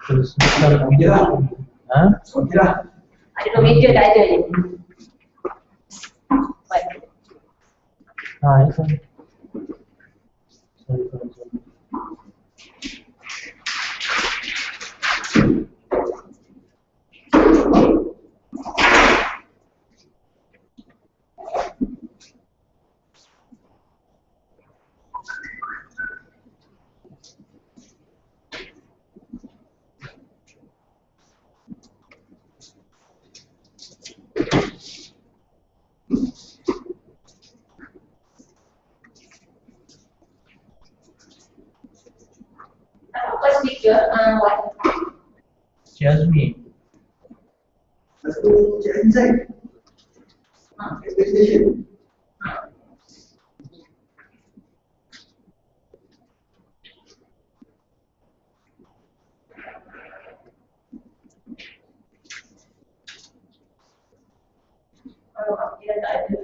Terus okey lah. Okey lah. Ada 2 meja tak ada je. Itu. Sorry. Apa speaker? Jasmine. Satu Cik Zaid. Commercialisation. Kita tak ada.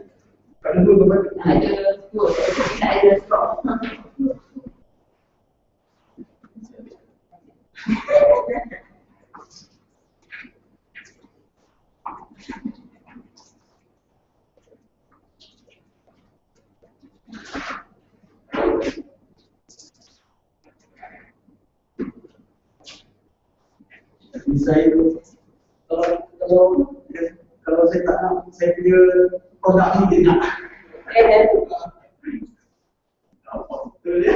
Kalau dulu Tak ada school, tak ada straw. saya kalau saya tak nak saya punya produk ni dia nak. Betul ya?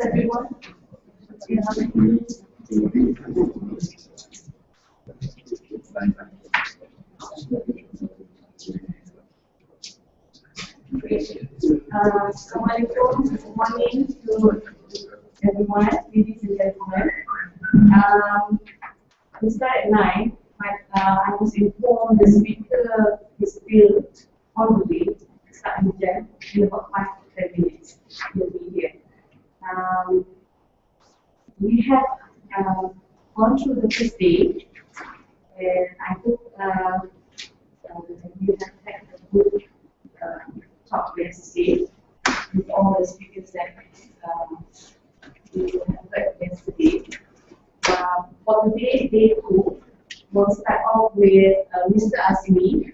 Everyone. Assalamualaikum. Good morning to everyone, ladies and gentlemen. We start at 9, but I was informed the speaker is still on the way. Starting in about 5 to 10 minutes. He'll be here. We have gone through the first day, and I hope you have had a good talk yesterday with all the speakers that we have heard yesterday. For today, day 2, we'll start off with Mr. Azmi.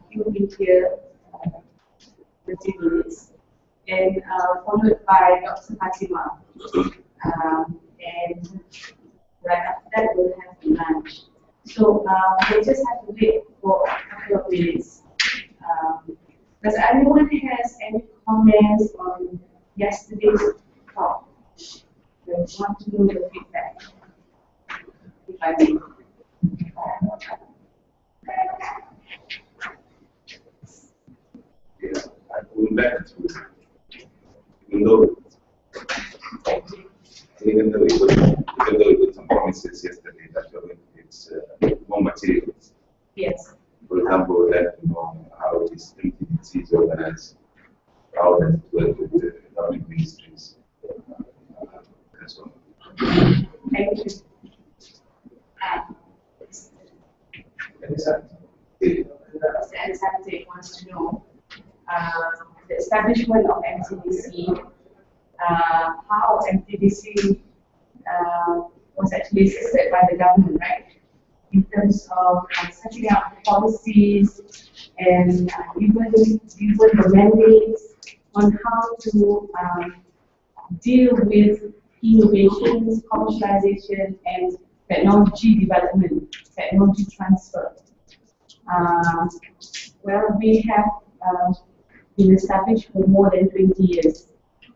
He will be here 30 minutes, and followed by Dr. Fatima. And right after that, we'll have lunch. So we'll just have to wait for a couple of minutes. Does anyone has any comments on yesterday's talk? We want to know the feedback. If I may. I would like to, even though we put some promises yesterday that it's more materials. Yes. For example, let you know how this MTDC is organized, how does it work with the government ministries, and so on. Thank you. Mr. Alexander wants to know the establishment of MTDC, how MTDC was actually assisted by the government, right? In terms of setting up policies and even the mandates on how to deal with innovations, commercialization, and technology development, technology transfer. Well, we have been established for more than 20 years.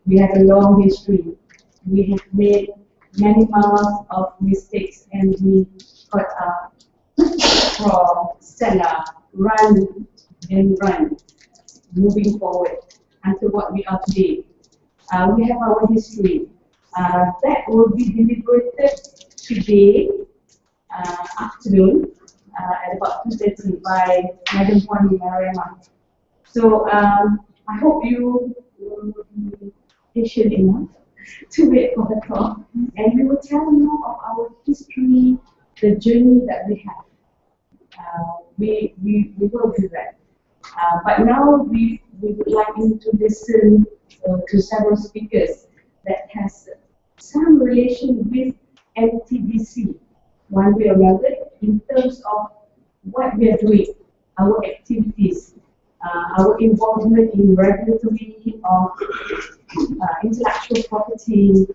We have a long history. We have made many amounts of mistakes, and we got from stellar, run and run, moving forward until what we are today. We have our history. That will be deliberated today afternoon at about 2:30 by Madam Puan Mariama. So I hope you will be patient enough to wait for the talk, and we will tell you of our history, the journey that we have. We will do that. But now we would like you to listen to several speakers that has some relation with MTDC, one way or another, in terms of what we are doing, our activities, our involvement in regulatory of intellectual property,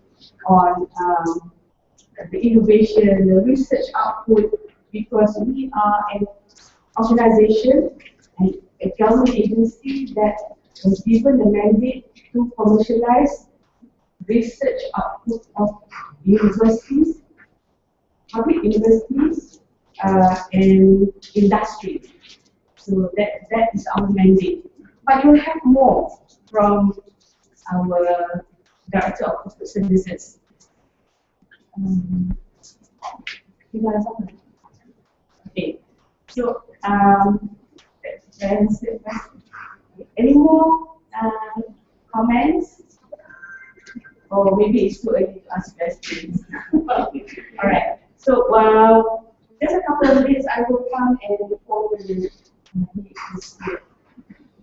on the innovation, the research output, because we are an organization, a government agency that was given the mandate to commercialize research output of universities, public universities, and industry. So that is our mandate. But you'll have more from our Director of Corporate Services. Okay, so any more comments? Or maybe it's too early to ask questions. Alright. So just a couple of minutes, I will come and inform you.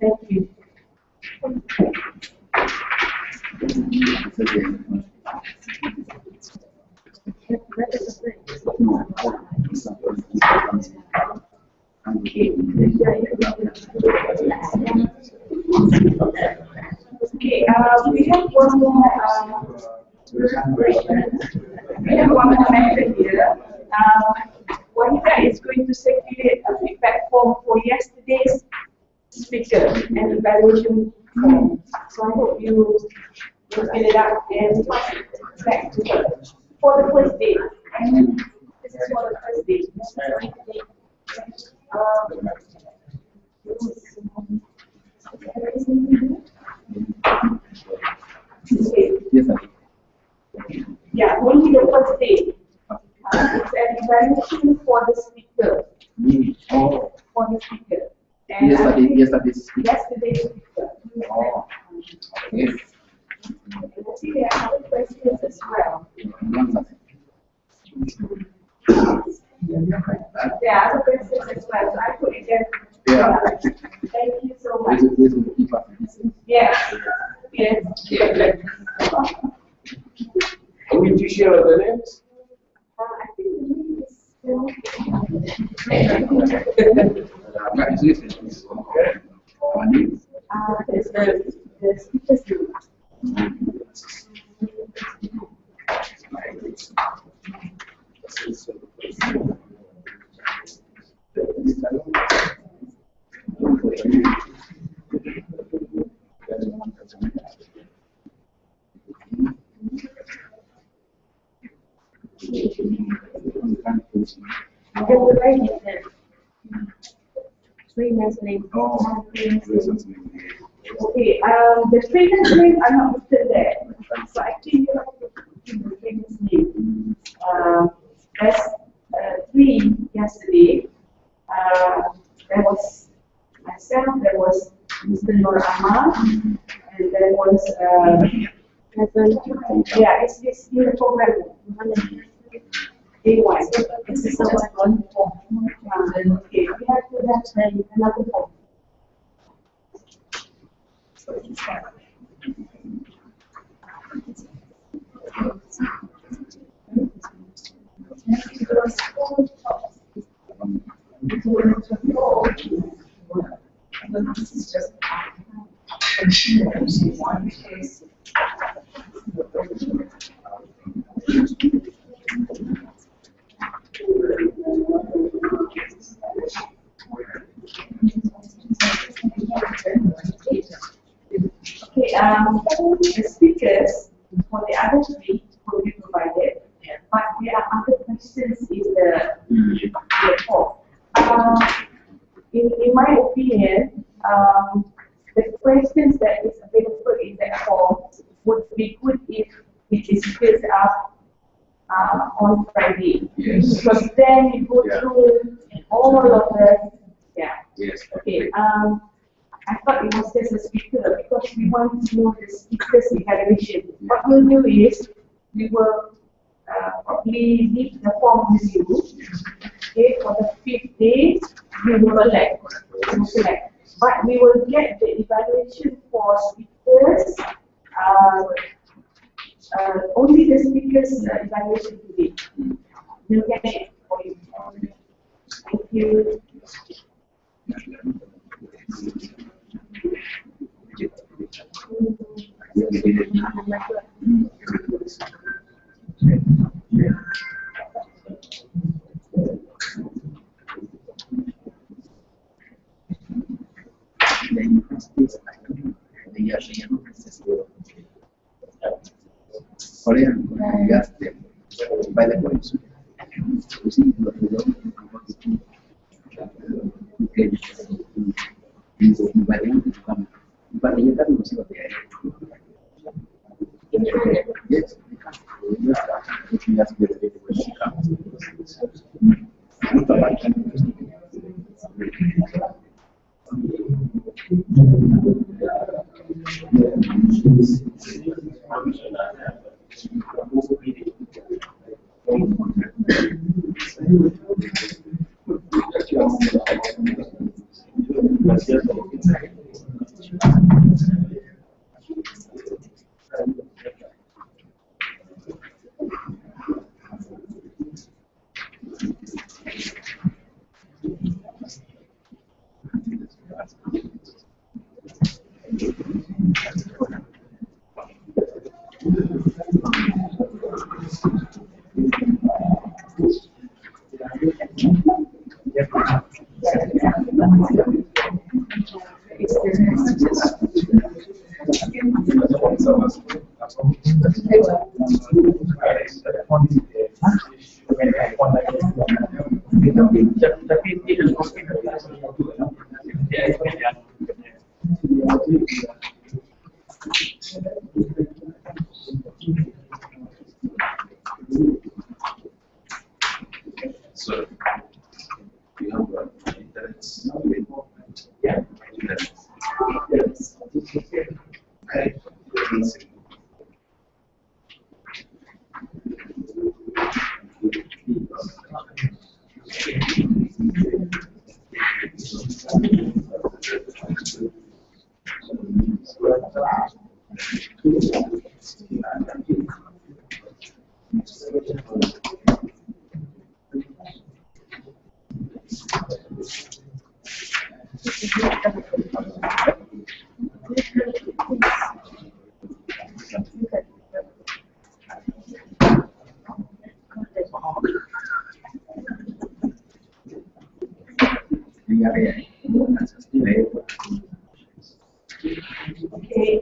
Thank you. Okay, we have one more method here. Wahida is going to circulate a feedback form for yesterday's speaker and evaluation form. So I hope you will fill it up and pass it back to her for the first day. This is for the first day. Yes, sir. Yeah, only the first day. It's an evaluation for the speaker. Oh, For the speaker. And yesterday's speaker. yesterday's speaker. Oh, yes. And I see there are other questions as well. There are other questions as well, so I put it there. Yeah. Thank you so much. This will keep us busy. Yes. Yes. Will you share the names? I think the name is still. The speaker's name. The right name. Trainer's name. Okay, the trainer's name are not listed there. So actually you have to put the trainer's name. There's 3 yesterday. There was myself, there was Mr. Nur Ahmad, and there was yeah, it's in the program. A1. This is just one form. Okay, we have to have another form. Okay, the speakers for the other 3 will be provided, but there are other questions in the form. In my opinion, the questions that is available in that form would be good if it is filled up on Friday. Yes. Because then you go through all of the, Yes. Okay, I thought it was just a speaker because we want to know the speaker's evaluation. What we'll do is we will probably leave the form with you. Okay, for the 5th day, we will select. But we will get the evaluation for speakers, only the speakers' evaluation today. We'll get it for you. Thank you. By the way, Yes. So, you have internet. Yeah, internet. Okay. Okay,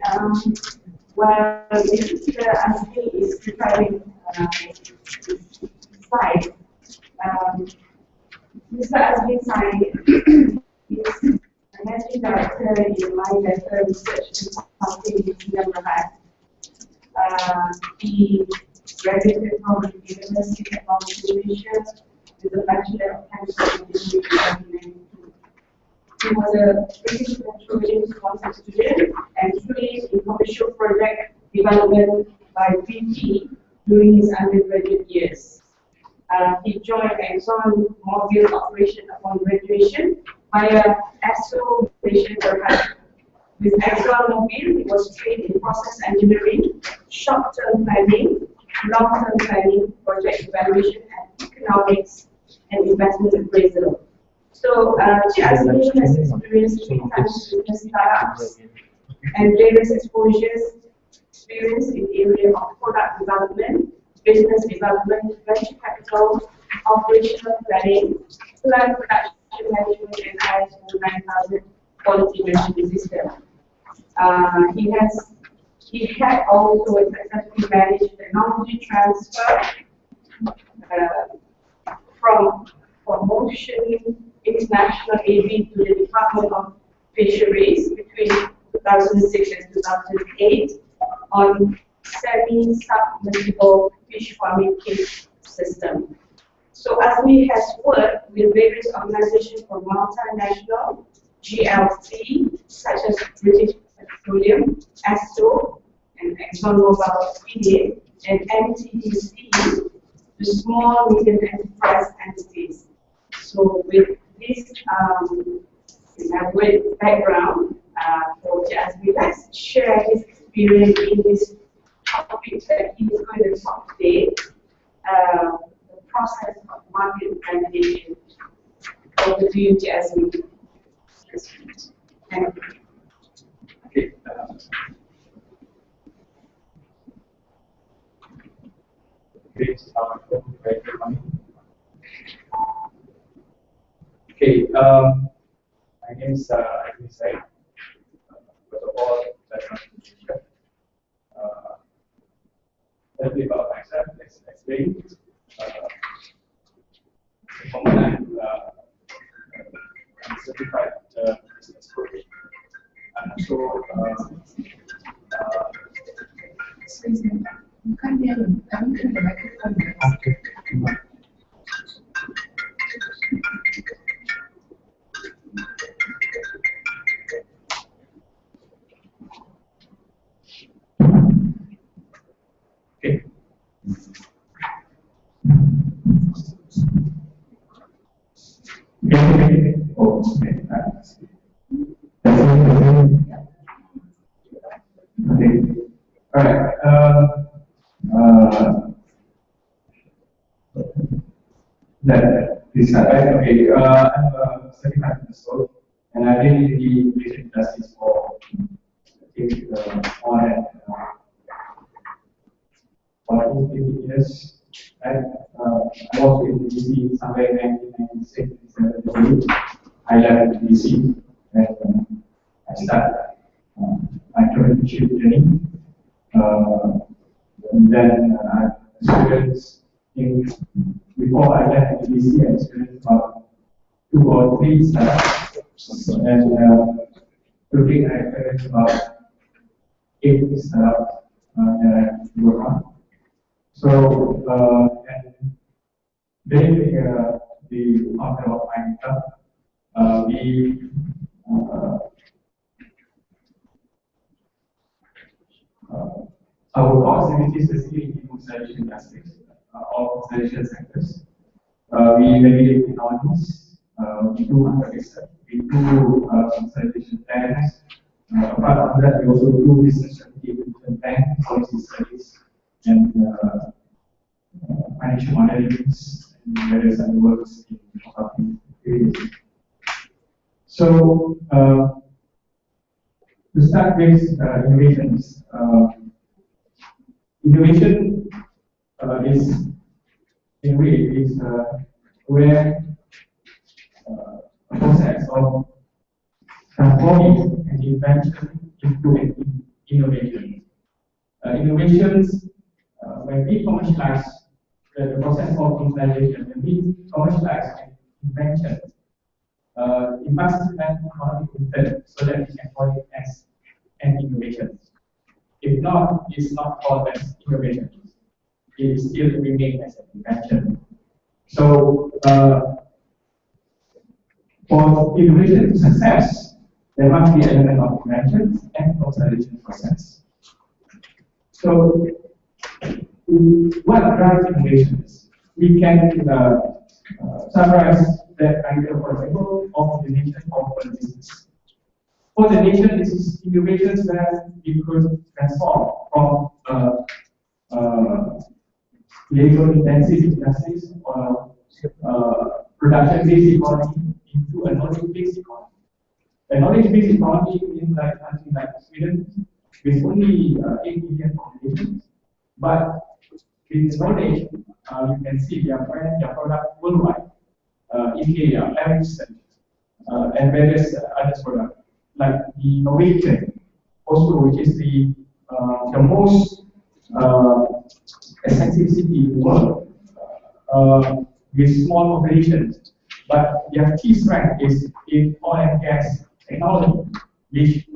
while Mr. Azmi is preparing slide, Mr. Azmi Sai is managing director in my letter research consulting in Singapore. He graduated from the University of Malaysia with a Bachelor of Chemistry in 1992. He was a British petroleum sponsored student and trained in commercial project development by BP during his undergraduate years. He joined ExxonMobil operation upon graduation via Astro Malaysia Berhad. With ExxonMobil, he was trained in process engineering, short-term planning, long-term planning, project evaluation, and economics and investment appraisal. So, Azmi has experienced 3 times business startups and various experience in the area of product development, business development, venture capital, operational planning, plant production management, and ISO 9000 quality management system. He had also successfully managed technology transfer from promotion international AV to the Department of Fisheries between 2006 and 2008 on semi-submersible fish farming cage system. So Azmi has worked with various organizations for multinational GLC, such as British Petroleum, Astro, and ExxonMobil India, and MTDC, the small medium enterprise entities. So with this elaborate background for Azmi, let's share his experience in this topic that he is going to talk today, the process of market validation. Over to you, Azmi. Thank you. Okay. Okay, my name is Azmi Sai. First of all, let's a little bit about myself. Let's explain. I'm certified business coach. And so, you can't hear him. I don't think the microphone is. okay. Okay. Okay. Oh, okay. Okay. All right. That is right. Okay. I'm a certified consultant, and I've been in the aviation industry for I think more than 14 years. Right? I worked in DC somewhere in 1996, 1978. I left DC and I started my apprenticeship journey. And then I experienced before I left DC, I experienced about 2 or 3 startups. And today I experienced about 8 startups that I work on. So, and then the founder of my club, we our core activities basically in commercialization industries, or commercialization sectors. We validate technologies, we do market research, we do commercialization plans. Apart from that, we also do business strategy development plan, policy studies, and financial modeling, and various other works in consulting activities. So, to start with innovations. Innovation is, in a way, is where a process of transforming an invention into an innovation. Innovations, when we commercialize the process of commercialization, when we commercialize an invention, it must have economic return so that we can call it as an innovation. If not, it's not called as innovation. It still remains as an invention. So, for innovation success, there must be an element of invention and commercialization process. So, what drives innovations? We can summarize that idea, for example, of the nation of the business. For the nation, this is innovations where we could transform from labor-intensive industries or production-based economy into a knowledge-based economy. A knowledge-based economy means like something like Sweden with only 8 million population, but with knowledge, you can see their brand, their product worldwide. India, Ericsson, and various other products. Like the Norwegian, also, which is the most expensive city in the world, with small populations. But their key strength is in oil and gas technology, which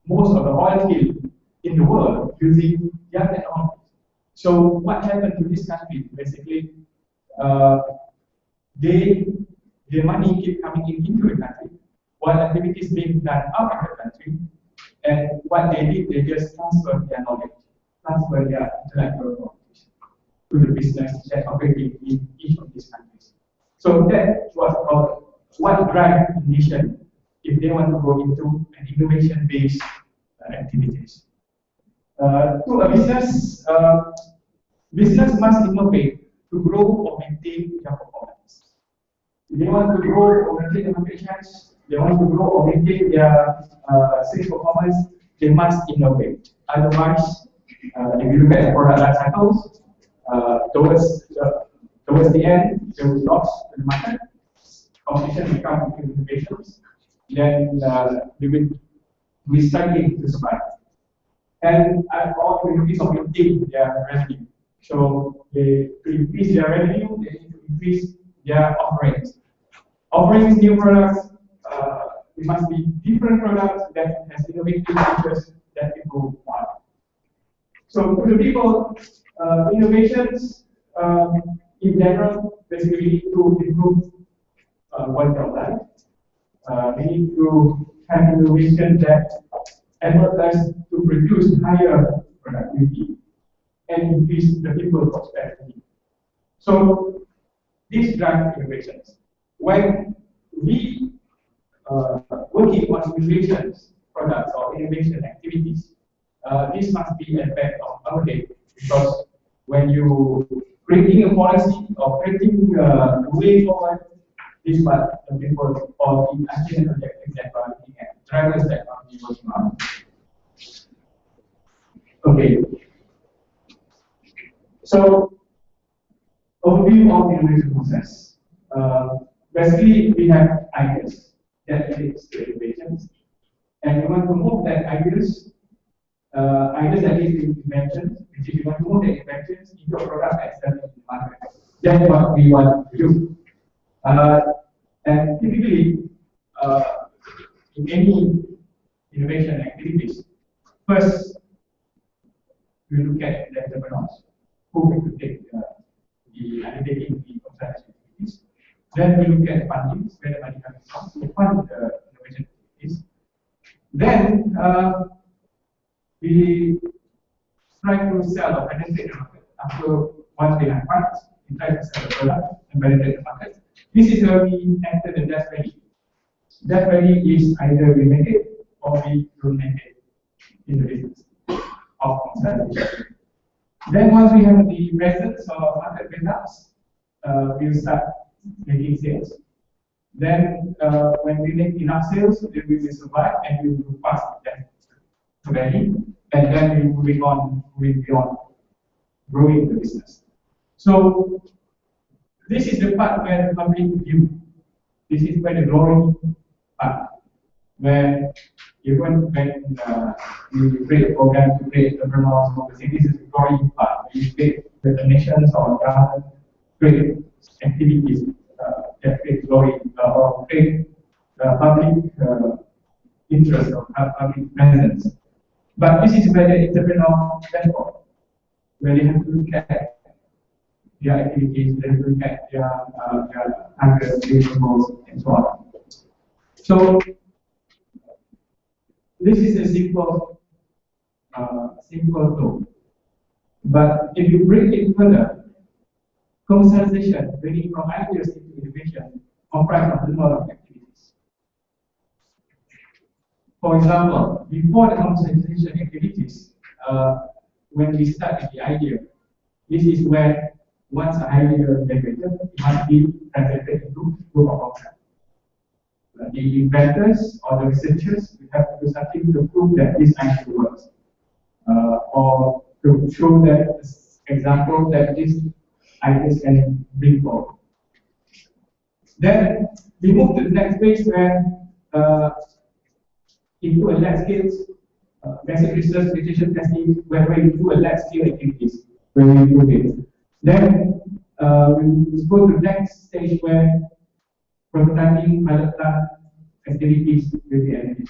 most of the oil field in the world using their technology. So what happened to this country? Basically, their money keep coming into the country, while activities being done out of the country, and what they did, they just transfer their knowledge, transfer their intellectual property to the business that operating in each of these countries. So that was called what drives a nation if they want to go into an innovation-based activities. To a business, business must innovate to grow or maintain their performance. If they want to grow or maintain their market shares, they want to grow or maintain their sales performance, they must innovate. Otherwise, if you look at the product life cycles, towards the end, they will lose the market. Competition becomes innovations. Then they will be struggling to survive. And all to increase or maintain their revenue. So to increase their revenue, they need to increase their offerings. Offerings new products, it must be different products that has innovative features that people want. So to the people, innovations in general basically to improve quality of life. We need to have innovation that enable us to produce higher productivity. and increase the people's prosperity. So these drive innovations. When we working on innovations, products or innovation activities, this must be at the back of our head, because when you creating a policy or creating a way forward, this what the people or the action objectives that are looking at, drivers that are being working on. Okay. So overview of the innovation process. Basically, we have ideas that leads to innovations, and we want to move that ideas that lead to inventions, which is we want to move the inventions into a product that sells in the market. That's what we want to do. And typically, in any innovation activities, first we look at the entrepreneurs who we could take the undertaking the commercialization activities. Then we look at funding, where the money comes from to fund the innovation activities. Then we try to sell or penetrate the market. After once we have funds, we try to sell the product and penetrate the market. This is where we enter the death valley. Death valley is either we make it or we don't make it in the business of commercialization. Then once we have the presence of market build-ups, we'll start making sales. Then when we make enough sales, then we will survive and we will pass that valley, and then we will moving beyond growing the business. So this is the part where the public view. This is where the glory part, where even when you create a program to create entrepreneurs, this is the glory part. You create the nations or government create activities that create glory or create public interest or public presence. But this is where the entrepreneur dashboard, where they have to look at their activities, they have to look at their targets, deliverables, and so on. So this is a simple flow. But if you break it further, commercialization, bringing from ideas into innovation, comprises of a lot of activities. For example, before the commercialization activities, when we start with the idea, this is where once an idea is generated, it must be translated into proof of concept. The inventors or the researchers will have to do something to prove that this idea works, or to show that example that this ideas can bring forward. Then we move to the next phase where into a lab scale basic research, presentation testing, where we do a lab scale activities when we do it. Then we go to the next stage where prototyping, pilot plant activities will be added.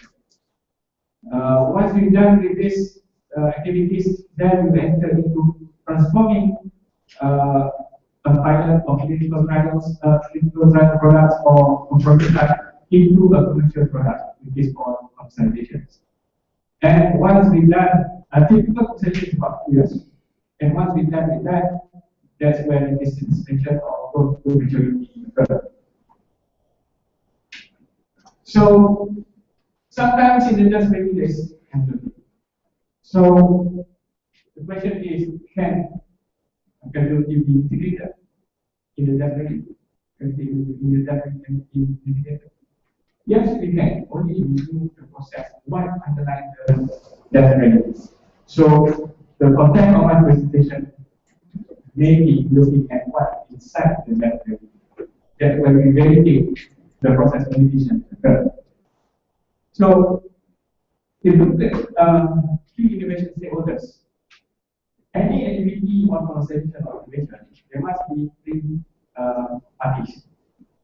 Once we've done with these activities, then we enter into transforming a pilot or clinical trial products or prototype into a commercial product, which is called commercialization. And once we've done a typical commercialization is about 2 years. And once we've done with that, that's where the business expansion or growth to maturity occurs. So sometimes in the just maybe there's ambiguity. So the question is, can casualty be integrated in the just maybe? In the just maybe integrated? Yes, we can. Only if we do the process, what underlying the just maybe. So the content of my presentation may be looking at what inside the just maybe. That will be validate the process validation occur. So, if you look at key innovation stakeholders, any activity on commercialization or innovation, there must be 3 parties.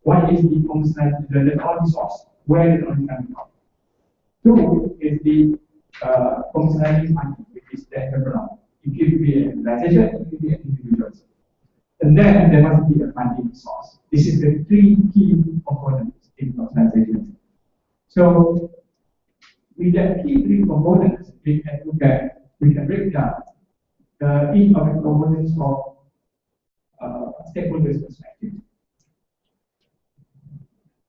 One is the commercialization, the technology source, where the technology coming from. 2 is the commercializing party, which is the entrepreneur. It could be an organization, it could be an individual. And then there must be a funding source. This is the 3 key components in commercialization. So, with that key 3 components, we can break down each of the components of stakeholders' perspective.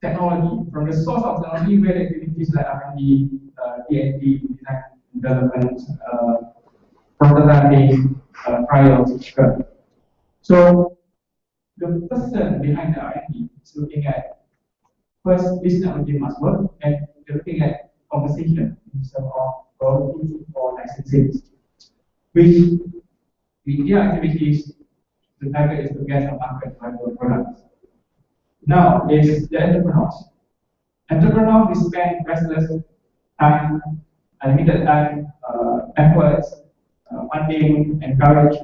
Technology, from the source of technology, where activities like R&D, D&D, design development, prototyping, trials, etc. So the person behind the R&D is looking at first this technology must work, and they're looking at conversation in terms of quality or licensing, which in their activities the target is to get a market viable products. Now is the entrepreneurs. Entrepreneurs will spend restless time, unlimited time, efforts, funding, and courage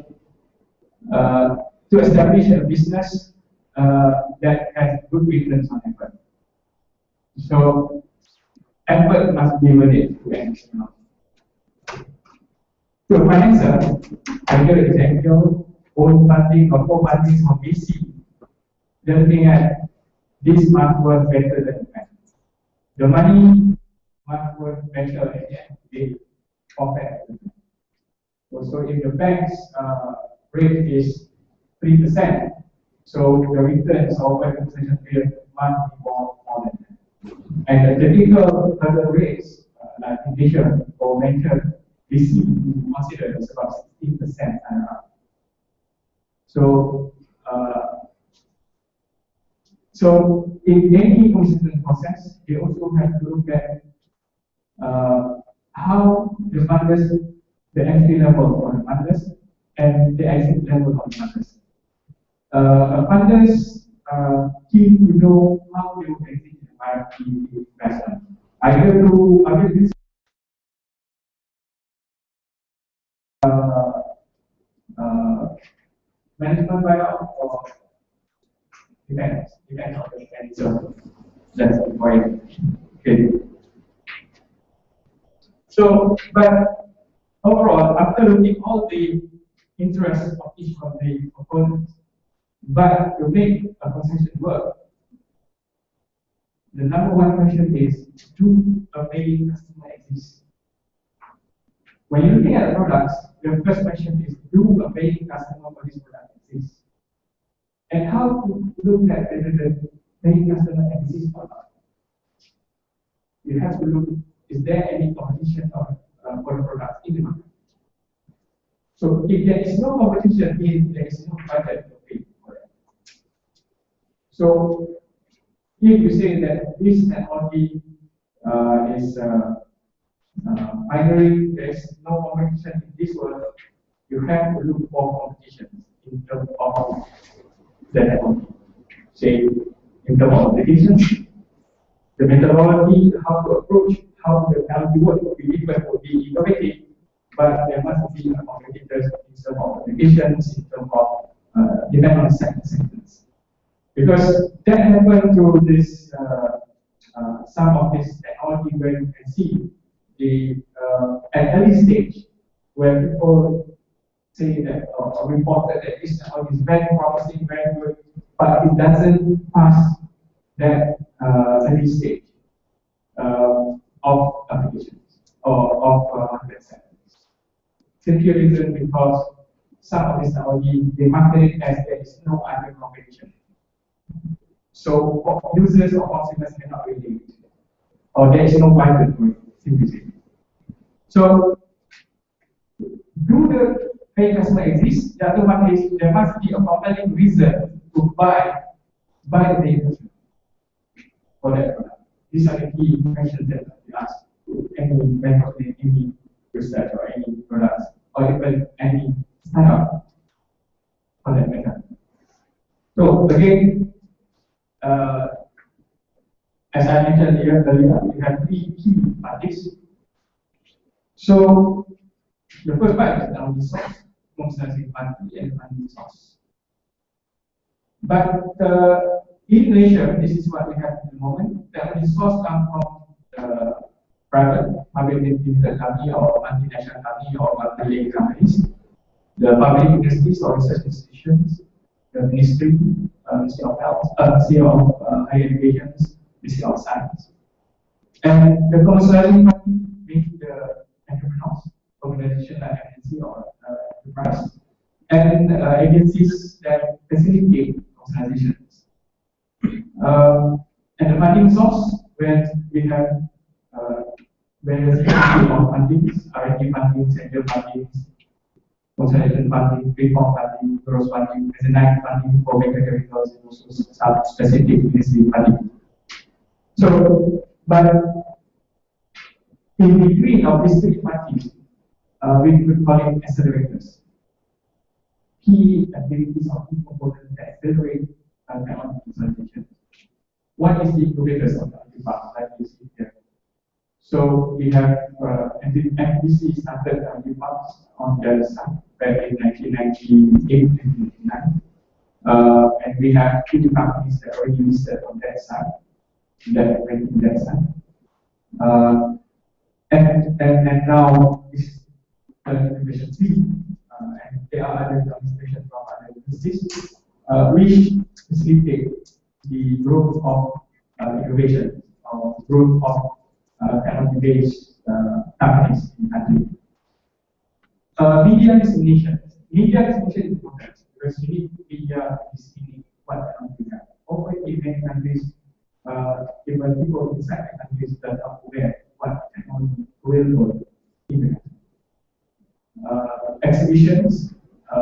to establish a business that has good returns on effort. So effort must be worth it to entrepreneurs. To a financer, either it's angel, own funding, or co-funding or VC, they're looking at this must work better than the bank. The money must work better at the end of the day compared to the bank. So if the bank's rate is 3%, so the returns over the concession period must be more than that. And the typical hurdle rates, like inflation or venture, VC consider is about 16% IRR. So in any consistency process, they also have to look at how the funders, the entry level of the funders, and the exit level of the funders. Funders keen to know how they will exit the investment. Either through this management buyout or depends on the mechanism that's required. Okay. So, but overall, after looking all the interests of each of the components, but to make a concession work, the number one question is, do a paying customer exist? When you're looking at products, the first question is, do a paying customer for this product exist? And how to look at whether the paying customer exists or not? You have to look, is there any competition for the products in the market? So if there is no competition, means there is no budget to pay for it. So if you say that this technology is pioneering, there is no competition in this world, you have to look for competition in terms of the technology. Say, in terms of applications, the methodology, how to approach, how the technology work would be different, would be innovative, but there must be competitors in terms of applications, in terms of depend on segments. Because that happened to this some of this technology where you can see the at early stage where people say that or reported that this technology is very promising, very good, but it doesn't pass that early stage of applications or of market segments. Simply reason because some of this technology they market it as there is no other competition. So users or consumers cannot relate, or there is no market for it, simply saying. So, do the paying customer exist? The other one is there must be a compelling reason to buy the paying customer for that product. These are the key questions that we ask to any vendor, any research, or any products, or even any startup for that matter. So again, as I mentioned earlier, we have three key parties. So the first part is technology source, commercializing party, and funding source. But in Malaysia, this is what we have at the moment. Technology source comes from the private, public limited company, or multinational company, or multi-layer companies, the public industries or research institutions, the ministry, Ministry of Health, Ministry of Higher Education, Ministry of Science. And the commercializing party being the entrepreneurs, organization like MTC or enterprise, and agencies that facilitate commercializations. And the funding source, when we have various kinds of fundings, R&D funding, central funding, consolidation funding, reform funding, growth funding, mezzanine funding for venture capitals, and also some specific VC funding. So, but in between of these three funding, we could call it accelerators. Key activities or key components that accelerate technology consolidation. One is the incubators of the artifacts, like you see here. So we have MTCP started artifacts on the side back in 1998 and 1999. And we have two companies that already listed on that side, that ranking that side. And now this is incubation 3, and there are other demonstrations from other universities, which facilitate the growth of innovation, or growth of technology-based companies in the country. Media dissemination. Media dissemination is important because you need media to disseminate what technology we have. Over in many countries, even people inside the countries that are aware what technology available in the country. Exhibitions,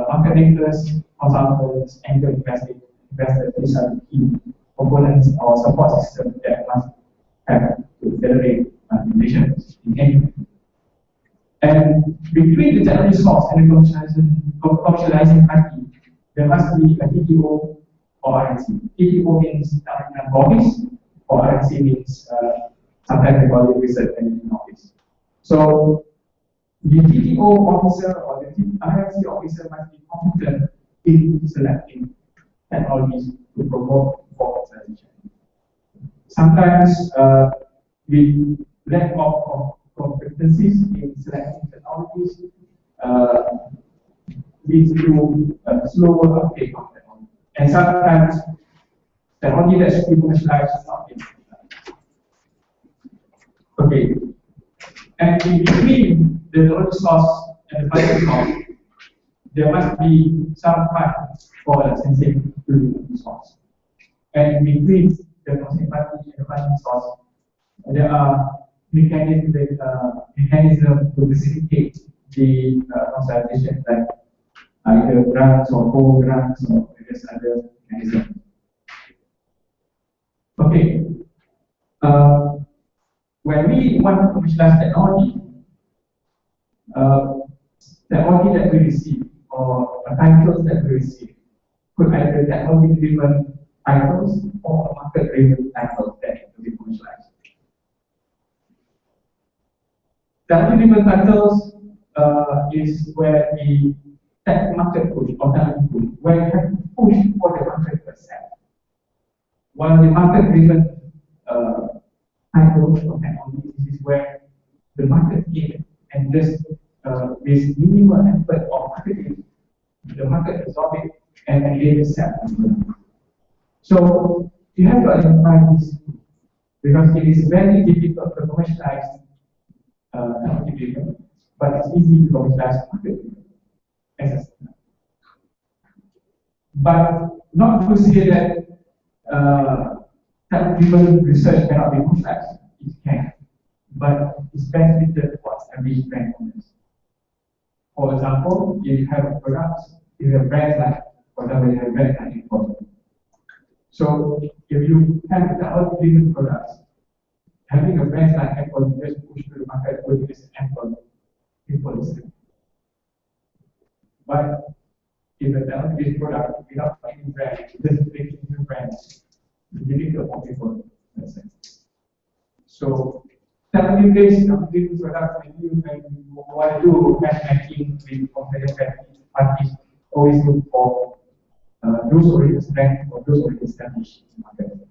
market makers, consultants, angel investors, these are the key components or support systems that must have to accelerate innovation in any country. And between the technology source and the commercializing country, there must be a TTO or RNC. TTO means technical office, or RNC means sometimes we call it research and office. So the TTO officer or the RNC officer must be competent in selecting technologies to promote for commercialization. Sometimes we lack of competencies in selecting technologies leads to slower uptake of technology. And sometimes technology that should be commercialized is not being commercialized. Okay. And in between the technology source and the funding source, there must be some funds for licensing to the source. And in between the licensing funding and the funding source, there are mechanisms to facilitate the commercialization, like either grants or co-grants or various other mechanisms. Okay. When we want to commercialize technology, technology that we receive or titles that we receive could either technology-driven titles or market-driven titles that need to be commercialized. Technology-driven titles is where the tech market push or technology push, where you have to push for the market to accept. While the market-driven titles or technologies is where the market gives and just with minimal effort of marketing, the market absorb it and they accept. So you have to identify this because it is very difficult to commercialize technology, but it's easy to commercialize market as a standard. But not to say that technology research cannot be commercialized. It can, but it's best limited for established brand owners. For example, if you have a product, if you have brands like, for example, you have brands like Apple. So if you have technology-driven products, having a brand like Apple, you just push to the market with this Apple, people listen. But if a technology-based product without any brand, just making new brands, it's difficult for people. So technology-based driven products, when you want to do matchmaking with competitive parties, always look for those already established or those already established in the market.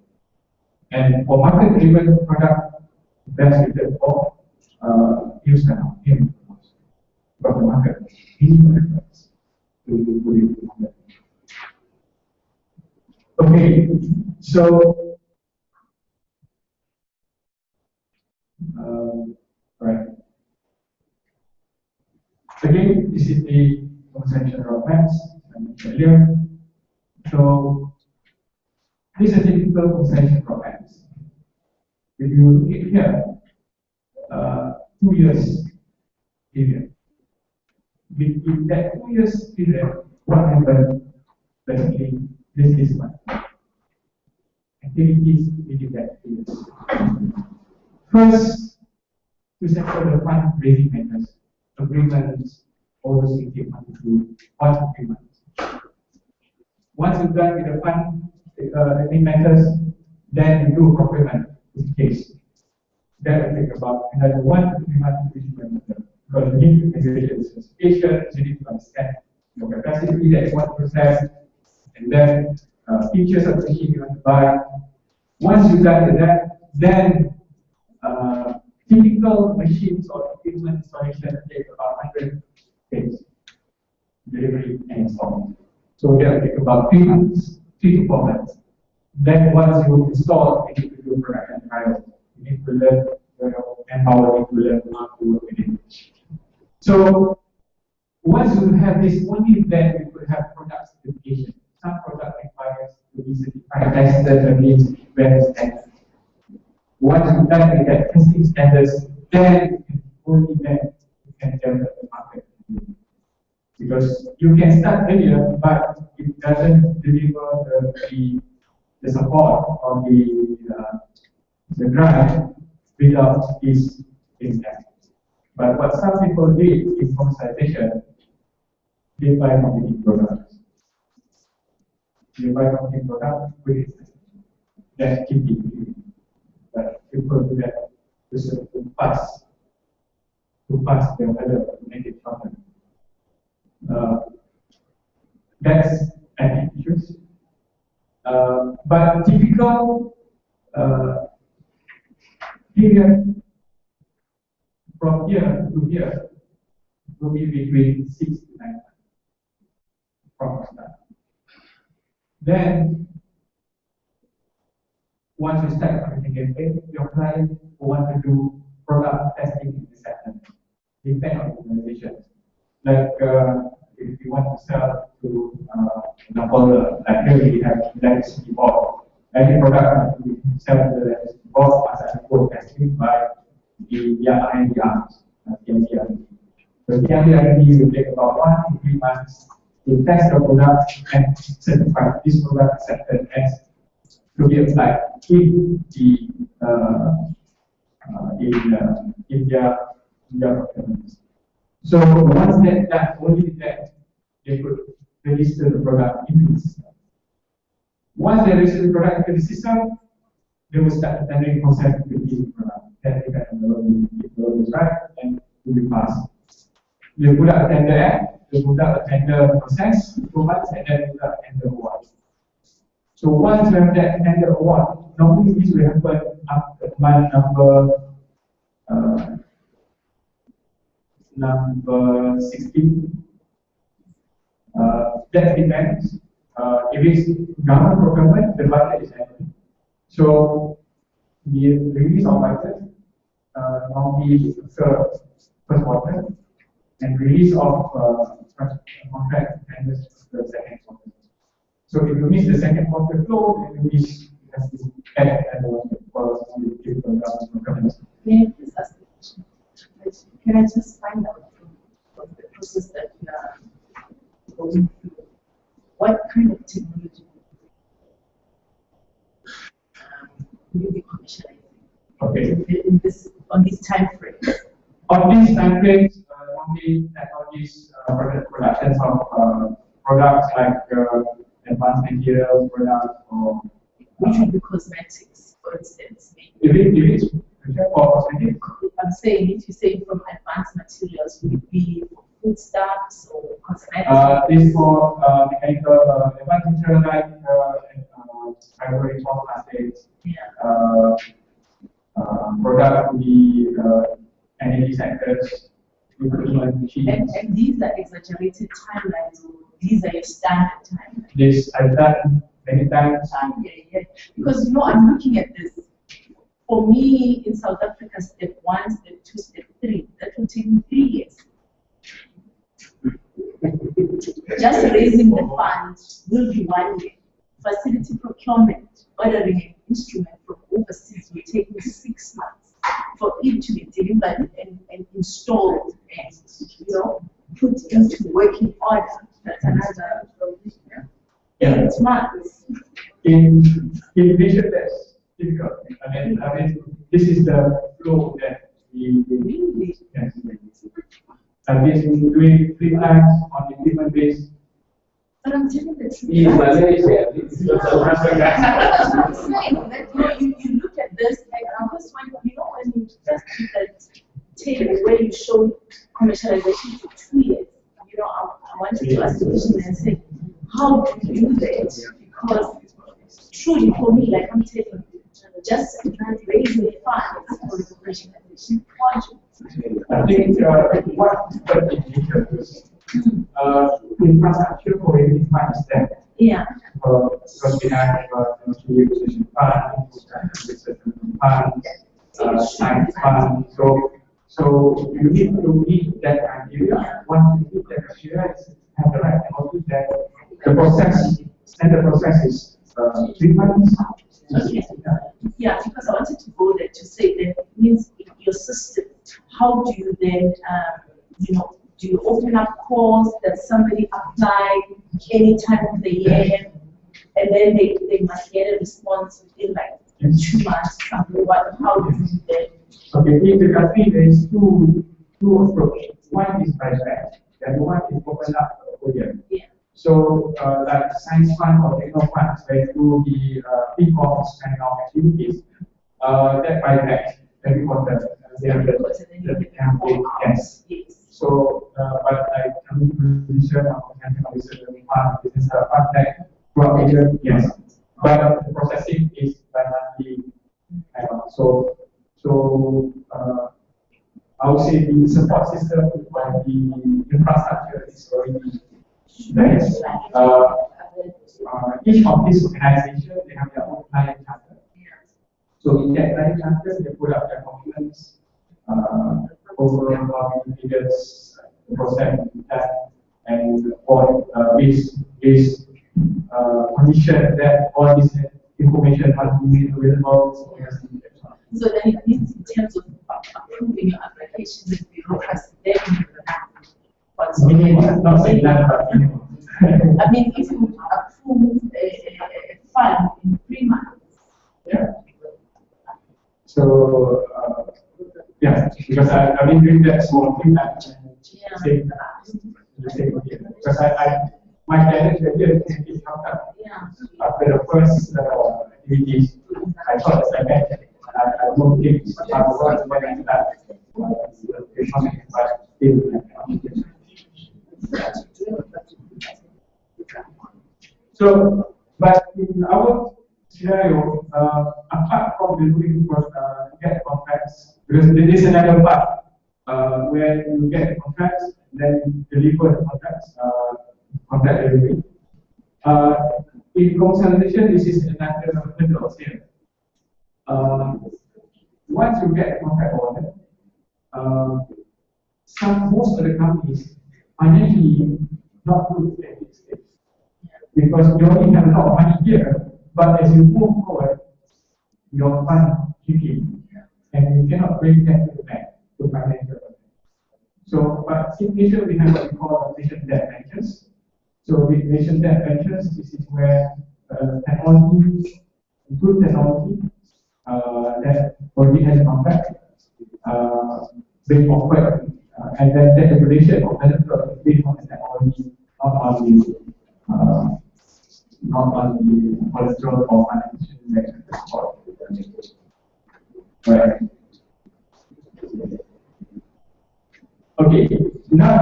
And for market-driven product, best suited for use now in the market. Minimal efforts to put it in the market. Okay, so right. Again, this is the consumption roadmaps, I mentioned earlier. So these are typical consumption roadmaps. If you look at here, 2 years period. Between that 2 years period, what happened? Basically, this is one. Activities within that period. First, to settle the fundraising matters, agreements, overseeing take 1 to 3 months. Once you've done with the fundraising matters, then you do a procurement case. That will take about another 1 to 3 months to issue a matter. Because you need to calculate the specifications, you need to understand your capacity, that is one process, and then features of the machine you want to buy. Once you've done that, then typical machines or equipment installation take about 100 days, delivery and installment. So that will take about 3 months, 3 to 4 months. Then once you install, you need to do production trials. You need to learn manpower, you need to learn how to work with it. So once you have this, only then you could have product certification. Some product requires to be certified, tested against various standards. Once you've done with that testing standards, then only then you can develop the market. Because you can start earlier, but it doesn't deliver the support or the drive without this impact. But what some people did in commercialization, they buy competing products. They buy competing products with that TPP. But people do that to pass their other negative content. That's ethic issues. But typical period from here to here will be between 6 to 9 months from start. Then, once you start collecting campaign, your client will want to do product testing in the sector. Depend on organizations. Like if you want to sell to, for example, like here we have electricity board. Every product we sell to the electricity board must go testing by the R&D arms, TMD. So TMD R&D will take about 1 to 3 months to test the product and certify this product accepted as to be applied in the India procurement. So once that done, only then they could register the product into the system. Once they register the product into the system, they will start the tendering process to release the product. Then they can if the road is right, and will be passed. They put out a tender act, they put out a tender process, 2 months, and then put out a tender award. So once you have that tender award, normally this will happen after month number 16. That depends. If it's government procurement, the budget is annual. So the release of budget normally occurs first quarter, and release of contract tenders the second quarter. So if you miss the second quarter flow, then you miss has to add another for the government procurement. May I please ask a question? Can I just find out from the process that you are going through, what kind of technology will you be commercializing? Okay. On this time frame? On these time frames, only technologies productions of products like advanced materials products or which would be cosmetics, for instance. if it's for cosmetics. I'm saying if you say from advanced materials, would it be for foodstuffs or cosmetics? This for mechanical advanced material like fiber reinforced plastics. Yeah. Products in the energy sectors, including machines. And these are exaggerated timelines, or these are your standard timelines? This I've done many times. Yeah. Because I'm looking at this. For me, in South Africa, step 1, step 2, step 3, that will take me 3 years. Just raising the fund will be 1 year. Facility procurement, ordering an instrument from overseas will take me 6 months for it to be delivered and installed and, put into working order. That's another 8 months. In innovation, that's difficult. I mean, this is the flow that we yes. I've been doing freelance on equipment based. But I'm telling the truth. In Malaysia, it's not so much like that. I'm saying that you look at this, like because when you just did that table where you show commercialization for 2 years, I wanted to ask the question and say, how do you do that? Because truly for me, like I'm telling you, just raising funds for the commercialization project. I think what the indicators infrastructure for any fund is there. Yeah. Because we have commercialization fund, science fund. So you need to meet that criteria. Once you meet that criteria, have the right technology, that the process is 3 months. Okay. Yeah, because I wanted to go there to say that it means in your system, how do you then, do you open up calls that somebody apply any time of the year, and then they must get a response within like 2 months? How do you do that? Okay, in the country there is two approaches. One is by batch, the other one is open up for year. Yeah. So, like science fund or techno funds, where do the PCOS kind of activities, that by batch, every quarter, they have the campaign, yes. So, but like community position or financial research fund, business fund, that throughout the year, yes. But the processing is by monthly. So, I would say the support system or the infrastructure is already there. Each of these organizations, they have their own client charter. So in that client charter, they put up their documents over how many figures the process that, and all this condition that all this information must be made available. So then it means in terms of approving your application, the bureaucracy, then you have minimum, not saying that, but minimum. I mean, if you approve a fund in 3 months. Yeah. So, yeah, because I've been doing that small thing that because my challenge here is after the first activities, I thought as I mentioned, I don't think I was when I start but still. So, but in our scenario, apart from delivering get contracts, because there is another part where you get contracts, then deliver the contracts, contract delivery. In commercialization, this is another middle here. Once you get a contract order, most of the companies financially not good at this stage. Because you only have a lot of money here, but as you move forward, your fund kick in, and you cannot bring that to the bank to finance your project. So, but in Asia, we have what we call nation debt ventures. So, with nation debt ventures, this is where technology, good technology that already has a contract, being offered, and then the regulation of benefit based on the technology, not on the cholesterol or financial support. Right. Okay, now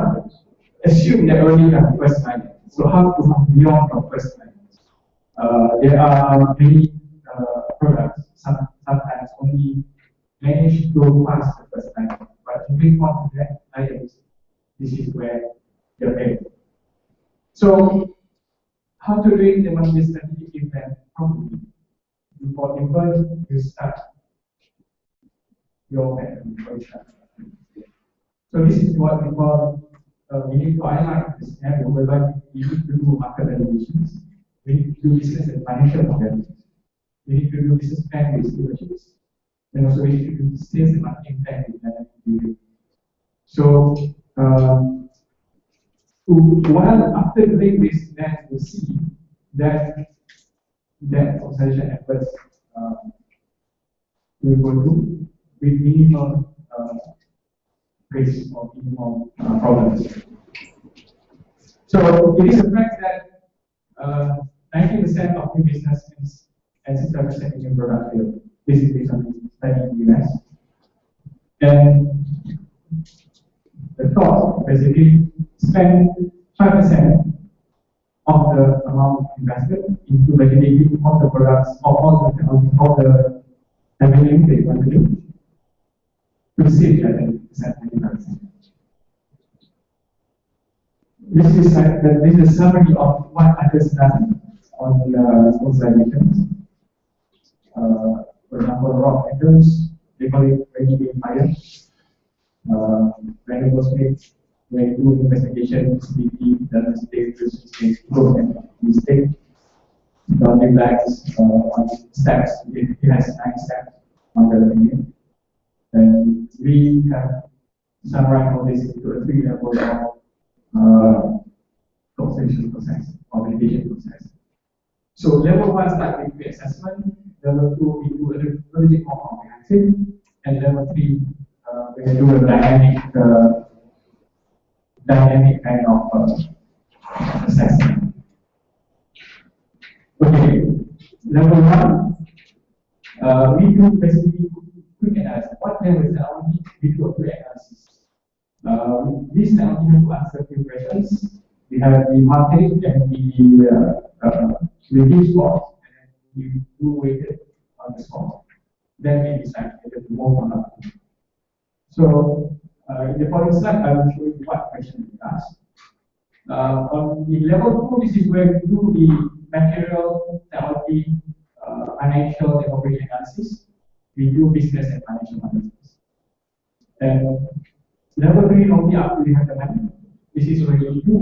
assume that only you have first line. So how to move beyond your first line? There are many products, sometimes only manage to pass the first line. But moving on to that items, this is where you're headed. So how to do the monthly strategic event properly? Before you start your So this is what we call we need to highlight the scenario whereby we need to do market valuations, we need to do business and financial models, we need to do business plan with stewardship, and also we need to do sales and marketing plan with dynamic. So, while after doing this, then we see that consolidation efforts we will do with minimal risk or minimal problems. So it is a fact that 90% of new business and 65% in new product field. This is based on the study in the US. And the thought basically spend 5% of the amount invested into validating all the products or all the technology, all the everything they want to do to save that 95%. This is a summary of what others done on consolidations. For example, rock metals, they call it ready fire. Renewable space, when you do investigation, CDP, the state mistake. Boundary blacks on steps, it has 9 steps on the revenue. And we have summarized all this into a 3 levels of consolidation process or validation process. So level 1 start with the assessment, level 2 we do a little bit more comprehensive, and level 3 we do a dynamic kind of assessment. Okay, level 1, we do basically quick analysis. What level is technology? We do a quick analysis. This technology has to answer few questions. We have the market and the review scores, and then we do weighted on the score. Then we decide whether to move or not. So, in the following slide, I will show you what question we ask. On the level 2, this is where we do the material, technology, financial, and operation analysis. We do business and financial analysis. And level 3, only after we have the money. This is where we do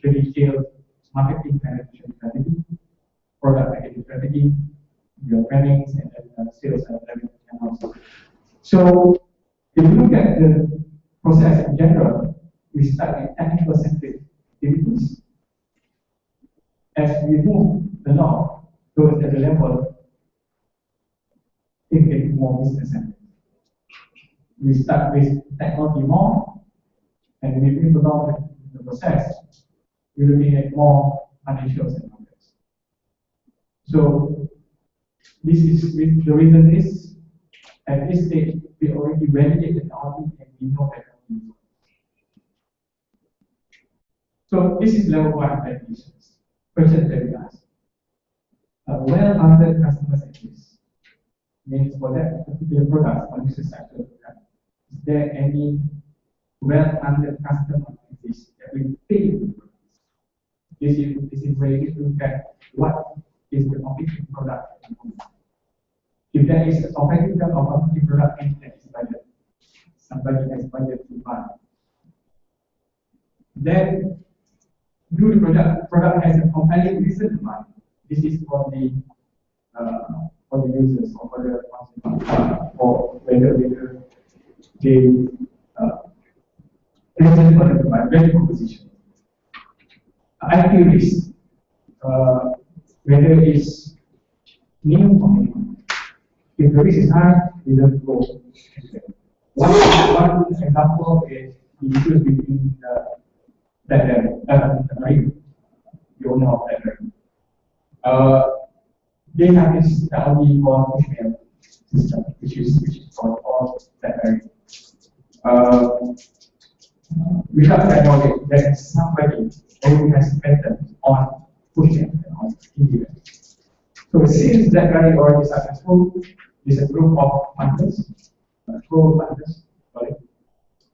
the detailed marketing penetration strategy, product packaging strategy, your plannings, and then sales and revenue also. So, if you look at the process in general, we start with technical centric activities. As we move along towards the level, it gets more business centric. We start with technology more, and we move along the process, we're looking at more financials and numbers. So, this is the reason is at this stage we already validate the technology and we know that. So this is level 1 validations. Questions that we ask. Well-answered customer service means for that particular product or user sector, is there any well-answered customer service that will pay the product? This is where you look at what is the competing product. If there is a competitor or competing product that is budget, somebody has budget to buy, then do the product has a compelling reason to buy. This is for the users or for the consumer, or whether they reason for them to buy, value proposition. IP risk, whether it's new or new. If the risk is high, we don't go. One example is the issues between the owner of that. They have this technology called push-mail system, which is called all that area. Without that knowledge, that somebody already has patent on push-mail on India. So since that guy already successful, there's a group of funders, pro funders, sorry,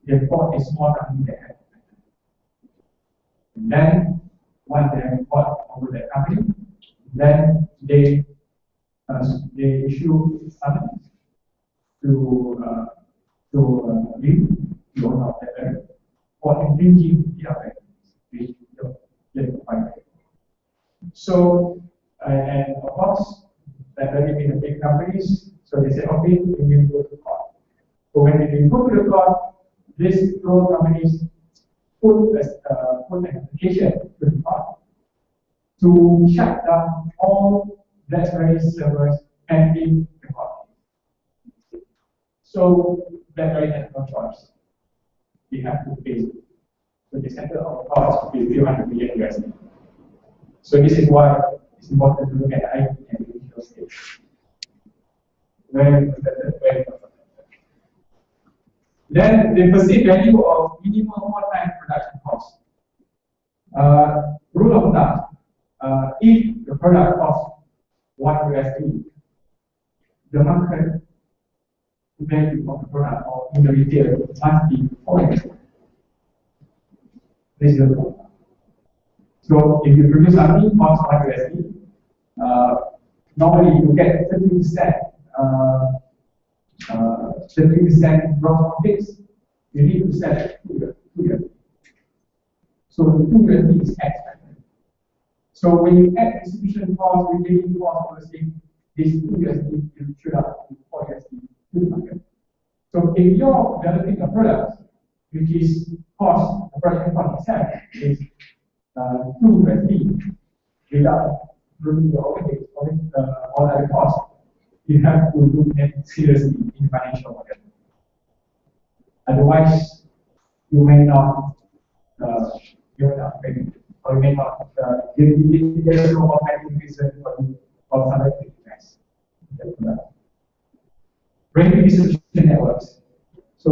they bought a small company that had patent. And then once they have bought over that company, then they issue summons to leave the owner of that area for infringing the So, and of course, that doesn't mean the big companies, so they say, okay, we will go to court. So when they go to the court, these two companies put an application to the court to shut down all BlackBerry servers pending the court. So BlackBerry has no choice. We have to pay. So they settle our costs with $200 million USD. So this is why it's important to look at IT and digital stage. Very Then the perceived value of minimum one-time production cost. Rule of thumb, if the product costs $1 USD, the market value of the product or in the retail must be $4. This is the rule. So if you produce something costs $1 USD, normally you get 30% gross profits. You need to sell it $2 USD. So the $2 USD is X factor. So when you add distribution cost, retailing cost, obviously this $2 USD will shoot up to $4 USD to the market. So if you're developing a product which is cost, the production cost itself is $2 USD without including the overhead all other costs, you have to look at seriously in financial model. Otherwise, you may not pay, or you may not there is no organic reason for somebody to invest. Revenue distribution networks. So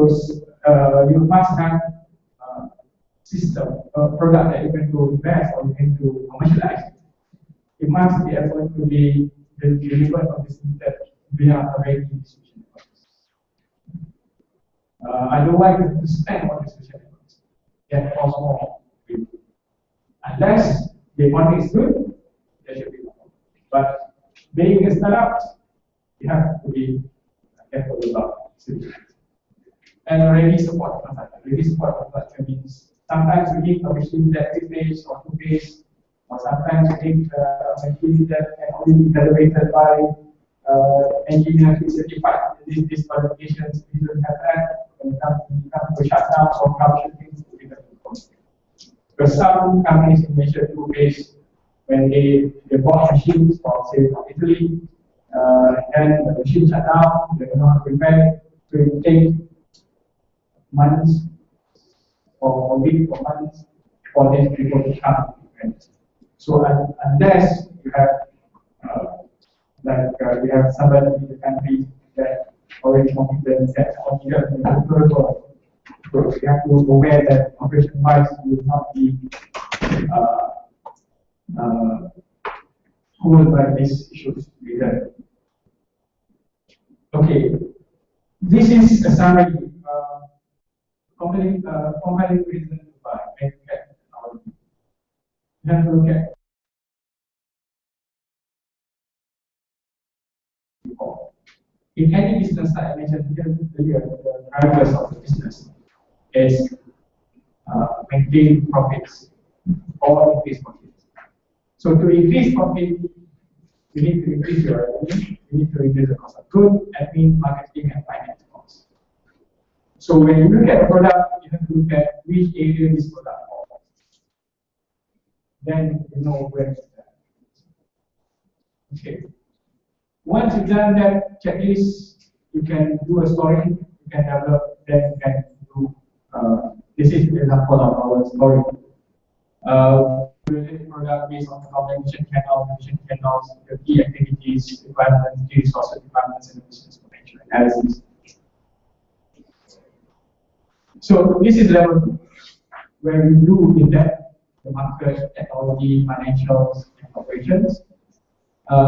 you must have a system, a product that you can to invest or you can to commercialize. It must be able to be delivered or distributed via a revenue distribution networks. Otherwise, you have to spend on distribution networks. That costs more. Unless the money is good, there should be more. But being a startup, you have to be careful about distribution. And ready support infrastructure. Ready support infrastructure means sometimes you need a machine that 3 phase or 2 phase, or sometimes you need a machine that can only be calibrated by engineers who certified. These qualifications, we don't have that. When it comes to shutdowns or troubleshooting, we have to. Because some companies in Malaysia do base when they bought machines from, say, from Italy, and the machine shut down, they don't know how to repair it, so it takes months or weeks or months for these people to come. So unless you have you have somebody in the country that already competent, that's confident in the protocol. So you have to be aware that operation-wise will not be covered by these issues later. Okay, this is a summary. Compelling reason to buy manufacturing technology. You have to look at in any business, like I mentioned earlier, the drivers of the business is maintain profits or increase profits. So to increase profit, you need to increase your revenue, you need to reduce the cost of goods, admin, marketing, and finance costs. So when you look at a product, you have to look at which area this product falls. Then you know where to start. Okay. Once you've done that checklist, you can do a story, you can develop, then you can do, this is an example of our story. Create product based on the communication channels, the key activities, requirements, key resources requirements, and business potential analysis. So this is level 2, where we do in depth the market, technology, financials, and operations.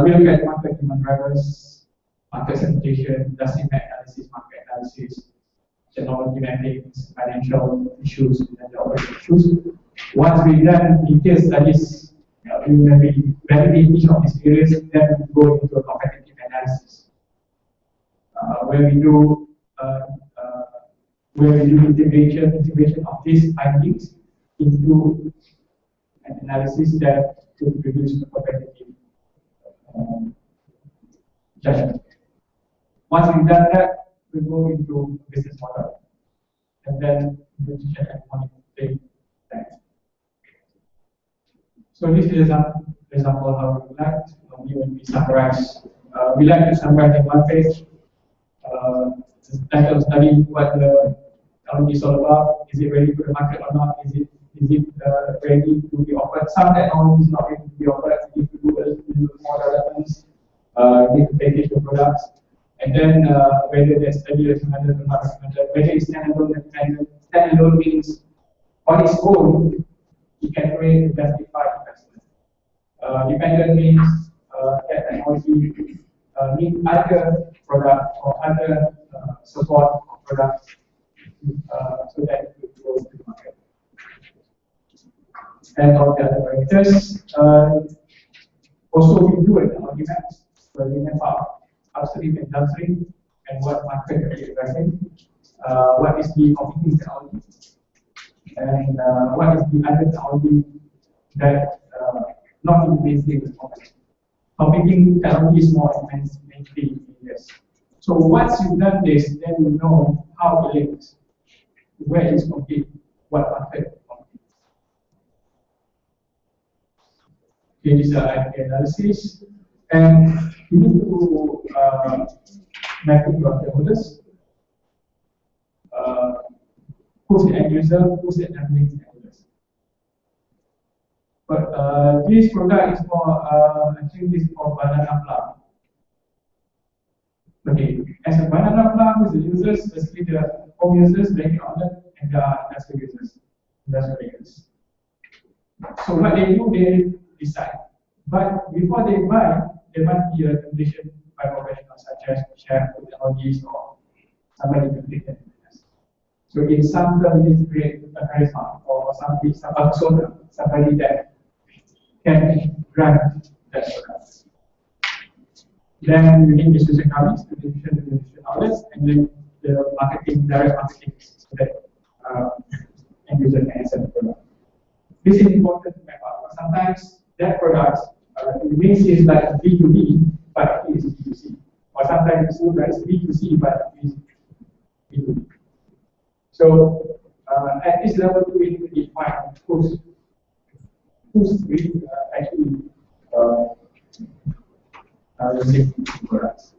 We look at market demand drivers, market segmentation, industry analysis, market analysis, technology mappings, financial issues, and the operational issues. Once we've done detailed studies, we will validate each of these areas, then we go into a competitive analysis, where we do integration of these findings into an analysis that to produce a competitive judgment. Once we've done that, we go into business model, and then implementation and monitoring that. So this is an example how we like. Normally when we summarize, we like to summarize in one page. The title study what the technology is all about. Is it ready for the market or not? Is it ready to be offered? Some technology is not ready to be offered. We need to do a little more developments. Need to package the products, and then whether the study is recommended or not recommended. Whether it's standalone, standalone means on its own it can create a justified investment. Dependent means that technology need other products or other support of products so that it will go to the market. And all the other parameters. Also, we do it on demands, where we map out upstream and downstream and what market are we addressing, what is the competing technology, and what is the other technology that not in the mainstream at the moment. Competing technology is more advanced mainstream areas. So once you've done this, then you know how to link where is compete, what market compete. Okay, this is analysis, and you need to map it to your stakeholders. Who's the end user, who's the enabling stakeholders. But this product is for, I think this is for banana flour. Okay, as a banana flour, who's the users? Basically, the home users, banking outlet, and the industrial users, industrial makers. So what they do, they decide. But before they buy, there must be a recommendation by professionals such as chef, technologists, or somebody to take that. So in some terms, it is create a charisma or something, some persona, somebody that can grant that product. Then you need distribution companies, distribution outlets, and then the marketing, direct marketing, so that end user can accept the product. This is important to map out. Sometimes that product may seem like B2B, but it is B2C. Or sometimes it looks like B2C, but it is B2B. So at this level, we need to define who's really actually using products.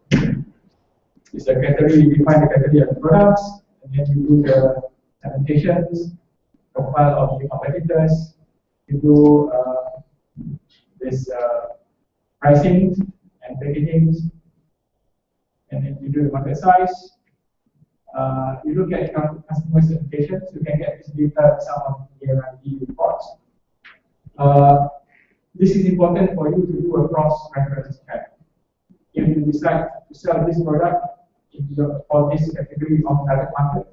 It's a category, you define the category of products, and then you do the segmentations, profile of the competitors, you do this pricing and packaging, and then you do the market size. You look at customer segmentations, you can get this data in some of the R&D reports. This is important for you to do a cross-reference check. If you decide to sell this product for this category of target market,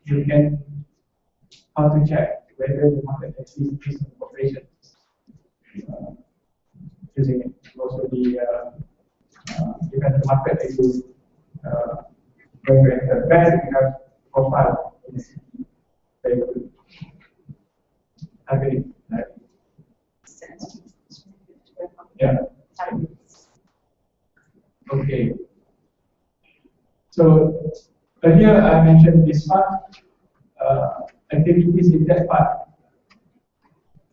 you can how to check whether the market exists based on population using it. Also the dependent market that you when you enter best, you have profile in the city. Very good. Targeting. Yeah. Okay. So earlier I mentioned this part, activities in that part.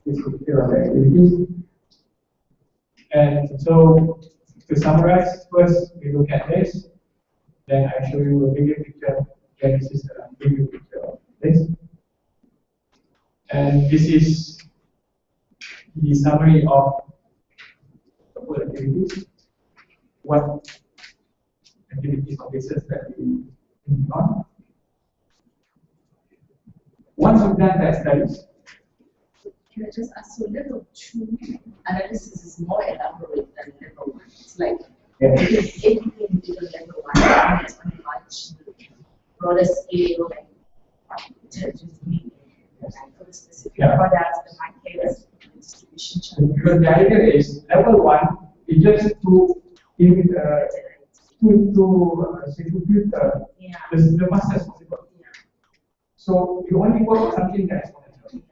This particular activities. And so to summarize, first we look at this, then I show you a bigger picture, then this is a bigger picture of this. And this is the summary of the whole activities. What activities or business that we think on. Once you've done that studies. Can I just ask you, level 2 analysis is more elaborate than level 1. It's like everything you did on level 1 is on a much broader scale, like intelligence media, like for the specific products, the markets, the distribution channel. Because the idea is level 1 is just to give it distribute the mass as possible. So you only work on something that is exponential.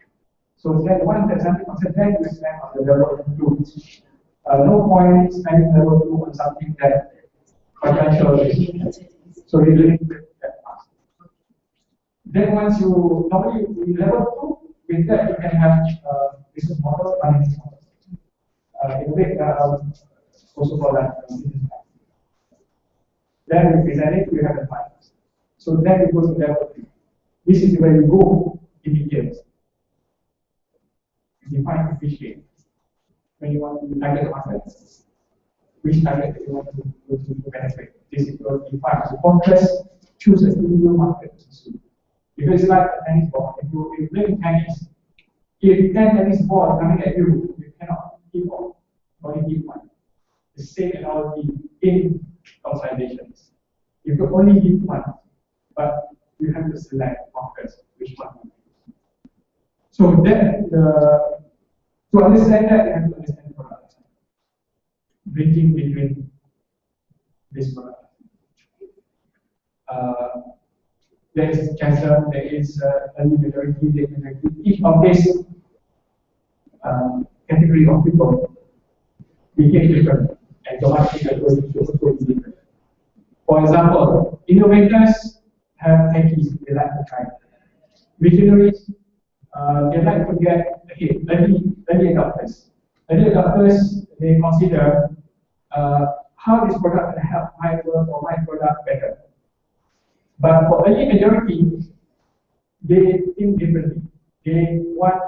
So then once there's something concept, then you spend on the level 2. No point spending level 2 on something that potential is. So you really that fast. Then once you normally with level 2, with that you can have business model, finance model. In fact, also for that. Then we present it, we have the finance. So then we go to level 3. This is where you go in details. Define efficiency. When you want to target the market, which target you want to benefit. This is your define. So contrast, choose a single market. Because it's like a tennis ball. If you play tennis, if 10 tennis balls coming at you, you cannot keep on. Only hit one. The same analogy in consolidations. You can only hit one, but you have to select markets which one. So then to understand that, you have to understand product. Bridging between this product. There is chasm, there is early majority, late majority. Each of these category of people became different, and domestic approach is also different. For example, innovators have techies, they like to try. Visionaries, they like to get ahead, early adopters. Early adopters, they consider how this product can help my work or my product better. But for early majority, they think differently. They want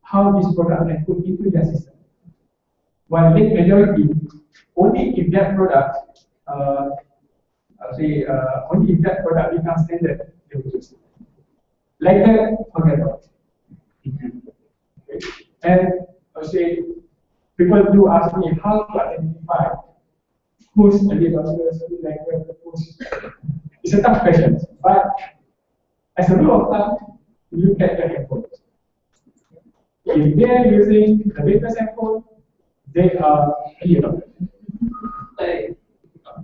how this product can put into their system. While late majority, only if that product, only if that product becomes standard, they will use it. Later, forget about it. Okay. And people do ask me how to identify who's early adopters, who's. It's a tough question, but as a rule of thumb, you look at the handphone. If they are using the latest handphone, they are early adopters.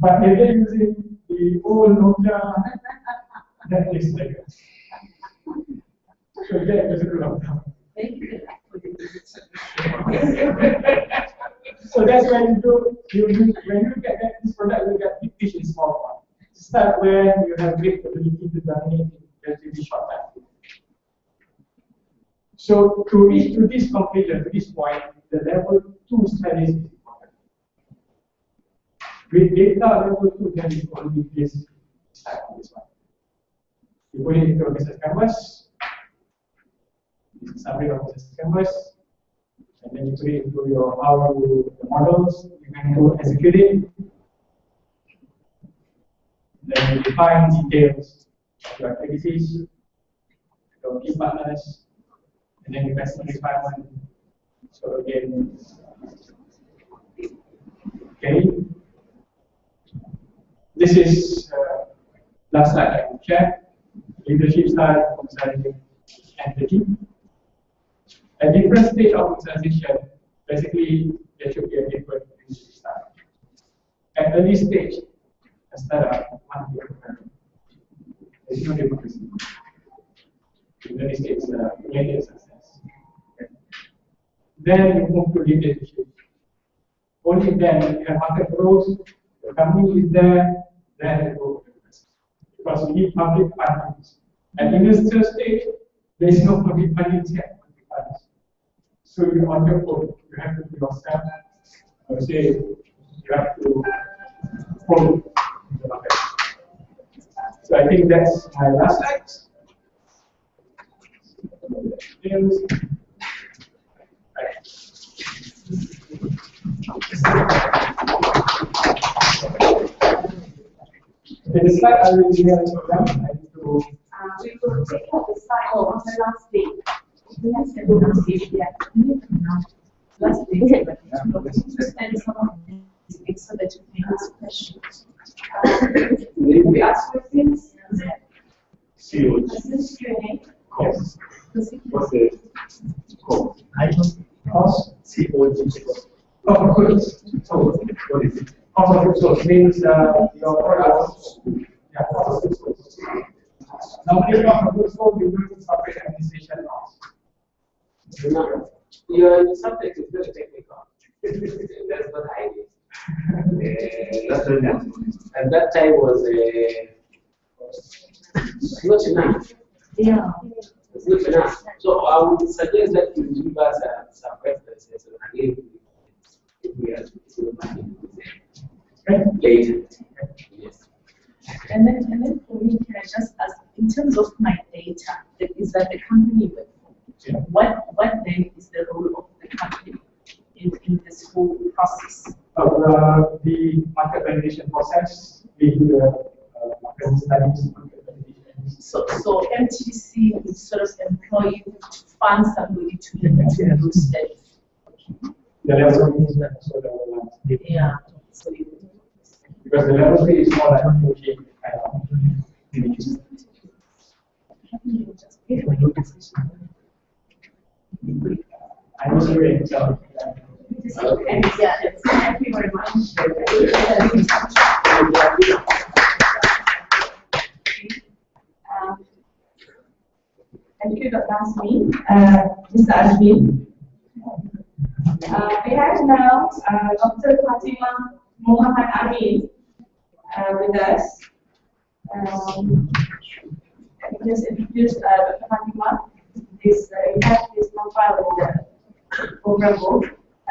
But if they're using the old Nokia, that is like so that is a rule of thumb. So that's when you do when you get this product, you get big fish in small pond. Start where you have great ability to dominate in relatively short time. So to reach to this conclusion, to this point, the level 2 strategy is important. With data level 2, then you only this type of this one. You put it into a business canvas. This is a summary of business canvas. And then you put it into your the models, you can go execute it. Then you define details of your activities, your key partners, and then investment requirement. So again, okay. This is last slide I will share. Leadership style, commercialization, and the team. At different stage of commercialization, basically there should be a different leadership style. At early stage, a startup, one year preparing. There's no democracy. In early stage, immediate success. Okay. Then you move to leadership. Only then you have market growth, the company is there, then you go to business. Because you need public funding. At industrial stage, there is no public funding yet. So you're on your own. You have to do yourself. I would say you have to follow the market. So I think that's my last slide. Okay, the slide I will share program. I need to. We will take out the slide on the last day. Yes, the last day. Yeah. Last day. To spend some of these so that you can ask questions. We ask questions. COG. Cost. What's the cost? Cost. COG. Oh, good. So, what is it? cost of goods sold means your products. Yeah, cost of goods sold. Normally, cost of goods sold, you use separate administration costs. No, your subject is very technical. That's what I did. And that time was not enough. Yeah. It's not enough. So I would suggest that you give us some references and again, if we are later. Yes. And then for me, can I just ask, in terms of my data, is that the company web? What then is the role of the company in this whole process? The market validation process, we do the market studies, market validation. So MTC is sort of employing to fund somebody to do those studies. The level is not so level. Yeah. So Because the level 3 is more like coaching kind of images. I was very excited. yeah, thank you very much. Thank you, Dr. Asmi. Mr. Ajmin. We have now Dr. Fatima Muhammad Amin with us. Let me just introduce Dr. Fatima. This profile in the program book.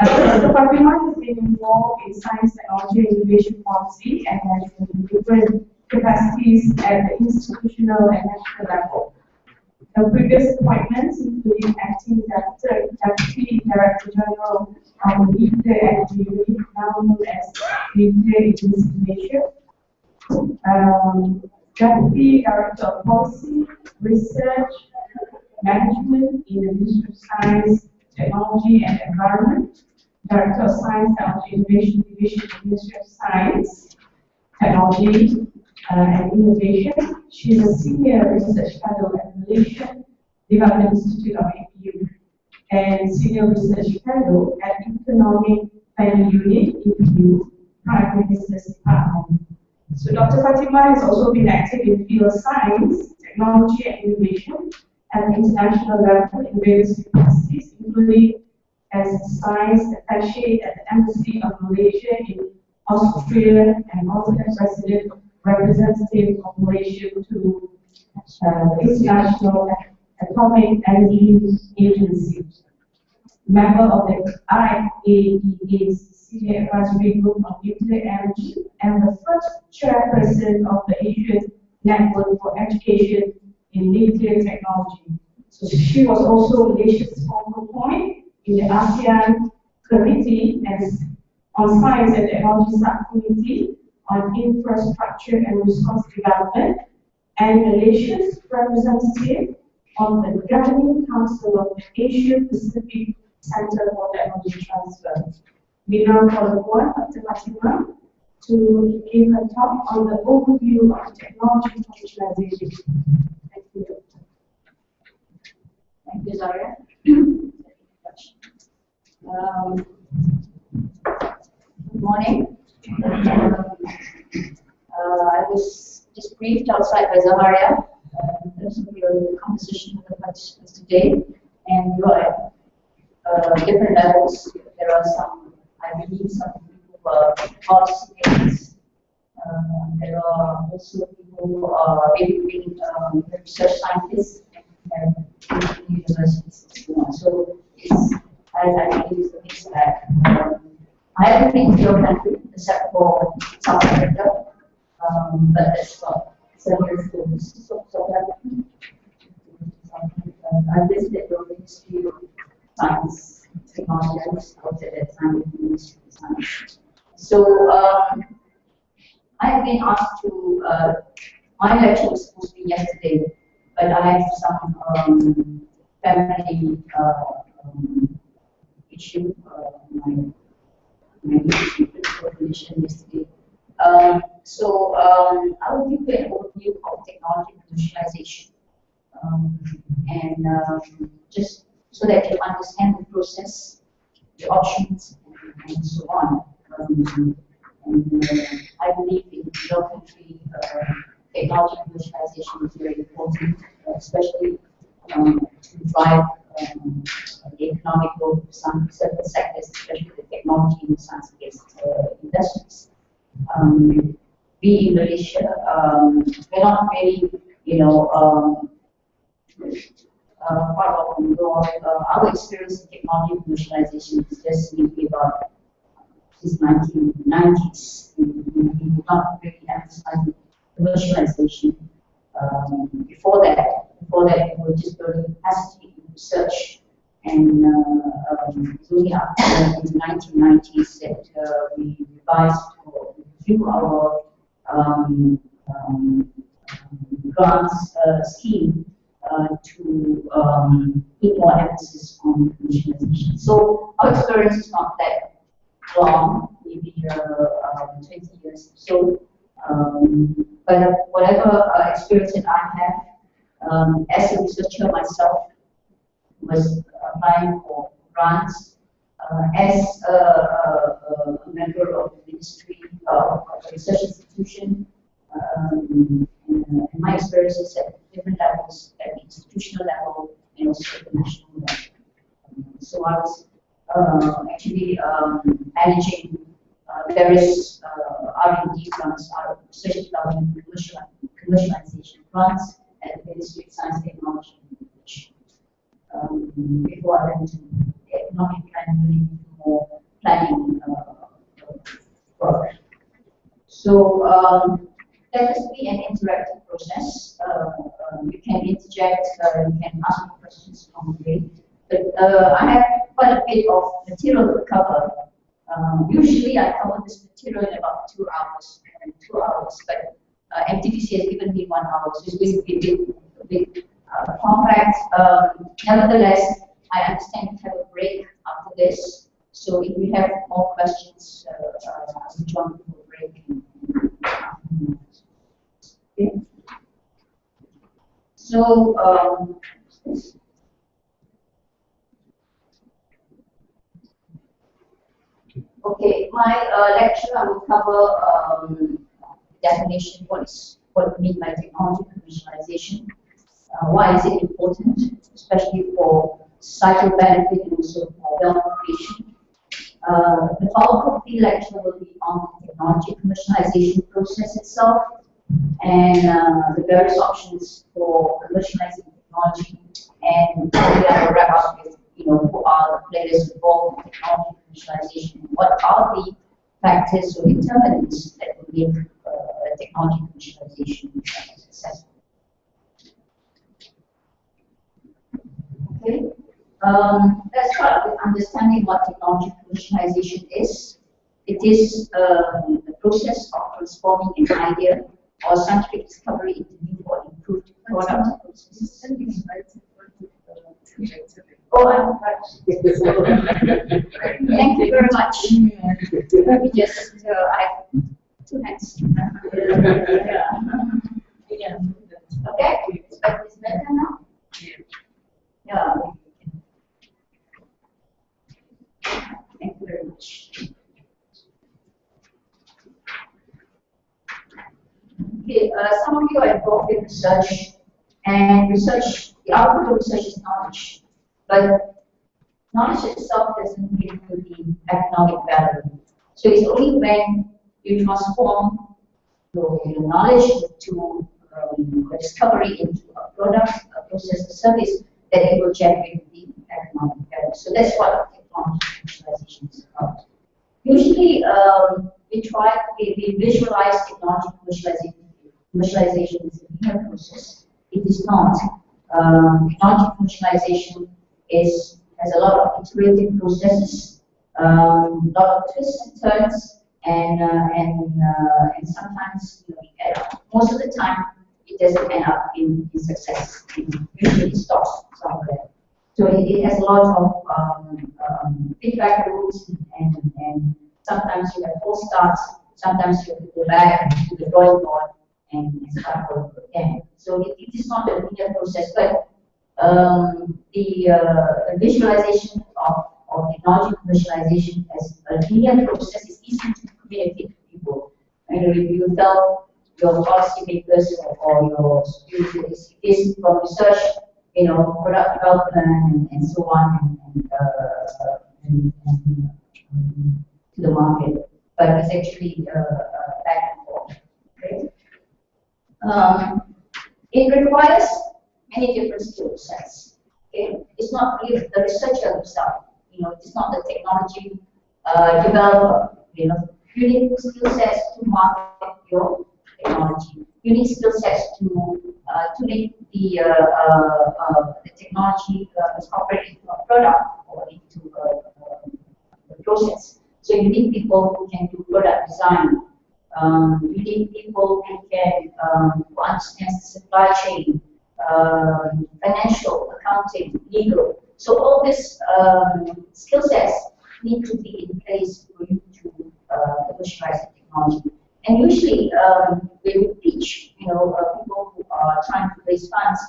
Dr. Fatima has been involved in science, technology, innovation policy and has different capacities at the institutional and national level. Her previous appointments including acting deputy director general of the nuclear energy unit, now known as Nuclear Agency Malaysia, deputy director of policy, research, management in the Ministry of Science, Technology and Environment, director of Science, Technology, Innovation Division of the Ministry of Science, Technology and Innovation. She is a senior research fellow at Malaysia Development Institute of APU and senior research fellow at Economic Planning Unit, EPU, Prime Minister's Department. So Dr. Fatima has also been active in field science, technology and innovation at international level in various capacities, including as science attaché at the Embassy of Malaysia in Austria and also as resident representative of Malaysia to the International Atomic Energy Agency, member of the IAEA's Senior Advisory Group on Nuclear Energy, and the first chairperson of the Asian Network for Education in Nuclear Technology. So she was also Malaysia's focal point in the ASEAN Committee on Science and Technology Subcommittee on Infrastructure and Resource Development, and Malaysia's representative on the Governing Council of the Asia Pacific Center for Technology Transfer. We now call upon Dr. Fatima to give a talk on the overview of technology commercialization. Thank you, Doctor. Thank you, Zaria. Good morning. I was just briefed outside by Zaharia in terms of your composition of the participants today, and you are at different levels. There are some, I believe, some people who are policymakers. There are also people who are maybe research scientists and universities and so on. So it's, I believe it's a mixed bag. I haven't been to your country except for South Africa, but that's not 7 years ago. I visited your Ministry of Science, Technology, I was at that time with the Ministry of Science. So I have been asked to, my lecture was supposed to be yesterday, but I have some family issue, my condition yesterday. So I will give you an overview of technology commercialization, and just so that you understand the process, the options, and so on. I believe in your country, technology commercialization is very important, especially to drive the economic growth of some certain sectors, especially the technology and science-based industries. We in Malaysia, we're not really, part of the world. Our experience in technology commercialization is just maybe about since 1990s. We do not really emphasize commercialization. Before that, we were just building capacity in research, and it's only after in the 1990s that we revised or reviewed our grants scheme to put more emphasis on commercialization. So our experience is not that long, maybe 20 years or so. But whatever experience that I have as a researcher myself was applying for grants as a member of the ministry of a research institution. And my experiences at different levels, at the institutional level and also at the national level. So I was actually managing various R&D grants, research development, commercialization grants at the Ministry of Science, Technology and Innovation. Before I went to economic planning, more planning work. So that has to be an interactive process. You can interject, you can ask me questions along the way. But I have quite a bit of material to cover. Usually I cover this material in about 2 hours, but MTDC has given me 1 hour, so it's going to be a bit compact. Nevertheless, I understand we have a break after this, so if we have more questions, I'll join for a break. Okay. So, okay, my lecture I will cover definition, what we mean by technology commercialization, why is it important, especially for societal benefit and also for wealth creation. The bulk of the lecture will be on the technology commercialization process itself and the various options for commercializing technology, and we will wrap up with who are the players involved in technology commercialization, what are the factors or determinants that will make technology commercialization successful. Okay, let's start with understanding what technology commercialization is. It is the process of transforming an idea or scientific discovery into new or improved product. Oh, I'm right. Thank you very much. Let me just, I have 2 hands. Yeah. Okay, is better now? Yeah. Thank you very much. Okay, some of you are involved in research, and research, the output of research is knowledge. But knowledge itself doesn't give you the economic value. So it's only when you transform your knowledge to a discovery into a product, a process, a service, that it will generate the economic value. So that's what technology commercialization is about. Usually, we visualize technology commercialization as a linear process. It is not. Technology commercialization has a lot of iterative processes, a lot of twists and turns, and sometimes most of the time it doesn't end up in success. It usually stops somewhere. So it has a lot of feedback loops, and sometimes you have false starts, sometimes you have to go back to the drawing board and start over again. So it is not a linear process, but the visualization of technology commercialization as a linear process is easy to communicate to people. If you tell your policymakers or your students it is from research product development and so on, and to the market. But it's actually back and forth. Okay? It requires many different skill sets. Okay? It's not really the researcher himself. It's not the technology developer. You need skill sets to market your technology. You need skill sets to make the technology incorporate into a product or into the process. So you need people who can do product design. You need people who can who understand the supply chain, financial, accounting, legal. So all these skill sets need to be in place for you to commercialize the technology. And usually, when we pitch, people who are trying to raise funds,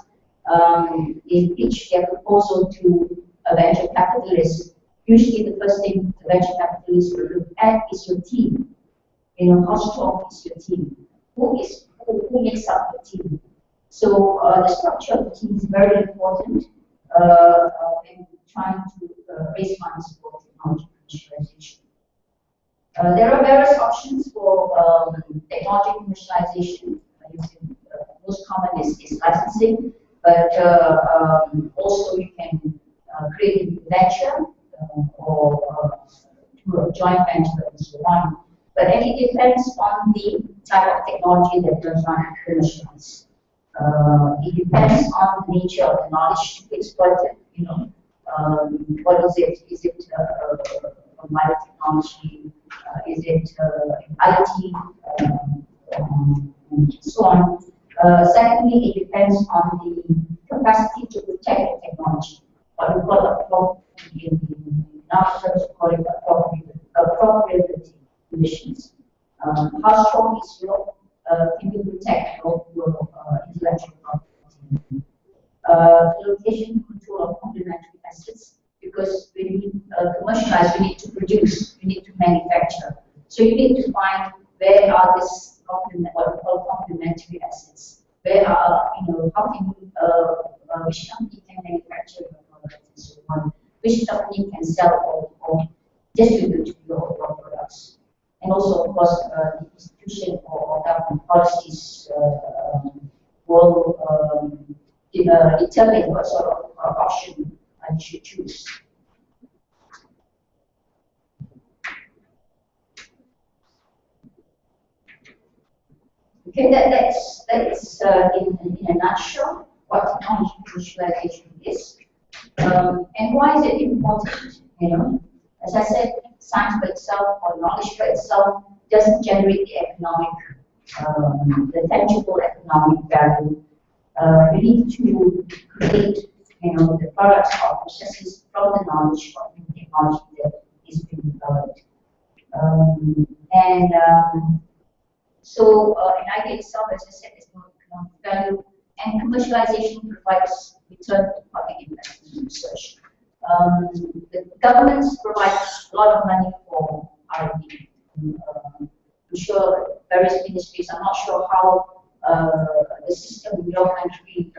they pitch their proposal to a venture capitalist. Usually, the first thing the venture capitalist will look at is your team. How strong is your team? Who makes up the team? So the structure of the team is very important when trying to raise funds for technology commercialization. There are various options for technology commercialization. Most common is licensing, but also you can create a venture or through a joint venture and so on. But it depends on the type of technology that you're trying to commercialize. It depends on the nature of the knowledge to be exploited. What is it? Is it a biotechnology? Is it IT? And so on. Secondly, it depends on the capacity to protect the technology. What we call appropriate in our terms, we call it appropriate conditions. How strong is your can you protect your intellectual property? Location control of complementary assets, because when you commercialize, you need to produce, you need to manufacture. So you need to find where are this what we call complementary assets. Where are how can you which company can manufacture your products and so on? Which company can sell or distribute your products? And also, of course, the institution or government policies will determine what sort of option you should choose. Okay, that's in a nutshell what technology commercialization is, and why is it important? As I said, science by itself or knowledge by itself doesn't generate the economic, the tangible economic value. You need to create, the products or processes from the knowledge of the technology that is being developed. So an idea itself, as I said, is no economic value, and commercialization provides return to public investment in research. The governments provide a lot of money for R&D. I'm sure various ministries, I'm not sure how the system in your country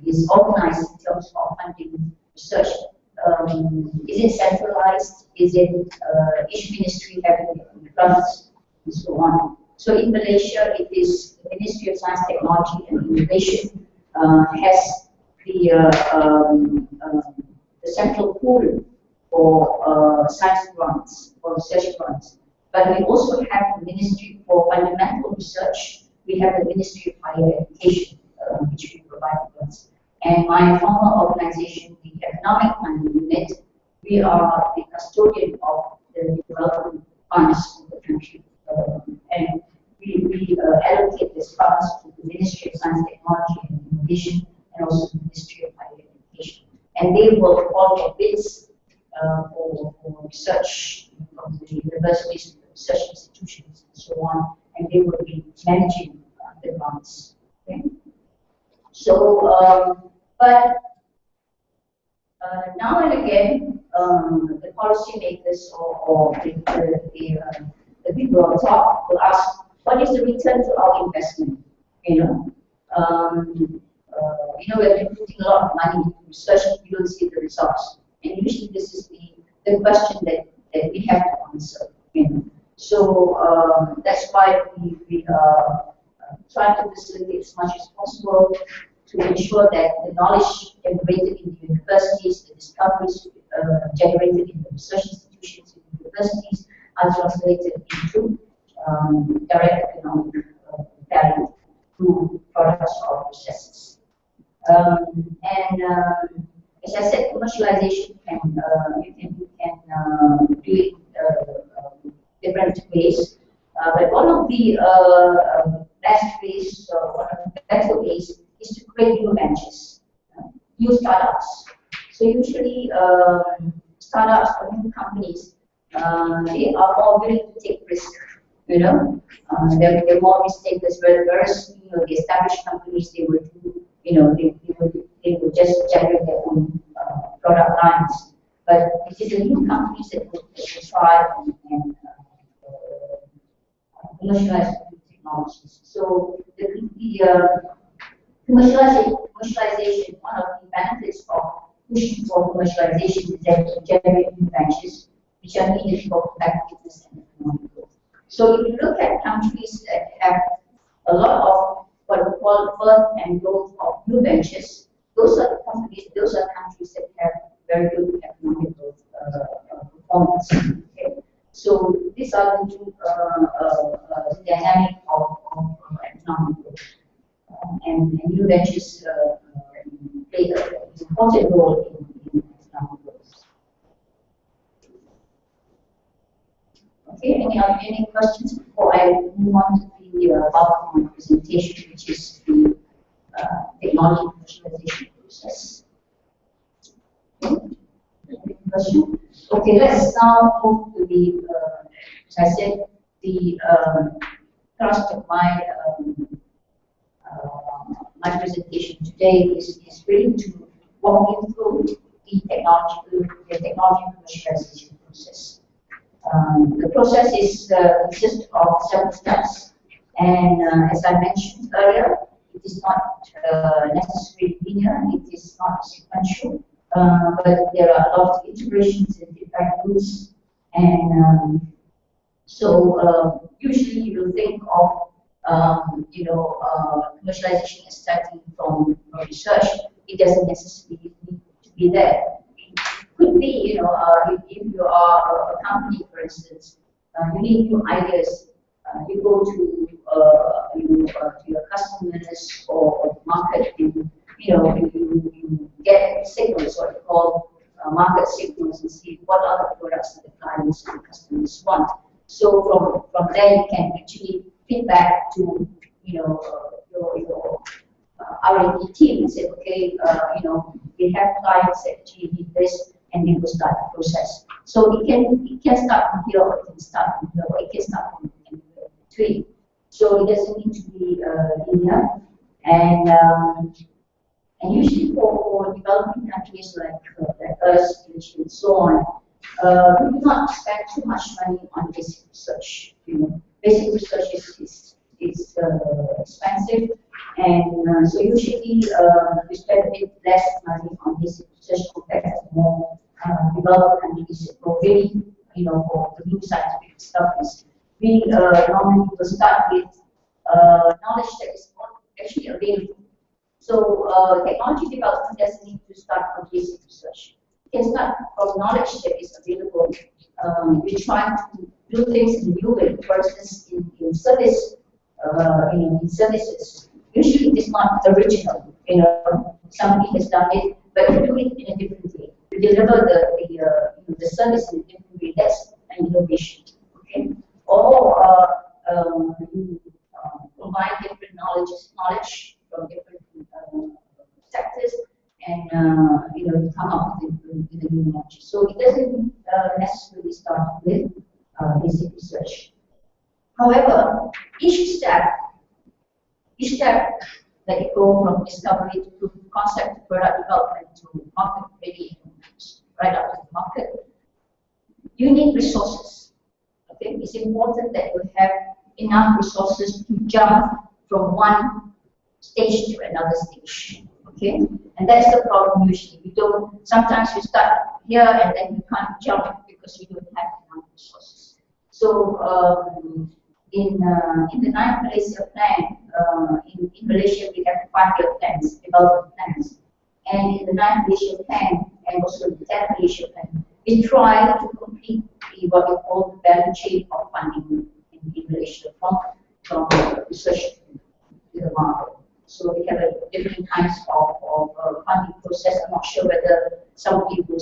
is organized in terms of funding research. Is it centralized? Is it each ministry having funds and so on? So in Malaysia, it is the Ministry of Science, Technology and Innovation has the central pool for science grants, for research grants. But we also have the Ministry for Fundamental Research. We have the Ministry of Higher Education, which we provide grants. And my former organization, the Economic Planning Unit, we are the custodian of the development funds of the country. And we allocate these funds to the Ministry of Science, Technology and Innovation, and also the Ministry of Higher Education. And they will call for bids for research from the universities, research institutions, and so on, and they will be managing the grants. Okay? So, but now and again, the policymakers or the people on top will ask, what is the return to our investment? we're putting a lot of money into research, we don't see the results. And usually this is the question that we have to answer. So that's why we try to facilitate as much as possible to ensure that the knowledge generated in the universities, the discoveries generated in the research institutions in the universities are translated into direct economic value through products or processes. As I said, commercialization you can do it different ways. But one of the best ways, one of the better ways, is to create new ventures, new startups. So usually, startups or new companies, they are more willing to take risk. They're more risk takers, whereas the established companies, they would do, they would just generate their own product lines. But it is the new companies that will try and commercialize new technologies. So the commercialization, one of the benefits of pushing for commercialization is that to generate new ventures which are needed for competitiveness and economic growth. So if you look at countries that have a lot of what we call birth and growth of new ventures, those are the countries that have very good economic growth performance. Okay? So these are the two dynamic of economic growth. And new ventures play an important role in economic growth. Okay, any questions before I move on to the bulk of my presentation, which is the technology commercialization process? Any question? Okay, let's now move to the, as I said, the thrust of my my presentation today is really to walk you through the technology commercialization process. The process consists of several steps, and as I mentioned earlier, it is not necessarily linear, it is not sequential, but there are a lot of integrations and feedback loops, and so usually you will think of commercialization is starting from research. It doesn't necessarily need to be there. It could be, if you are a company, for instance, you need new ideas. You go to your customers or the market, and you get signals, what you call market signals, and see what are the products that the clients and customers want. So from there you can actually feedback to your R&D team and say, okay, we have clients that actually need this, and then we'll start the process. So it can start from here, or it can start from here, or it can start from between. So it doesn't need to be linear, and usually for developing countries like us, and so on, we do not spend too much money on basic research. Basic research is expensive, and so usually we spend a bit less money on basic research compared to more developed countries that go really, for the new scientific discoveries. We normally will start with knowledge that is not actually available. So technology development doesn't need to start from basic research. It can start from knowledge that is available. We try to do things in a new way. For instance, in service, in services, usually it is not original. Somebody has done it, but you do it in a different way. You deliver the service in a different way. That's an innovation. Okay, or you combine different knowledge from different sectors, and you come up with a new knowledge. So it doesn't necessarily start with basic research. However, each step that you go from discovery to proof of concept to product development to market ready, right up to the market, you need resources. Okay, it's important that you have enough resources to jump from one stage to another stage. Okay, and that's the problem usually. We don't. Sometimes you start here and then you can't jump because you don't have enough resources. So in the 9th Malaysia plan, in Malaysia we have 5-year plans, development plans, and in the 9th Malaysia plan and also the 10th Malaysia plan, we try to complete what we call the value chain of funding in Malaysia from research to the market. So we have different kinds of funding process. I'm not sure whether some people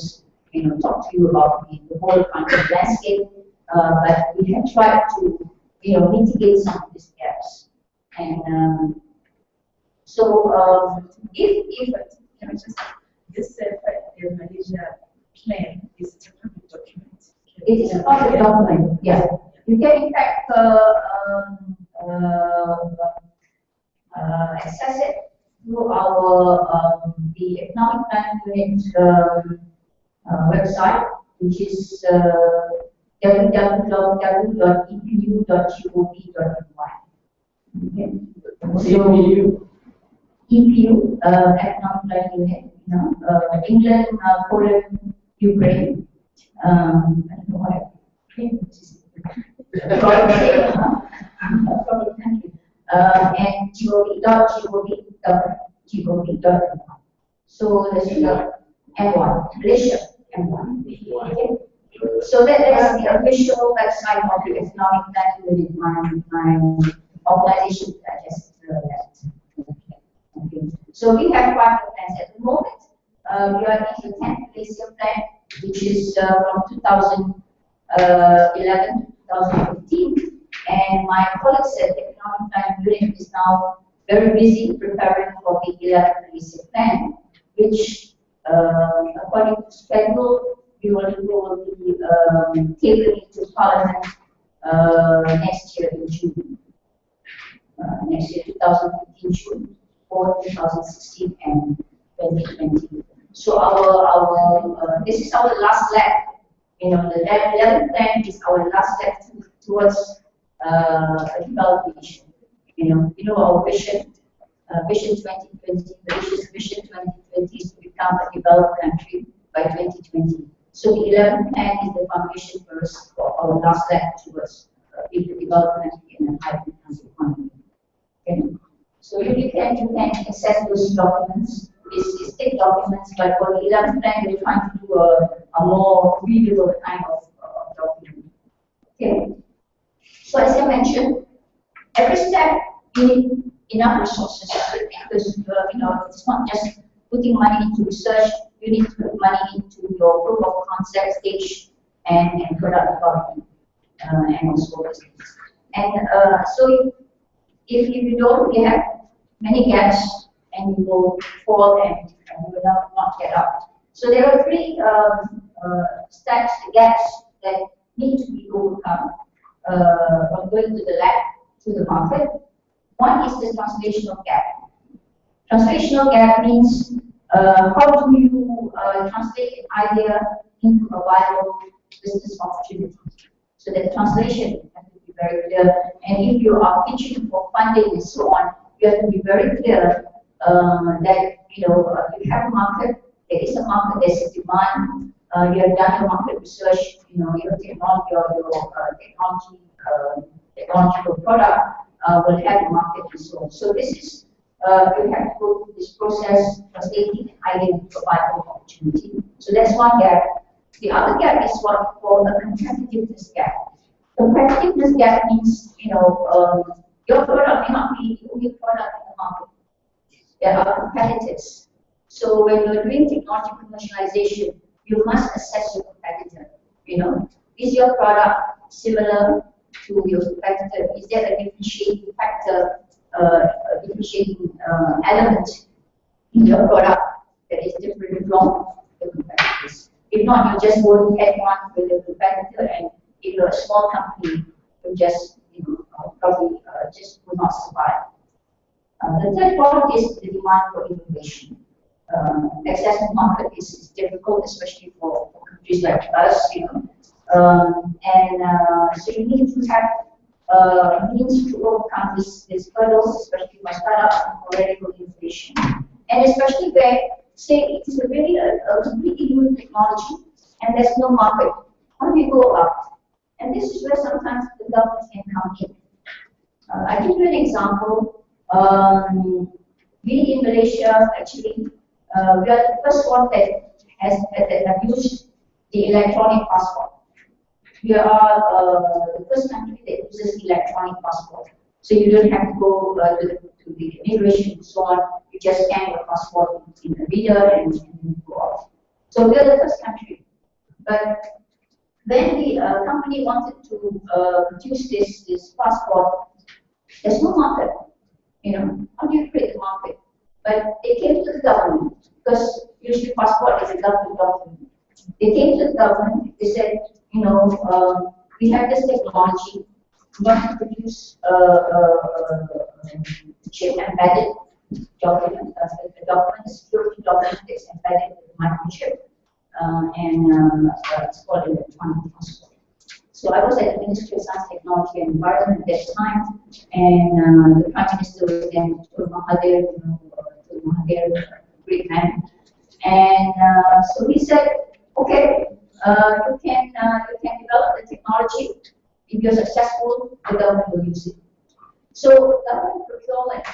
talk to you about the whole funding landscape, but we have tried to mitigate some of these gaps. And if Can I just, this Malaysia plan is a public document. it is a public document, yeah. You can in fact access it through our the economic plan unit website, which is www.epu.gov.my. Okay. So, EPU, economic plan unit, England, Poland, Ukraine. I don't know why. And gov.gov.my. So this is M1, Malaysia, M1. Okay. So that's the official website of the economic plan unit. My organization that just left. Okay. So we have 5 plans at the moment. We are in the 10th Malaysia plan, which is from 2011 to 2015. And my colleagues at the economic plan unit is now very busy preparing for the 11th Malaysia plan, which, according to schedule, we will be tabling to Parliament next year in June. Next year, 2015 June, for 2016 and 2020. So this is our last lap. The 11th plan is our last step towards development. Our vision, Vision 2020, Malaysia's Vision 2020 is to become a developed country by 2020. So the 11th plan is the foundation for us for our last step towards the development in a high-income economy. Okay. So you can access those documents. It's thick documents, but for the 11th plan, we're trying to do a more readable kind of document. Okay. So as I mentioned, every step you need enough resources because it's not just putting money into research. You need to put money into your proof of concept stage and product development and also business. And so if you don't, you have many gaps and you will fall and you will not get up. So there are 3 steps, gaps that need to be overcome from going to the lab to the market. One is the translational gap. Translational gap means how do you translate an idea into a viable business opportunity. So the translation has to be very clear. And if you are pitching for funding and so on, you have to be very clear that you have a market, there is a market, there's a demand, you have done your market research, your technological product will have a market and so on. So this is, you have to go through this process, translating an idea into a viable opportunity. So that's one gap. The other gap is what we call a competitiveness gap. Competitiveness gap means, your product may not be the only product in the market. There are competitors. So when you're doing technology commercialization, you must assess your competitor. Is your product similar to your competitor? Is there a differentiating factor, a differentiating element in your product that is different from the competitors? If not, you just go head on with the competitor, and if you're a small company, you just probably just will not survive. The third point is the demand for innovation. Access to market is difficult, especially for countries like us, so you need to have means to overcome these hurdles, especially by startups and theoretical innovation. And especially where, say, it is a really a completely new technology and there's no market. How do you go about it? And this is where sometimes the government can come in. I give you an example. We in Malaysia, actually, we are the first one that have used the electronic passport. We are the first country that uses electronic passport. So you don't have to go to the immigration and so on. You just scan your passport in the reader and you go off. So we are the first country. But when the company wanted to produce this passport, there's no market. How do you create a market? But they came to the government, because usually passport is a government document. They came to the government, they said, we have this technology, we want to produce a chip embedded document, a security document that's embedded with microchip, and it's called electronic passport. So I was at the Ministry of Science, Technology and Environment at that time, and the Prime Minister was then Mahathir, great man. And so he said, okay, you can develop the technology. If you're successful, the government will use it. So government procurement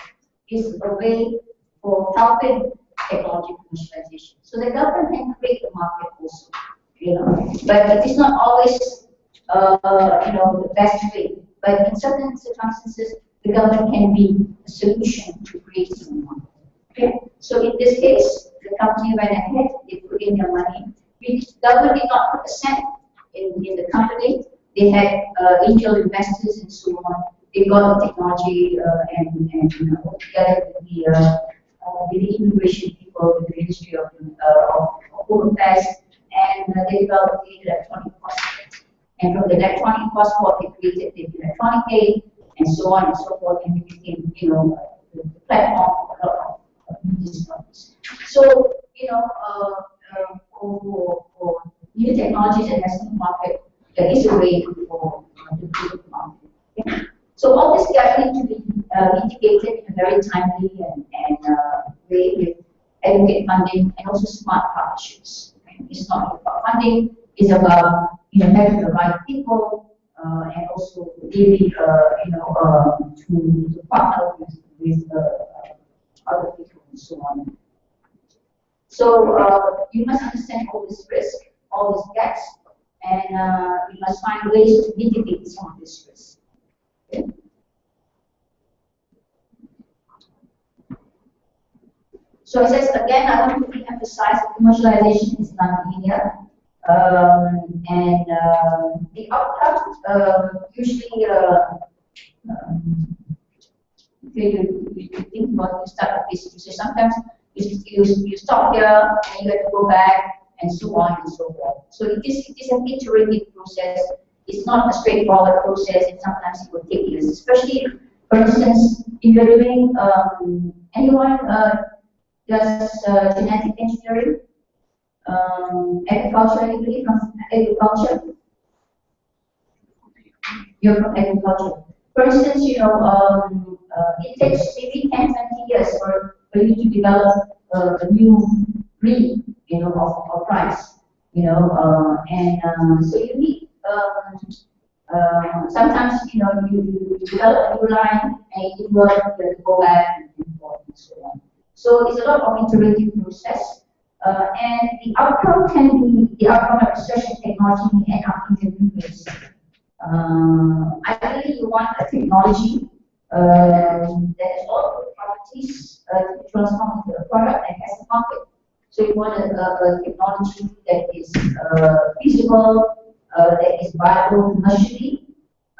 is a way for helping technology commercialization. So the government can create the market also, but it is not always the best way. But in certain circumstances, the government can be a solution to creating a market. Okay? So in this case, the company went ahead, they put in their money. The government did not put a cent in the company. They had angel investors and so on. They got the technology and worked together with the immigration people, with the Ministry of Home Affairs, and they developed the electronic passport. And from the electronic passport, they created the electronic aid and so on and so forth, and it became, the platform for a lot of new discoveries. So, for new technologies and national market, there is a way for the good market. Okay? So all this gathering to be mitigated in a very timely and way with adequate funding and also smart partnerships. Okay? It's not about funding; it's about having the right people and also really to partner with other people and so on. So you must understand all this risk, all these gaps, and you must find ways to mitigate some of this risk. Okay? So it says again, I want to re-emphasize that commercialization is non-linear, and the outcome usually you think about you start a business. So sometimes you stop here and you have to go back and so on and so forth. So it is an iterative process. It's not a straightforward process, and sometimes it will take years. Especially, for instance, if you're doing anyone does genetic engineering, agriculture, anybody from agriculture? You're from agriculture. For instance, it takes maybe 10, 20 years for you to develop a new breed, of rice, and so you need sometimes, you develop a new line and it didn't work, you have to go back and forth and so on. So it's a lot of iterative process, and the outcome can be the outcome of research and technology may end up in different ways. Ideally, you want a technology that has all the properties to transform into a product and has a market. So you want a technology that is feasible, that is viable commercially,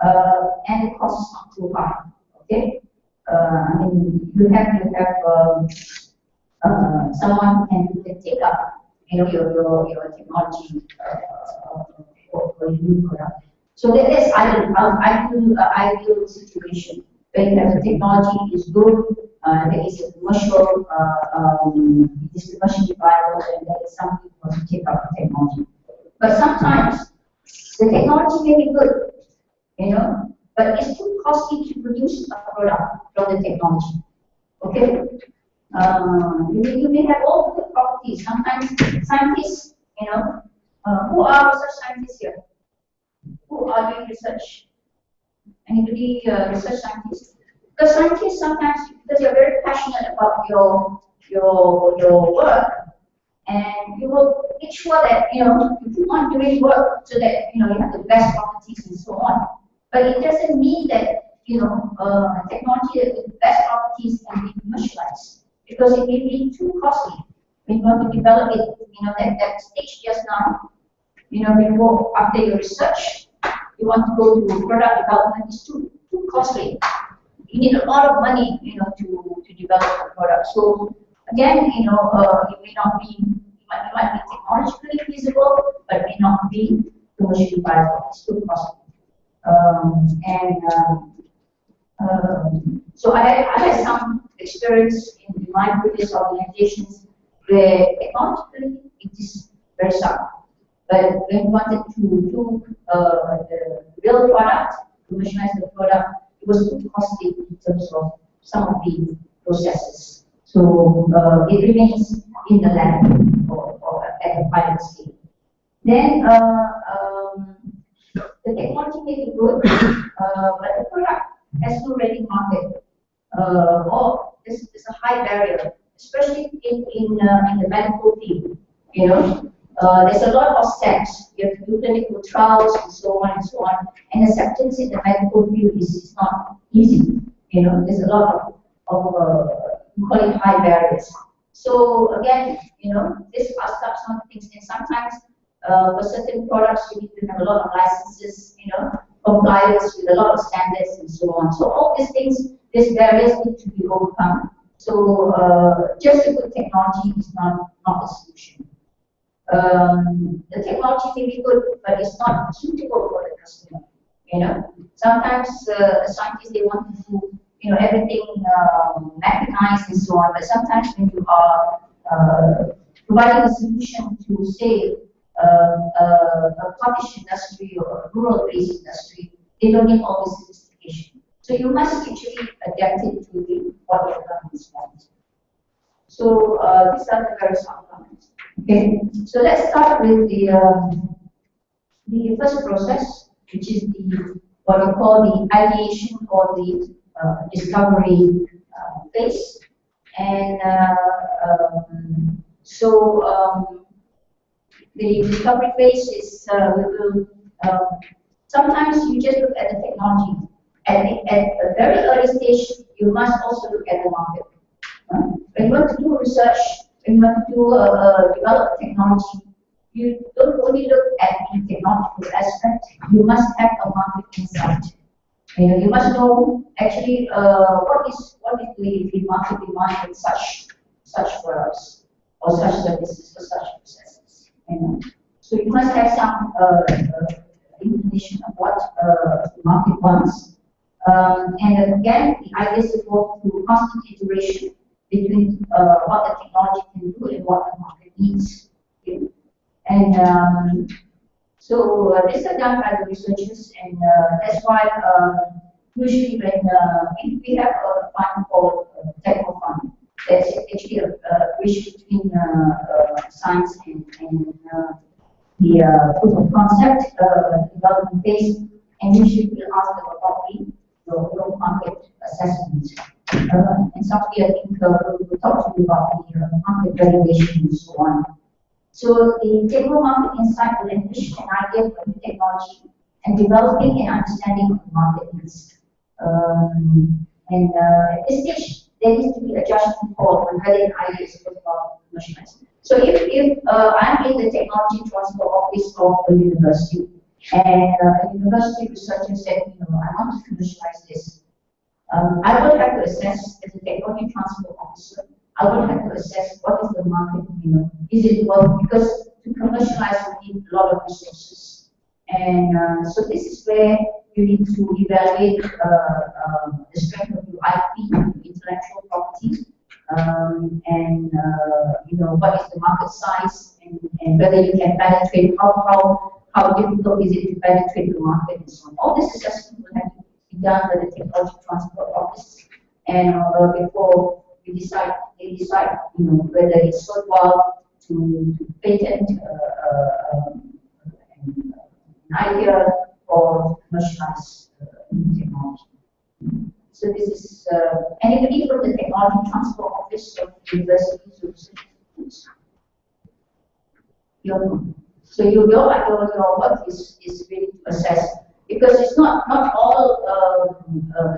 and the cost is not too high. Okay, you have someone who can take up your technology for a new product. So that is ideal situation where you have the technology is good, there is a commercial, it is commercially viable, and there is some people to take up the technology. But sometimes the technology may be good, but it's too costly to produce a product from the technology. Okay, You may have all the properties. Sometimes scientists, who are research scientists here? Who are doing research? Anybody research scientists? Because scientists sometimes, because you're very passionate about your work, and you will make sure that you keep on doing work so that you have the best properties and so on. But it doesn't mean that technology with the best properties can be commercialized, because it may be too costly. When you want to develop it, that stage just now, before after your research, you want to go to product development, it's too costly. You need a lot of money, to develop a product. So again, it may not be, it might be technologically feasible, but it may not be commercially viable. It's too costly. So I had some experience in my previous organizations where technologically it is very sound. But when we wanted to do the real product, commercialize the product, it was too costly in terms of some of the processes. So it remains in the lab or at the pilot scale. Then the technology may be good, but the product has no ready market. Or there's a high barrier, especially in the medical field. There's a lot of steps. You have to do clinical trials and so on and so on. And acceptance in the medical field is not easy. There's a lot of we call it high barriers. So again, this are some things. And sometimes for certain products, you need to have a lot of licenses, compliance with a lot of standards and so on. So all these things, these barriers need to be overcome. So just a good technology is not a solution. The technology may be good, but it's not suitable for the customer. Sometimes scientists, they want to do everything mechanized and so on. But sometimes when you are providing a solution to say a cottage industry or a rural-based industry, they don't need all this sophistication. So you must actually adapt it to what your government wants. So these are the various outcomes. Okay, so let's start with the first process, which is what we call the ideation or the discovery phase. And the discovery phase is sometimes you just look at the technology. At a very early stage, you must also look at the market. When you want to do research, when you want to do develop technology, you don't only look at the technological aspect. You must have a market insight. You must know actually what is the market demand in such products or such services or such processes. So you must have some information of what the market wants. And again, the ideas evolve through constant iteration between what the technology can do and what the market needs. Okay? And so these are done by the researchers, and that's why usually when we have a fund called Techno Fund, that's actually a bridge between science and the proof of concept development phase, and usually we ask them about the market assessment. And somebody, I think, will talk to you about the market valuation and so on. So the technical market insight will envision an idea for new technology and developing an understanding of the market needs. At this stage, there needs to be a judgment call on whether an idea is worth commercializing. So if I'm in the technology transfer office of a university, and a university researcher said, I want to commercialize this, I would have to assess as a technology transfer officer. I would have to assess what is the market, is it worth, because to commercialize you need a lot of resources. And so this is where you need to evaluate the strength of your IP, intellectual property, and what is the market size, and whether you can penetrate, how difficult is it to penetrate the market and so on. All this assessment will have to be done by the technology transfer office, and before they decide, whether it's worthwhile to patent an idea or to commercialize new technology. So this is anybody from the Technology Transfer Office of Universities or institutes. So your work is really to assess, because it's not all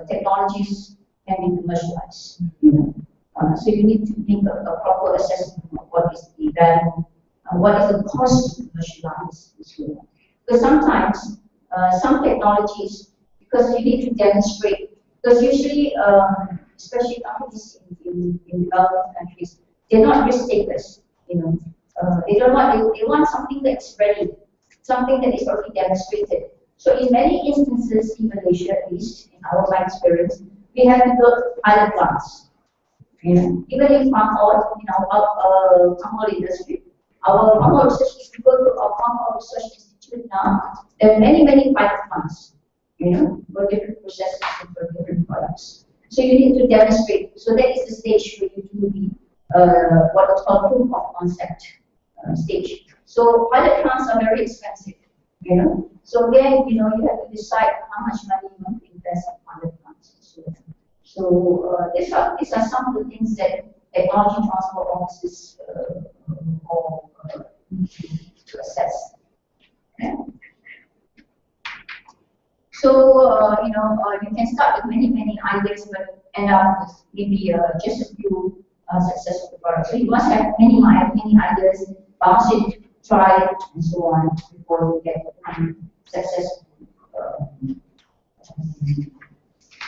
technologies can be commercialized. So you need to make a proper assessment of what is the value and what is the cost to commercialize this work. Because sometimes some technologies, because you need to demonstrate. Because usually, especially companies in developing countries, they're not risk takers. They don't want. They want something that's ready, something that is already demonstrated. So in many instances, in Malaysia, at least in our experience, we have to build pilot plants. Even in palm oil, in our palm oil industry, our palm oil research, if you go to our palm oil research institute now, there are many pilot plants. For different processes and for different products. So you need to demonstrate. So that is the stage where you do the what is called proof of concept stage. So pilot plants are very expensive. So then you have to decide how much money you want to invest in pilot plants. So these are some of the things that technology transfer offices to assess. So, you can start with many ideas, but end up with maybe just a few successful products. So you must have many ideas, bounce it, try it, and so on before you get successful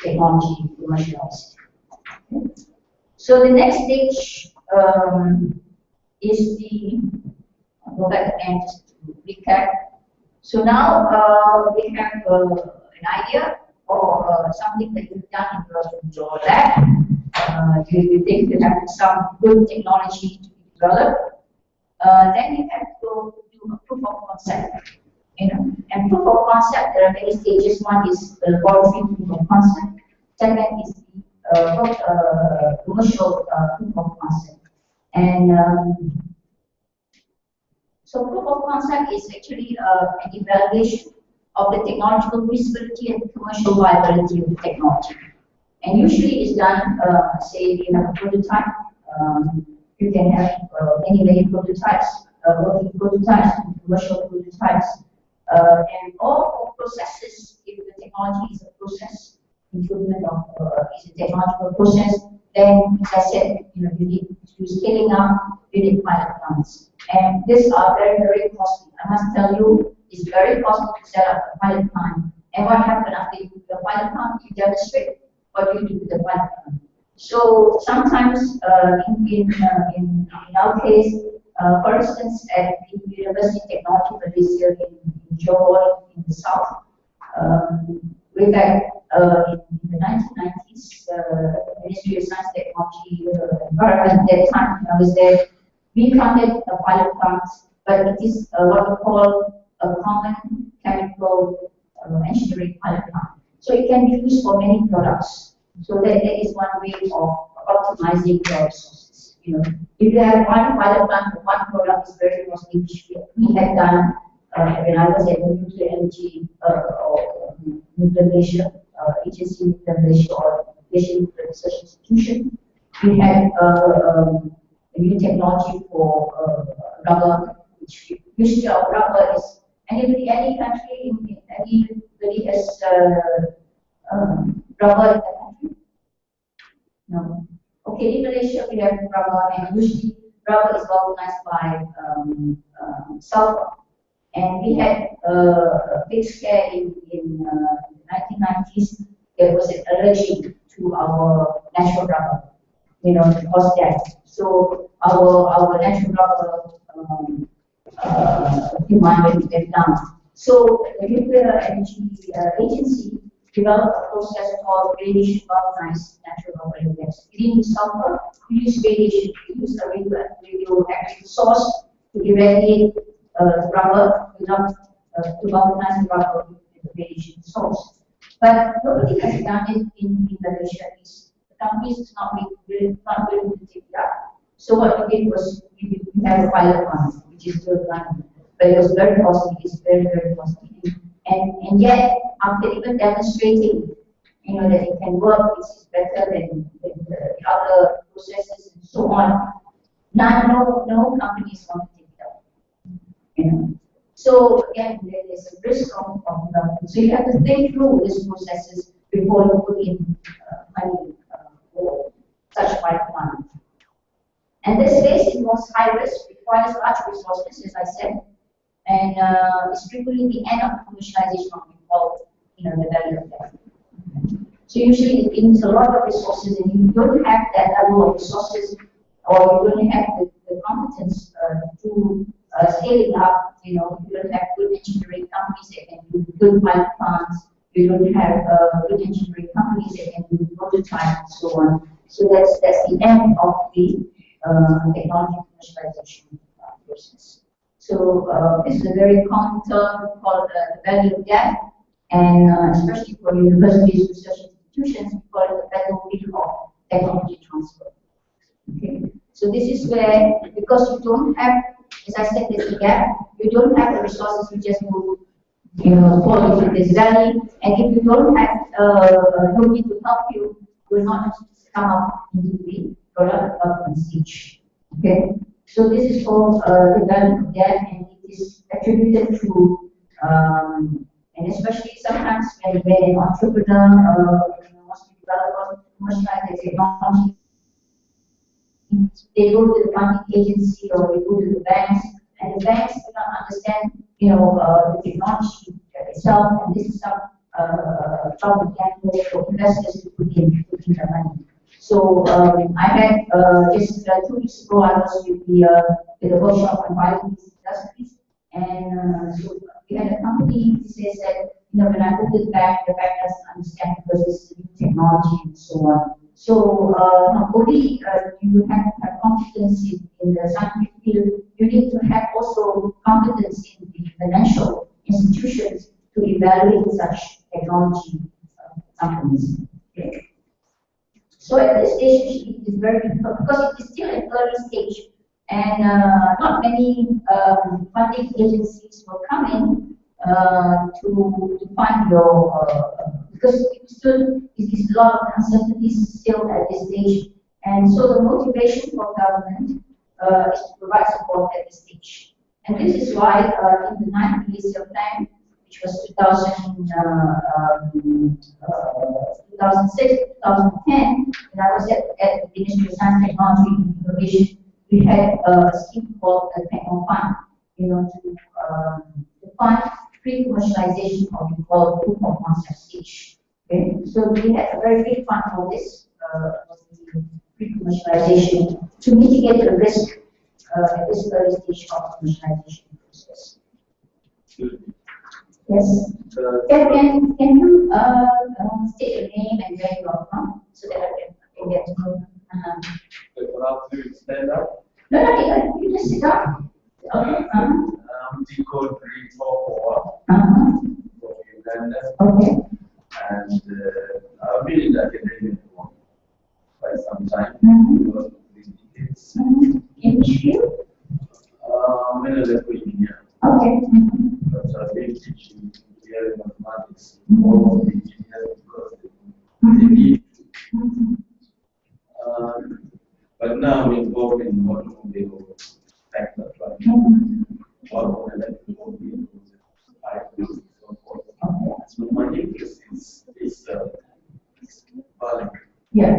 technology commercialized. Okay. So the next stage is I'll go back again just to recap. So now we have an idea or something that you've done in your lab. You think you have some good technology to be developed. Then you have to go do a proof of concept. And proof of concept, there are many stages. One is the laboratory proof of concept. Second is the commercial proof of concept. And so proof of concept is actually an evaluation of the technological feasibility and commercial viability of the technology. And usually it's done, say you have a prototype, you can have many prototypes, working prototypes, and commercial prototypes. And all processes, if the technology is a process, improvement of is a technological process, then as I said, you need to scaling up, you need pilot plants. And these are very costly. I must tell you, it's very costly to set up a pilot plant. And what happens after you do the pilot plant? You demonstrate what you do with the pilot plant. So sometimes in our case, for instance, at the University of Technology Malaysia in Johor in the south, we had in the 1990s, the Ministry of Science, Technology, Environment at that time, when I was there, we funded a pilot plant, but it is what we call a common chemical engineering pilot plant. So it can be used for many products. So that is one way of optimizing your resources. If you have one pilot plant for one product, is very costly, which we had done when I was at the Nuclear Energy or Nuclear Malaysia Agency, Nuclear Malaysia or Malaysia Nuclear Research Institution. We had a new technology for rubber, which usually our rubber is any country, anybody has rubber in the country? No. Okay, in Malaysia we have rubber, and usually rubber is organized by sulfur. And we had a big scare in the 1990s. There was an allergy to our natural rubber, because that. So our natural rubber demand went down. So the Nuclear Energy Agency developed a process called radiation galvanized natural rubber index. We didn't use sulfur, we used radiation. We used a radioactive source to irradiate rubber without to galvanize the rubber with the radiation source. But nobody has done it in Malaysia. The companies not willing to take it up. So what we did was we had a pilot fund, which is still running, but it was very costly. It's very costly, and yet after even demonstrating, that it can work, it's better than the other processes and so on. No companies want to take it up. So again, there is a risk of development. So you have to think through these processes before you put in money for such pipeline. And this phase involves high risk, requires large resources, as I said, and it's frequently the end of commercialization of the value of that. So usually it needs a lot of resources, and you don't have that level of resources, or you don't have the competence to scale it up. You don't have good engineering companies that can do good pilot plants. You don't have good engineering companies that can do prototypes and so on. So that's the end of the technology commercialization process. So this is a very common term called the value of death, and especially for universities, research institutions, we call it the battlefield of technology transfer. Okay, so this is where, because you don't have, as I said, there's a gap. You don't have the resources to just move, fall into this valley, and if you don't have nobody to help you, you will not come up into the product development stage. Okay, so this is called the value of death, and it is attributed to, and especially sometimes when an entrepreneur wants to develop or commercialize their technology, they go to the funding agency or they go to the banks, and the banks do not understand, the technology itself, and this is some trouble for investors to put in their money. So I had just 2 weeks ago, I was with the workshop on biometrics industries, and so we had a company who says that when I go to the bank doesn't understand because this is new technology and so on. So not only do you have to have competence in the scientific field, you need to have also competence in the financial institutions to evaluate such technology companies. Okay. So at this stage, it is very difficult because it is still an early stage, and not many funding agencies will come in to fund your because it is a lot of uncertainties still at this stage, and so the motivation for government is to provide support at this stage. And this is why in the 9th Malaysia Plan, which was 2006, 2010, and I was at the Ministry of Science, Technology and Innovation, we had a scheme called the Techno Fund, to fund pre-commercialization of the proof of concept stage. Okay, so we had a very big fund for this pre-commercialization to mitigate the risk at this early stage of commercialization process. Yes. Can you state your name and where you are from so that I can get to know? Will I have to stand up? No, you just sit down. Okay. Code 344 from Uganda. Okay. And I've been in the academia for quite some time. Because of these decades. In which field? I'm an electrical engineer. Okay. But I've been teaching engineering mathematics all of the engineers because they need to. But now I'm involved in automobile sector. Or electrical vehicles, and so forth. So my interest is valid. Yeah.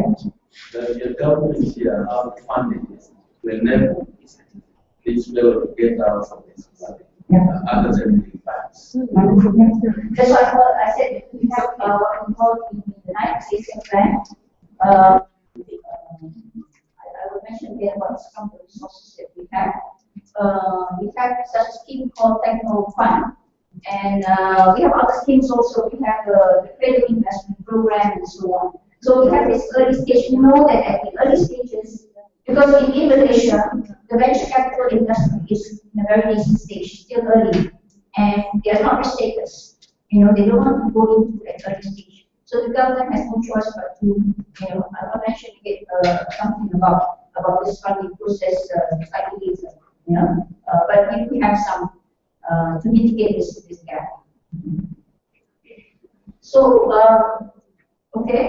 The government here have funded this to enable this level to get out of this society. Other than the facts. That's why I said we have what we call in the 9th Malaysia Plan. I will mention here about some of the resources that we have. We have such a scheme called Techno Fund, and we have other schemes also. We have the credit investment program and so on. So we have this early stage. We know that at the early stages, because in Malaysia, the venture capital industry is in a very nascent stage, still early, and they are not risk takers. They don't want to go into that early stage. So the government has no choice but to, I mentioned something about this funding process slightly later, but we do have some to mitigate this gap. So, okay,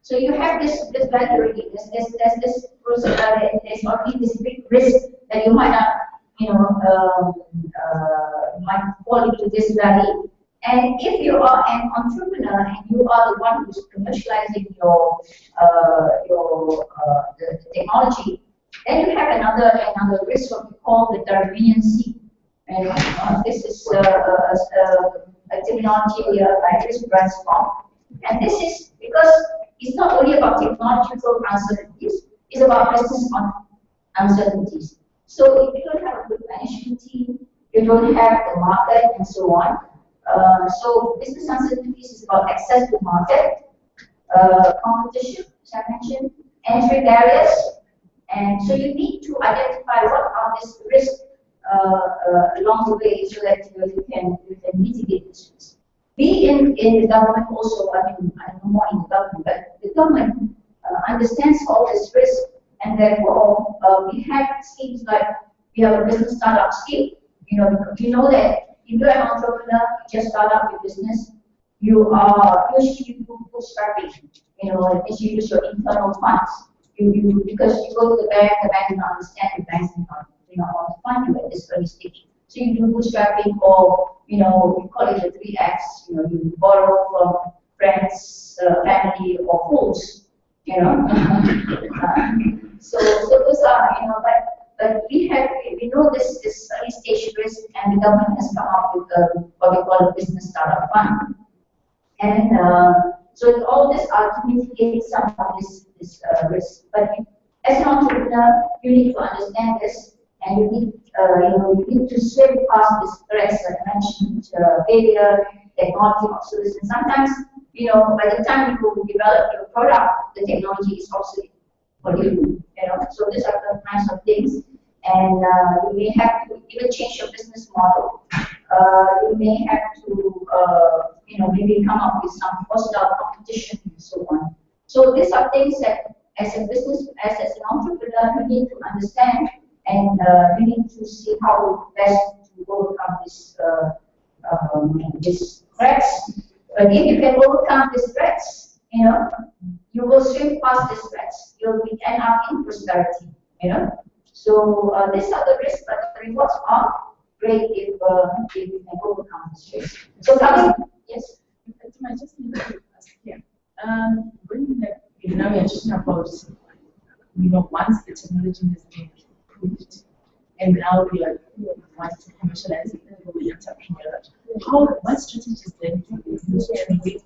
so you have this value already. There's this process. There's already this big risk that you might not, might fall into this value. And if you are an entrepreneur and you are the one who's commercializing the technology, then you have another risk, what we call the Darwinian seed. And this is a terminology by Chris Branscombe. And this is because it's not only about technological uncertainties, it's about business uncertainties. So if you don't have a good management team, you don't have the market and so on. So business uncertainties is about access to market, competition, as I mentioned, entry barriers, and so you need to identify what are these risks along the way so that you can mitigate this risk. Be in the government also, I know more in the government, but the government understands all this risk, and therefore we have schemes like we have a business startup scheme. You know that if you're an entrepreneur, you just start up your business, you usually do bootstrapping. If you use your internal funds, because you go to the bank will not understand, the banks will not want to fund you at this early stage. So you do bootstrapping, or we call it the 3X. You borrow from friends, family, or fools. So those are but we know this early stage risk, and the government has come up with what we call a business startup fund. And so all this are to mitigate some of this risk. But as an entrepreneur, you need to understand this, and you need to swim past these threats like I mentioned, failure, technology obsolescence. Sometimes, by the time you develop your product, the technology is obsolete for you. So these are the kinds of things. And you may have to even change your business model. You may have to, maybe come up with some hostile competition and so on. So these are things that, as an entrepreneur, you need to understand, and you need to see how best to overcome these threats. But if you can overcome these threats, you will swim past these threats. You'll end up in prosperity. So these are the risks, but the rewards are great if you can overcome this risk. So coming, yes. I just need to ask here. When you have, now you're talking about, once the technology has been improved, and now we want to commercialize it, we entrepreneur. What strategies then do you use to link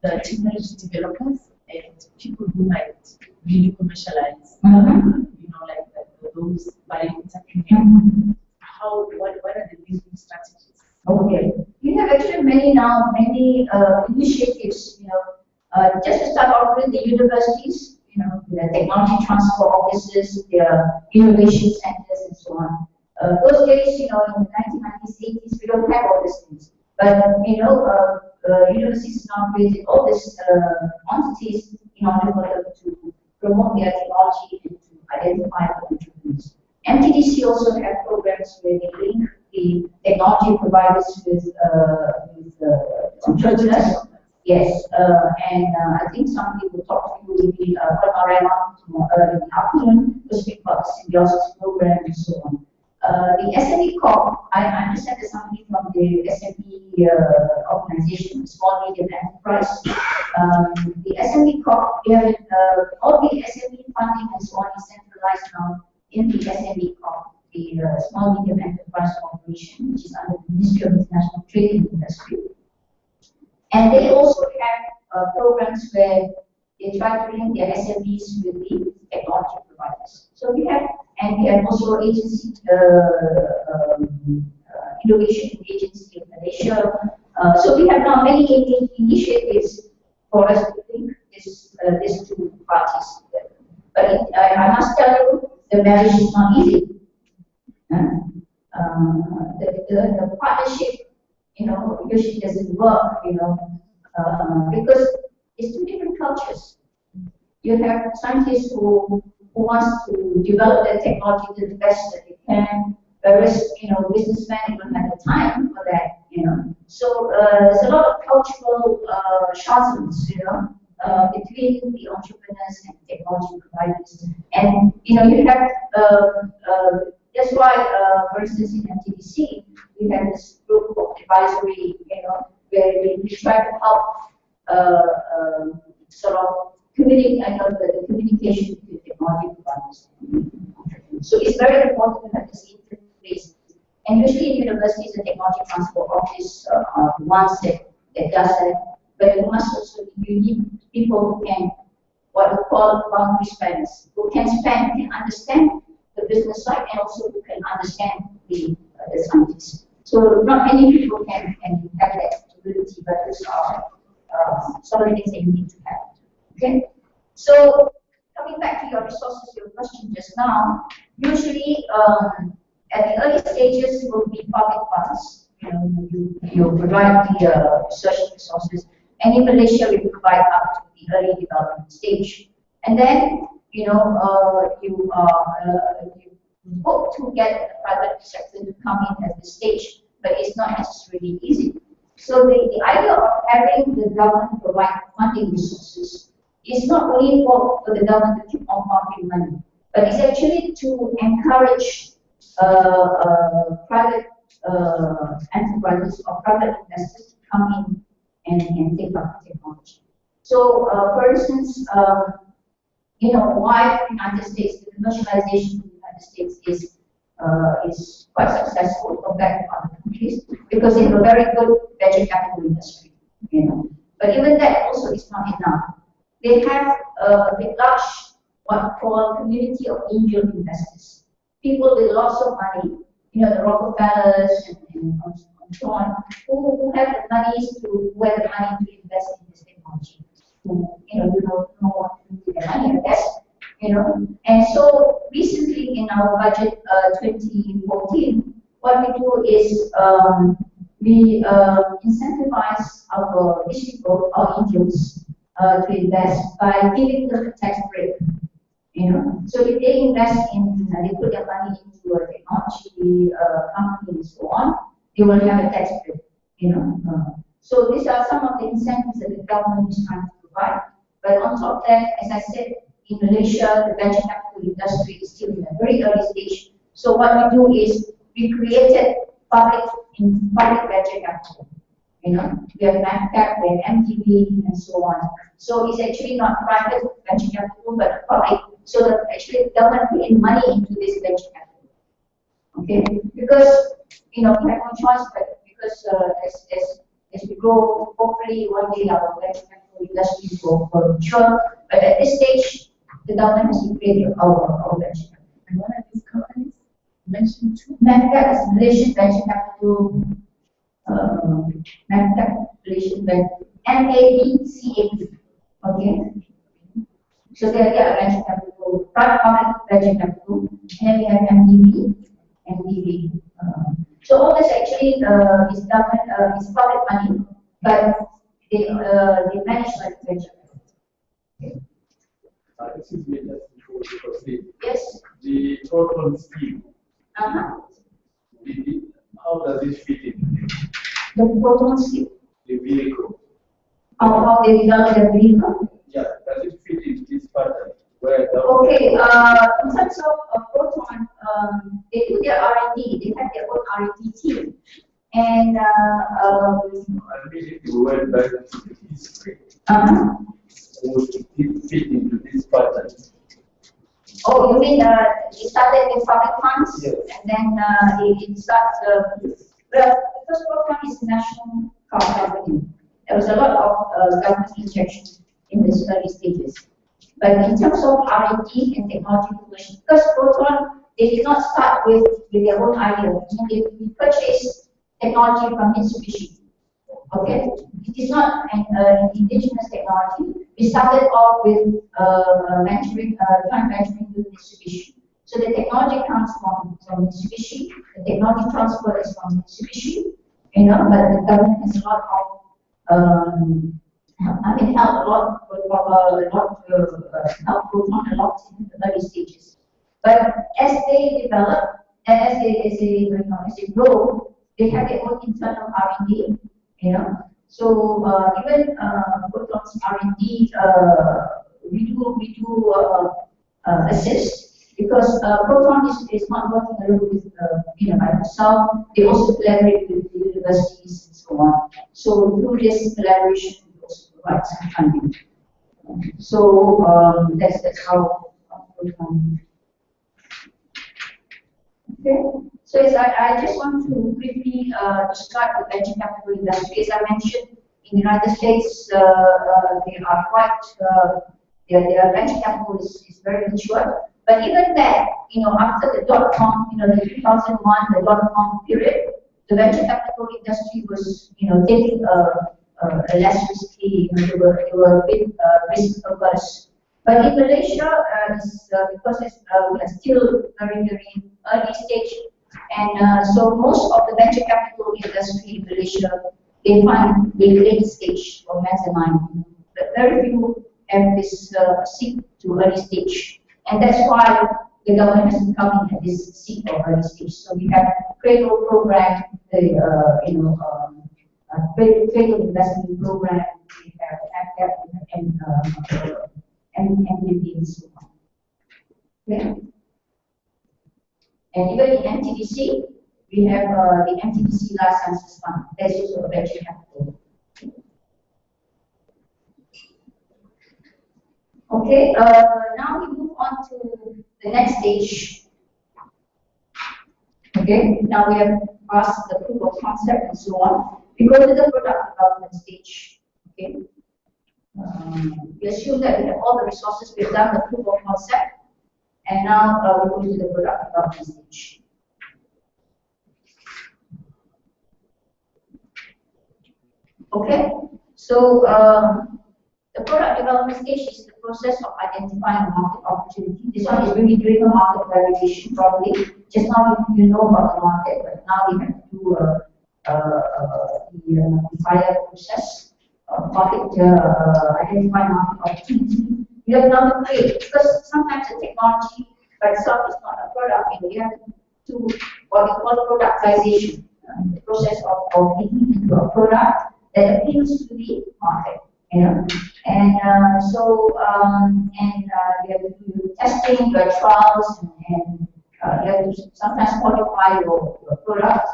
the technology developers and people who might really commercialize? Like those buying entrepreneurs. What are the linking strategies? Okay, we have actually many initiatives. Just to start off with the universities, the technology transfer offices, the innovation centers, and so on. Those days, in the 1990s, 80s, we don't have all these things. But universities now created all these entities in order for them to promote their technology and to identify the entrepreneurs. MTDC also have programs where they link the technology providers with entrepreneurs. Yes, and I think somebody will talk to you maybe Marema tomorrow in the afternoon to speak about the symbiosis program and so on. The SME Corp, I understand there's somebody from the SME organization, Small Medium Enterprise. The SME Corp, all the SME funding and so on is centralized now in the SME Corp, the Small Medium Enterprise Corporation, which is under the Ministry of International Trade and Industry. And they also have programs where they try to link their SMEs with the technology providers. So we have also agency, innovation agency in Malaysia. So we have now many initiatives for us to link these two parties together. But I must tell you, the marriage is not easy. The partnership, usually doesn't work. because it's two different cultures. You have scientists who wants to develop their technology to the best that they can, whereas businessmen don't have the time for that. So there's a lot of cultural chasms, between the entrepreneurs and technology providers, and you have that's why, for instance, in MTDC we have this group of advisory, where we try to help sort of the communication with technology providers. So it's very important to have this interface. And usually in universities, the technology transfer office one set that does that. But you must also, you need people who can, what we call boundary spanners, who can understand the business side and also who can understand the scientists. So not many people can have that ability, but these are some of the things that you need to have. Okay, so coming back to your resources, your question just now, usually at the early stages will be public funds. You provide the research resources, and in Malaysia we provide up to the early development stage, and then you hope to get the private sector to come in at this stage, but it's not necessarily easy. So the idea of having the government provide funding resources is not only for the government to keep on pumping money, but it's actually to encourage private enterprises or private investors to come in and take up the technology. So, for instance, why the United States, the commercialization in the United States is quite successful compared to other countries, because they have a very good venture capital industry. But even that also is not enough. They have a large, what we call community of angel investors. People with lots of money, the Rockefellers and so on, who have the money to invest in this technology. Who don't know what to do with their money, I guess. And so recently in our budget 2014, what we do is we incentivize our people, our angels, to invest by giving them a tax break. So if they invest they put their money into a technology company and so on, they will have a tax break. So these are some of the incentives that the government is trying to provide. But on top of that, as I said, in Malaysia, the venture capital industry is still in a very early stage. So what we do is we created public venture capital. We have MTCP, we have MTV, and so on. So it's actually not private venture capital, but public. So that actually the government put in money into this venture capital. Okay, because we have no choice, but because as we grow, hopefully one day our venture capital industries will mature. But at this stage, the government has to create our venture capital. And one of these companies mentioned too? MTCP is Malaysian Venture Capital. MTCP, Malaysian Venture, MABCAP. Okay. So they are venture capital, private public venture capital, and then we have MDB and DB. So all this actually is government, is public money, but they manage like venture capital. Excuse me, just before we proceed. Yes. The proton scheme. How does it fit in the proton scheme? the vehicle? How they develop their vehicle? Yeah, does it fit in this pattern? Where the Okay, in terms of proton, they do their R&D. They have their own R&D team, and I mean, if you went back to the history, would it fit into this pattern? Oh, you mean it started with public funds, yes, and then it starts. Well, because proton is a national car company, there was a lot of government injection in these early stages. But in terms of R&D and technology innovation, because proton, they did not start with their own idea. They purchased technology from Mitsubishi. Okay, it is not an indigenous technology. We started off with joint venturing with Mitsubishi. So the technology comes from Mitsubishi. The technology transfer is from Mitsubishi. But the government has a lot of I mean, help a lot, help Proton a lot in the early stages. But as they develop, as they grow, they have their own internal R&D, you know. So even Proton's R&D, we do assist, because Proton is not working alone with by themselves. They also collaborate with the universities and so on. So through this collaboration, we also provide some funding. So that's how Proton. Okay. So as I just want to briefly describe the venture capital industry. As I mentioned, in the United States, they are quite, their venture capital is very mature. But even that, after the dot-com, the 2001, the dot-com period, the venture capital industry was, taking a less risky, they were a bit risk averse. But in Malaysia, because we are still very, very early stage, and so most of the venture capital industry in Malaysia, they find the late stage or mezzanine. But very few have this seed to early stage, and that's why the government has been coming at this seed or early stage. So we have cradle program, cradle investment program, we have and MTCP and so on. Okay. And even in MTDC, we have the MTDC licenses fund. That's also a venture capital. Okay, now we move on to the next stage. Okay, now we have passed the proof of concept and so on. We go to the product development stage. Okay. We assume that we have all the resources, we've done the proof of concept, and now we go to the product development stage. Okay, so the product development stage is the process of identifying a market opportunity. This one is really doing a market validation probably. Just now you know about the market, but now we have to do the entire process. Identify market opportunity. You have now to create, because sometimes the technology by itself is not a product. You have to do what we call productization, the process of making into a product that appeals to the market. And so you have to do testing, your trials, and you have to sometimes qualify your product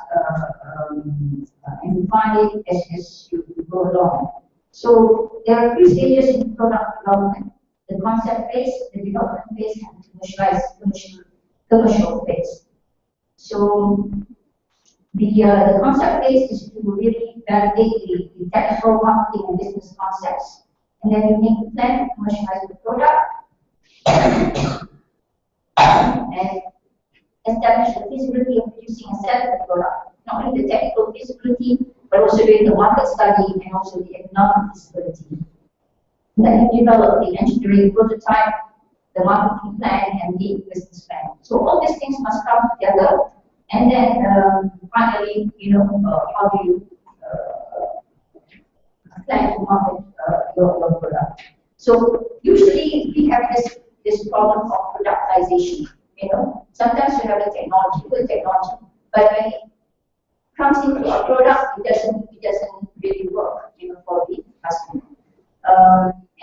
and refine it as you go along. So there are 3 stages in product development: the concept phase, the development phase, and the commercial phase. So the concept phase is to really validate the technical, marketing, and business concepts, and then you make the plan to commercialize the product and establish the feasibility of producing and selling the product. Not only the technical feasibility, but also doing the market study and also the economic feasibility. Then you develop the engineering prototype, the marketing plan, and the business plan. So all these things must come together, and then finally, how do you plan to market your product? So usually we have this problem of productization. Sometimes you have a technology, good technology, but when it comes into a product, it doesn't really work, for the customer.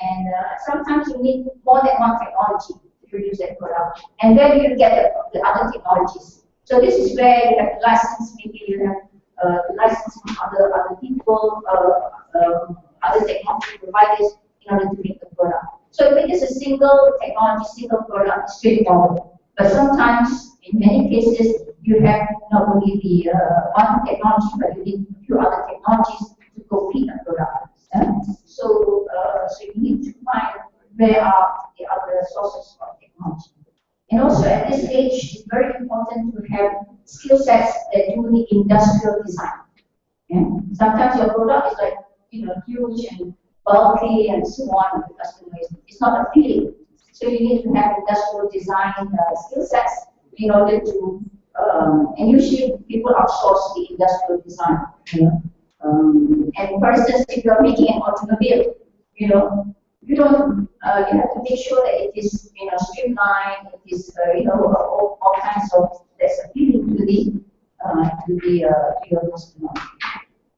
And sometimes you need more than one technology to produce that product. And where do you get the other technologies? So this is where you have to license. Maybe you have to license from other people, other technology providers in order to make the product. So if it is a single technology, single product, it's straightforward. But sometimes, in many cases, you have not only the one technology, but you need a few other technologies to complete a product. So you need to find where are the other sources of technology. And also at this stage, it's very important to have skill sets that do the industrial design. Sometimes your product is like huge and bulky and so on. The customer it's not a feeling. So you need to have industrial design skill sets in order to, and usually people outsource the industrial design. And for instance, if you're making an automobile, you know, you don't, you have to make sure that it is, you know, streamlined, it is, you know, all kinds of, that's appealing to your customer.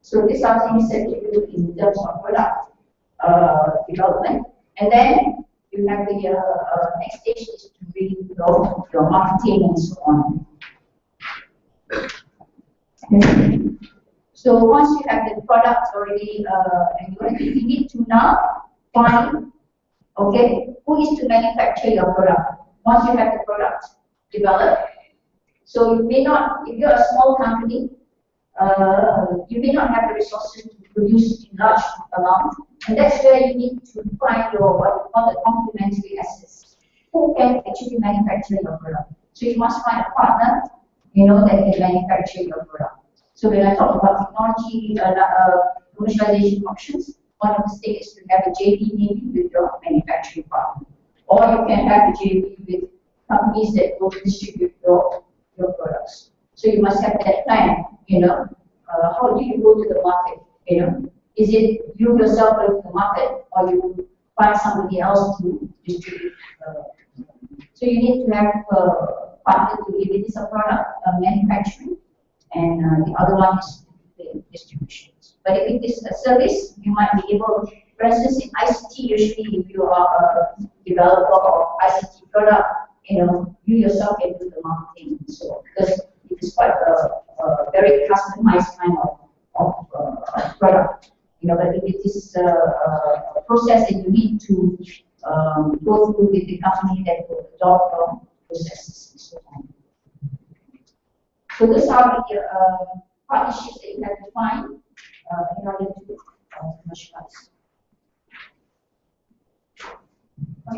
So these are things that you do in terms of product development. And then you have the next stage is to really develop your marketing and so on. Okay. So once you have the product already, you need to now find, okay, who is to manufacture your product. Once you have the product developed, so you may not, if you're a small company, you may not have the resources to produce in large amount, and that's where you need to find your what we call the complementary assets. Who can actually manufacture your product? So you must find a partner, you know, that can manufacture your product. So when I talk about technology, commercialization options, one of the things is to have a JV maybe with your manufacturing partner, or you can have a JV with companies that will distribute your products. So you must have that plan, you know. How do you go to the market, you know? Is it you yourself go to the market, or you find somebody else to distribute? So you need to have a partner to, if it is a product manufacturing, and the other one is the distribution. But if it is a service, you might be able, for instance, in ICT, usually if you are a developer of ICT product, you know, you yourself can do the marketing. So because it is quite a very customized kind of product, you know. But if it is a process that you need to go through with the company that will adopt your processes and so on. So those are the partnerships that you have to find in order to commercialize. I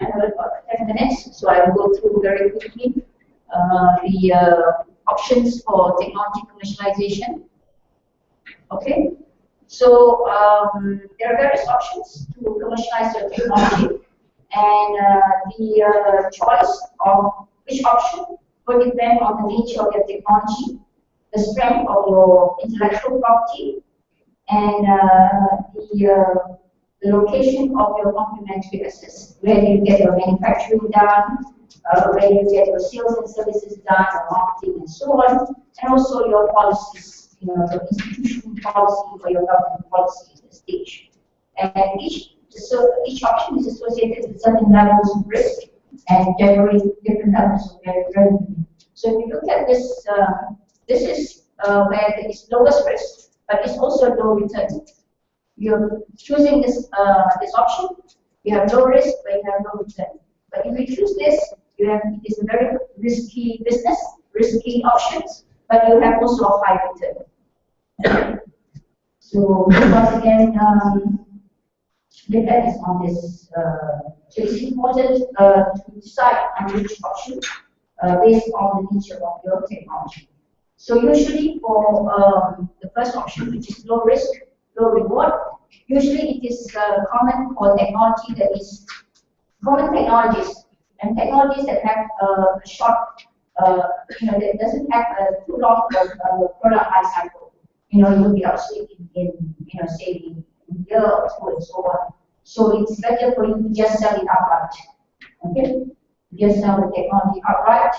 have about 10 minutes, so I will go through very quickly the options for technology commercialization. Okay, so there are various options to commercialize your technology, and the choice of which option will depend on the nature of your technology, the strength of your intellectual property, and the location of your complementary assets, where you get your manufacturing done, where you get your sales and services done, your marketing and so on, and also your policies, you know, your institutional policy or your government policy at this stage. And each option is associated with certain levels of risk and generally different levels of revenue. So if you look at this, this is where there is lowest risk, but it's also low return. You're choosing this option, you have low risk, but you have low return. But if you choose this, you have, it is a very risky business, risky options, but you have also a high return. So once again, depends on this. So it's important to decide on which option based on the nature of your technology. So usually for the first option, which is low risk, low reward, usually it is common for technology that is common technologies and technologies that have a short, you know, that doesn't have a too long product life cycle. You know, you'll be obsolete in you know, say in a year or two and so on. So it's better for you to just sell it outright. Okay, just sell the technology outright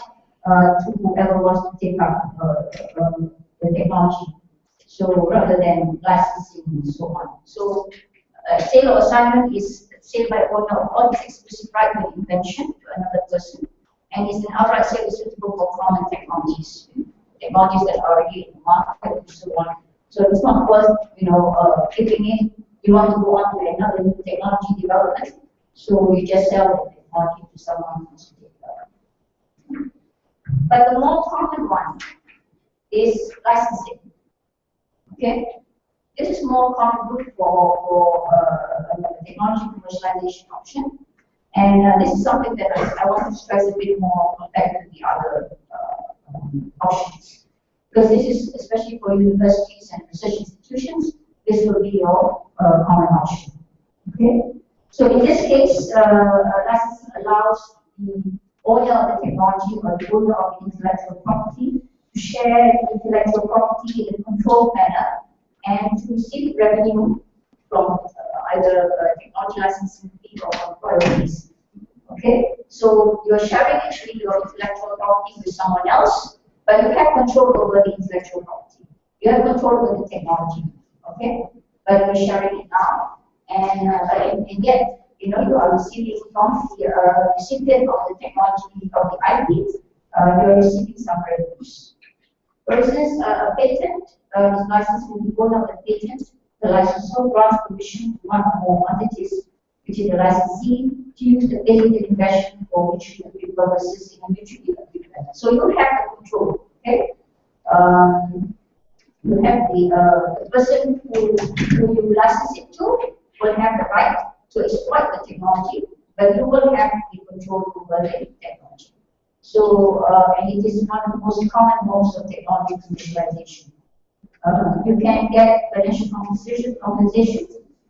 to whoever wants to take up the technology. So rather than licensing and so on. So sale or assignment is sale by owner of all this exclusive right of invention to another person, and is an outright sale is suitable for common technologies, technologies that are already in the market and so on. So it's not worth, you know, flipping it. You want to go on to another new technology development, so you just sell the technology to someone else to take care. But the more common one is licensing. Okay, this is more common for technology commercialization option, and this is something that I want to stress a bit more compared to the other options, because this is especially for universities and research institutions. This will be your common option. Okay, so in this case, licensing allows the owner of the technology or the owner of the intellectual property to to share intellectual property in a controlled manner and to receive revenue from either technology licensing fee or royalties. Okay, so you're sharing actually your intellectual property with someone else, but you have control over the intellectual property. You have control over the technology. Okay, but you're sharing it now, and yet, you know, you are receiving from the recipient of the technology of the IP. You are receiving some revenues. For instance, a patent is licensed with the owner of the patent. The licensor grants permission to one or more entities, which is the licensee, to use the patented invention for which the purposes in a mutually agreed manner. So you have the control. Okay. You have the person who you license it to will have the right to exploit the technology, but you will have the control over the technology. So, and it is one of the most common modes of technology commercialization. You can get financial compensation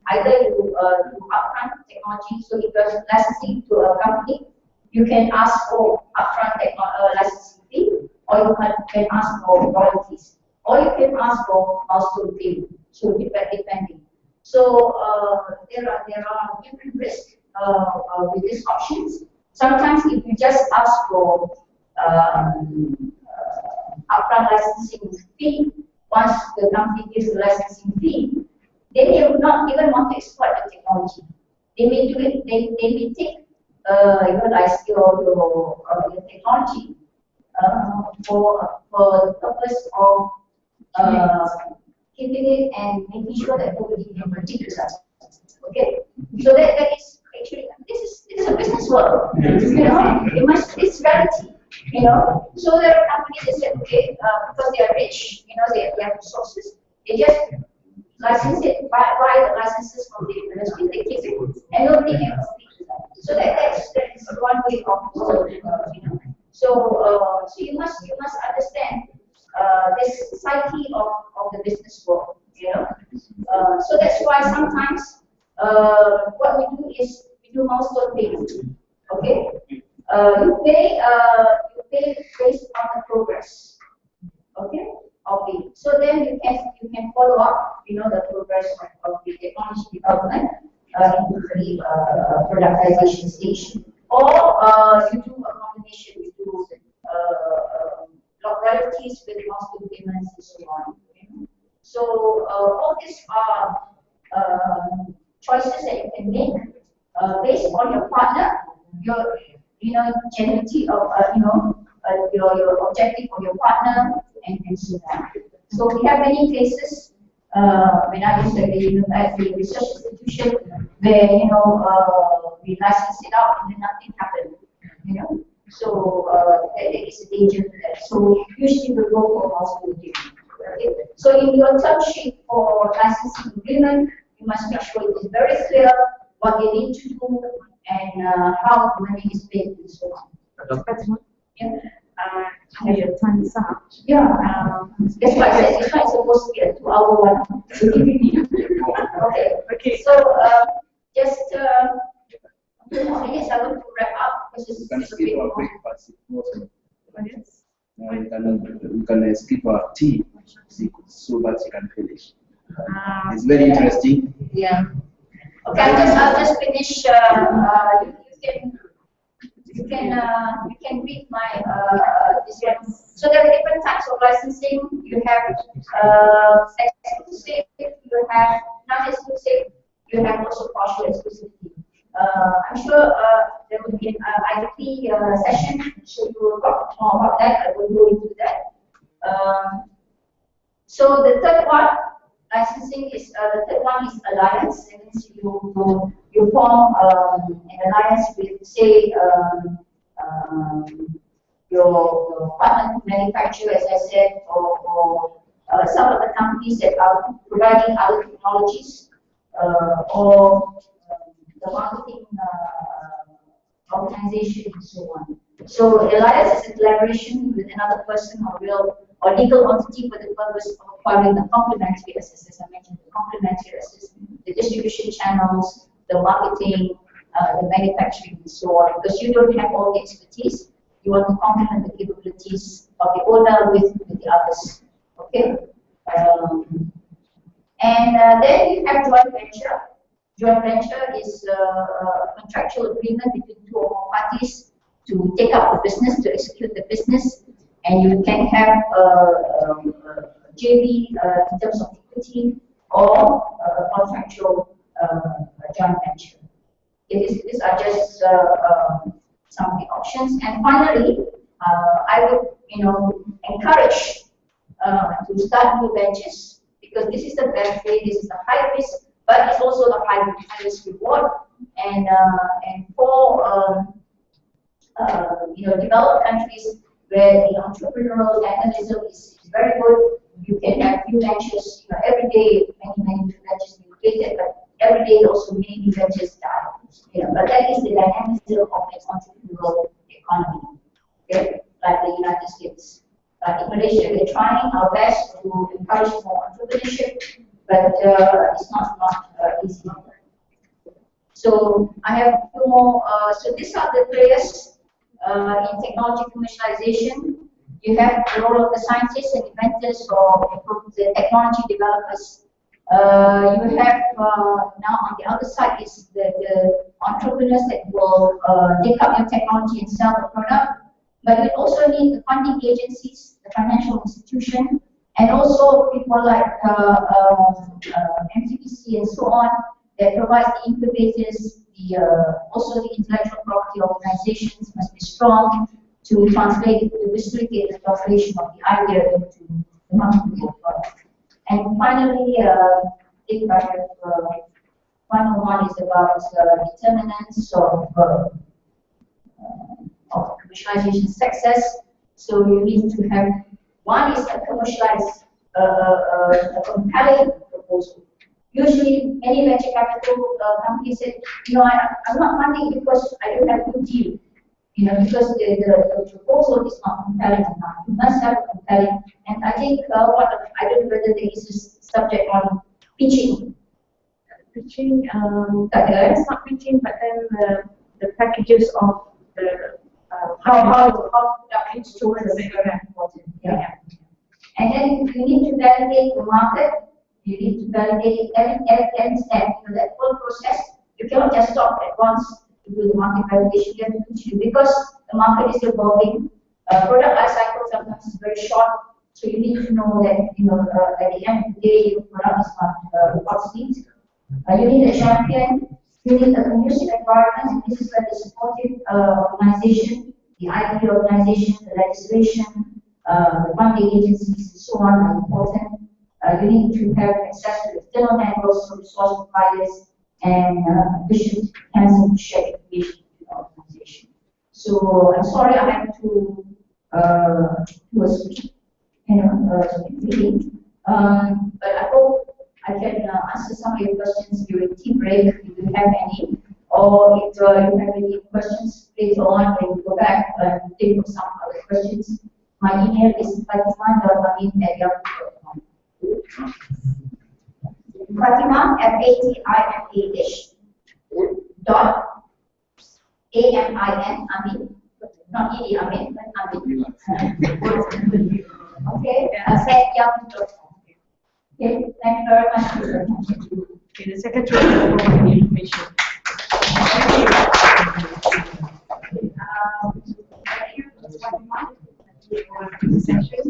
either you do upfront technology. So if you're licensing to a company, you can ask for upfront licensing fee, or you can ask for royalties, or you can ask for milestone payment. So depending. So there are different risks with these options. Sometimes if you just ask for upfront licensing fee, once the company gives the licensing fee, they will not even want to exploit the technology. They may do it. They may take your technology for the purpose of keeping it and making sure that nobody can critique it. Okay, so that is actually this is a business world. You know, it's reality. You know, so there are companies that say, okay, because they are rich, you know, they have resources, they just license it, buy the licenses from the university, they keep it, and nobody can compete with that. So that's one way of you know. So you must understand this psyche of the business world, you know. So that's why sometimes what we do is we do milestone payment. Okay, you pay based on the progress. Okay, of the. So then you can follow up, you know, the progress of the technology development into the productization stage, or you do a combination. You do royalties with milestone payments and so on. Okay? So all these are choices that you can make based on your partner, your genuinity of your objective of your partner, and so on. So we have many cases when I was at the research institution where we licensed it out and then nothing happened. You know, so there is a danger to that. So usually we go for milestone payment. Okay? So in your term sheet for licensing agreement, you must make sure it is very clear what they need to do and how the money is paid and so on. Yeah. Your time is up. Yeah. That's why I said it's not supposed to be a 2-hour one. Okay. Okay. So just 2 more minutes. I want to wrap up because You can it's a skip bit a long. breakfast. Yes. We can skip a tea so that you can finish. It's very interesting. Yeah. Okay, I'll just finish. You can read my this one. So there are different types of licensing. You have exclusive. You have non-exclusive. You have also partial exclusivity. I'm sure there will be an IDP session, so you will talk more about that. I will go into that. So the third one, licensing is the third one is alliance. That means you form an alliance with, say, your partner manufacturer, as I said, or some of the companies that are providing other technologies, or the marketing organization and so on. So alliance is a collaboration with another person or real or legal entity for the purpose of acquiring the complementary assets, as I mentioned, the complementary assets, the distribution channels, the marketing, the manufacturing, and so on. Because you don't have all the expertise, you want to complement the capabilities of the owner with the others. Okay. Then you have joint venture. Joint venture is a contractual agreement between two or more parties to take up the business, to execute the business, and you can have a JV in terms of equity or a contractual joint venture. These are just some of the options. And finally, I would encourage to start new ventures, because this is the best way. This is the high risk, but it's also the highest reward. And for developed countries where the entrepreneurial dynamism is very good, you can have new ventures. Every day, many new ventures being created, but every day also many new ventures die. But that is the dynamism of the entrepreneurial economy. Okay? Like the United States. In Malaysia, we're trying our best to encourage more entrepreneurship, but it's not easy. So I have a few more. So these are the players in technology commercialization. You have the role of the scientists and inventors or the technology developers. You have now on the other side is the entrepreneurs that will take up your technology and sell the product. But you also need the funding agencies, the financial institution, and also people like MTCP and so on that provide the incubators. Also the intellectual property organizations must be strong to translate, to facilitate the translation of the idea into the marketable product. And finally, if I have final one is about determinants of commercialization success. So you need to have, one is a commercialized, a compelling proposal. Usually, any venture capital company said, I'm not funding because I don't have a good deal. Because the proposal is not compelling enough. You must have a compelling. And I think I don't know whether there is a subject on pitching. Pitching, it's not pitching, but then the packages of the how the instruments that are important. Yeah. And then you need to validate the market. You need to validate every step. That whole process. You cannot just stop at once to do the market validation. You have to continue because the market is evolving. Product life cycle sometimes is very short, so you need to know that at the end of the day, your product is not obsolete. You need a champion. You need a conducive environment. This is where the supportive organization, the IP organization, the legislation, the funding agencies, and so on are important. You need to have access to external networks, so resource providers, and efficient mechanism to share information with the organization. So I'm sorry I have to speak, really. But I hope I can answer some of your questions during tea break if you have any, or if you have any questions later on when you go back and think of some other questions. My email is fatima.amin@yahoo.com. Fatima, Fatima, dot A-M-I-N, Amin, not Idi Amin, but Amin. Okay, at yahoo.com. Okay, thank you very much. Okay, the Secretary will provide the information. Thank you, Fatima. The session.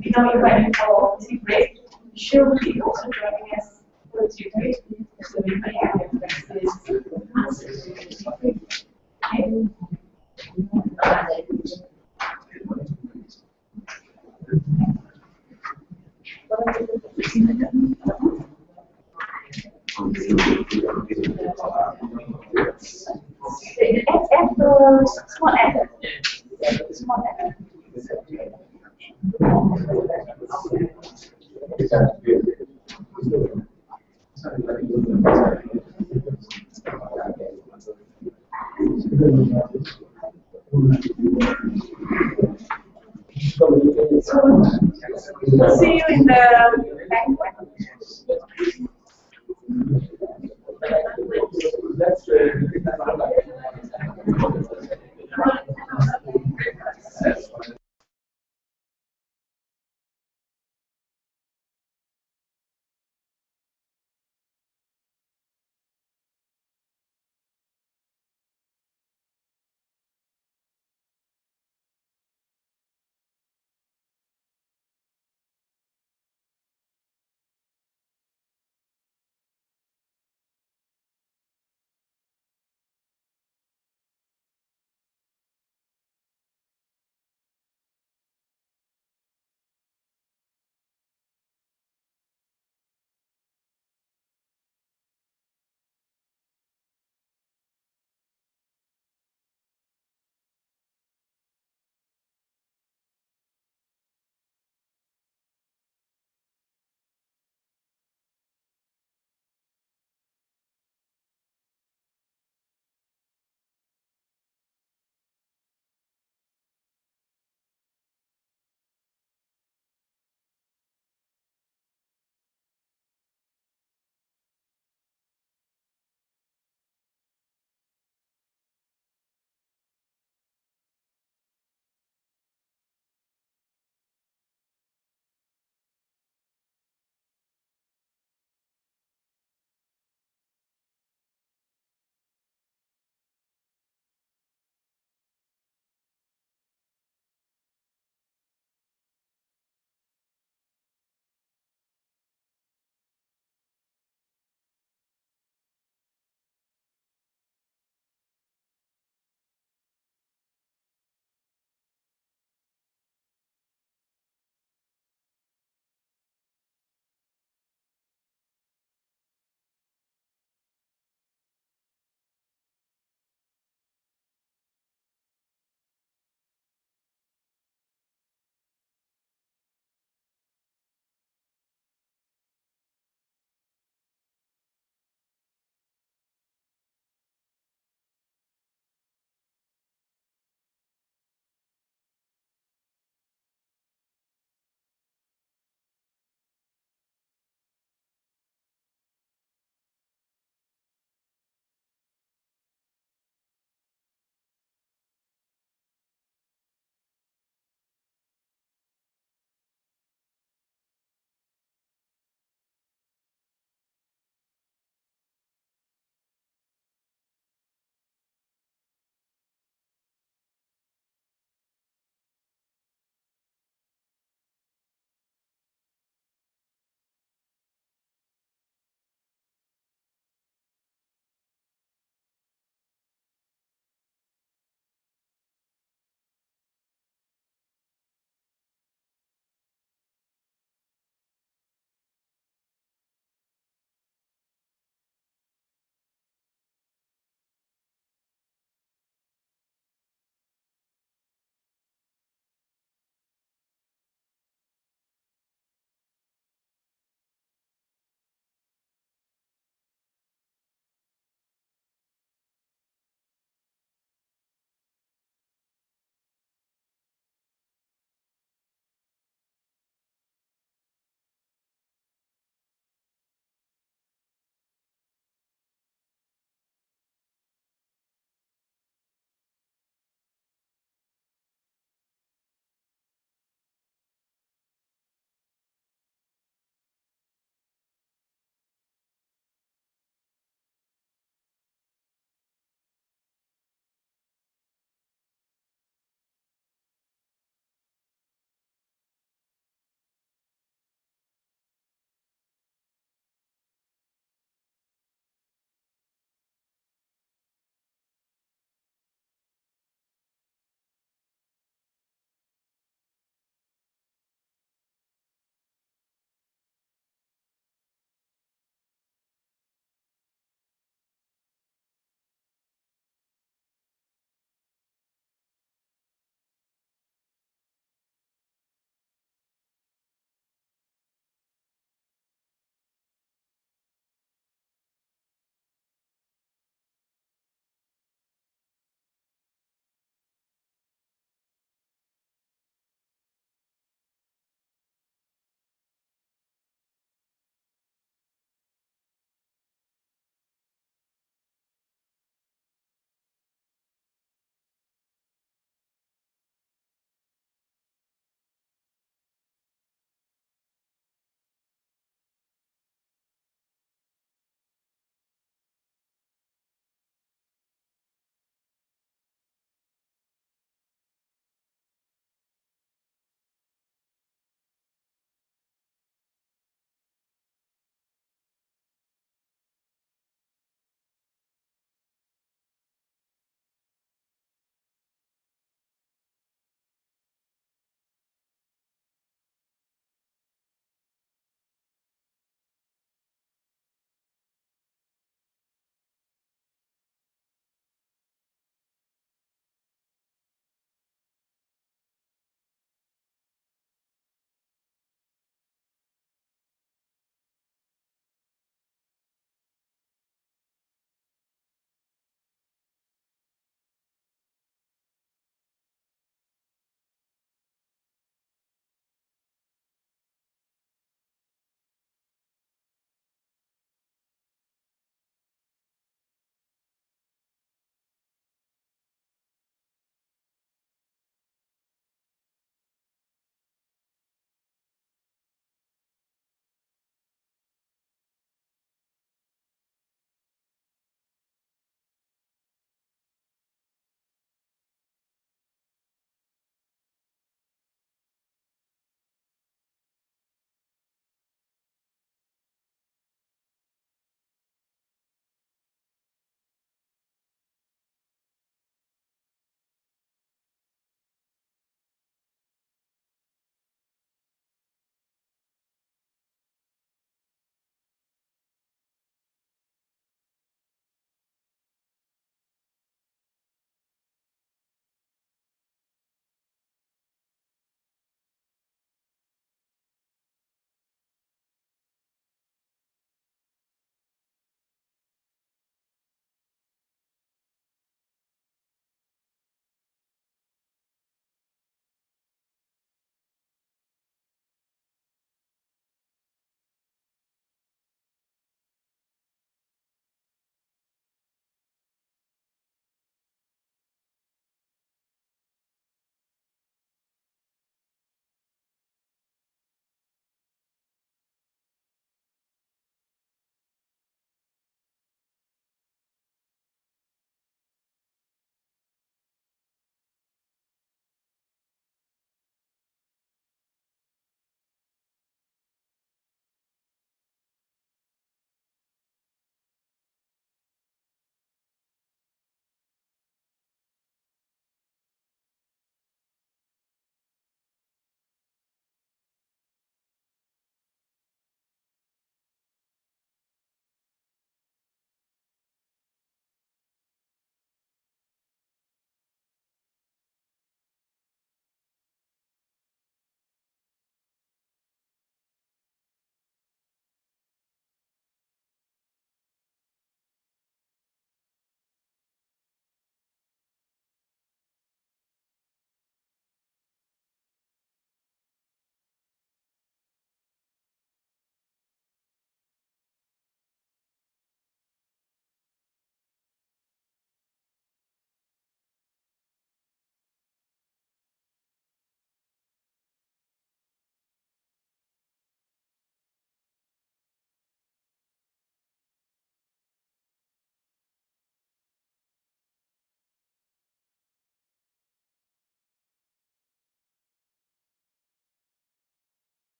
We know you're ready for tea break. She'll be also joining us for tea break, so we may have your questions answered. Okay. Small F. Small F. We'll see you in the banquet. That's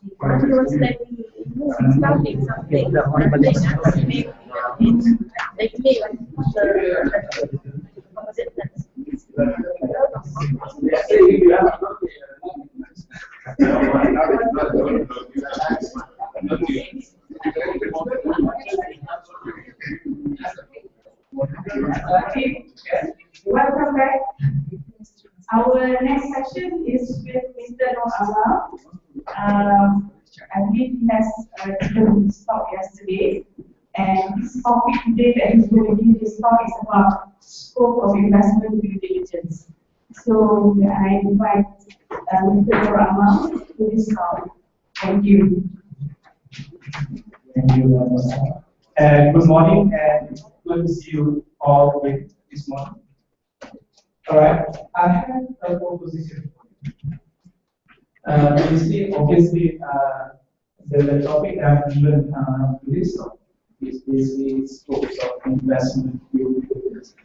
He was like starting something. Okay, welcome back. Our next session is with Mr. Noor Amal. I believe he has given his talk yesterday, and this topic today that he's going to give his talk is about scope of investment due diligence. So I invite Mr. Noor Amal to this talk. Thank you. Thank you. Good morning, and good to see you all here this morning. All right, I have a proposition. Obviously, the topic I've given to this talk is basically scopes of investment.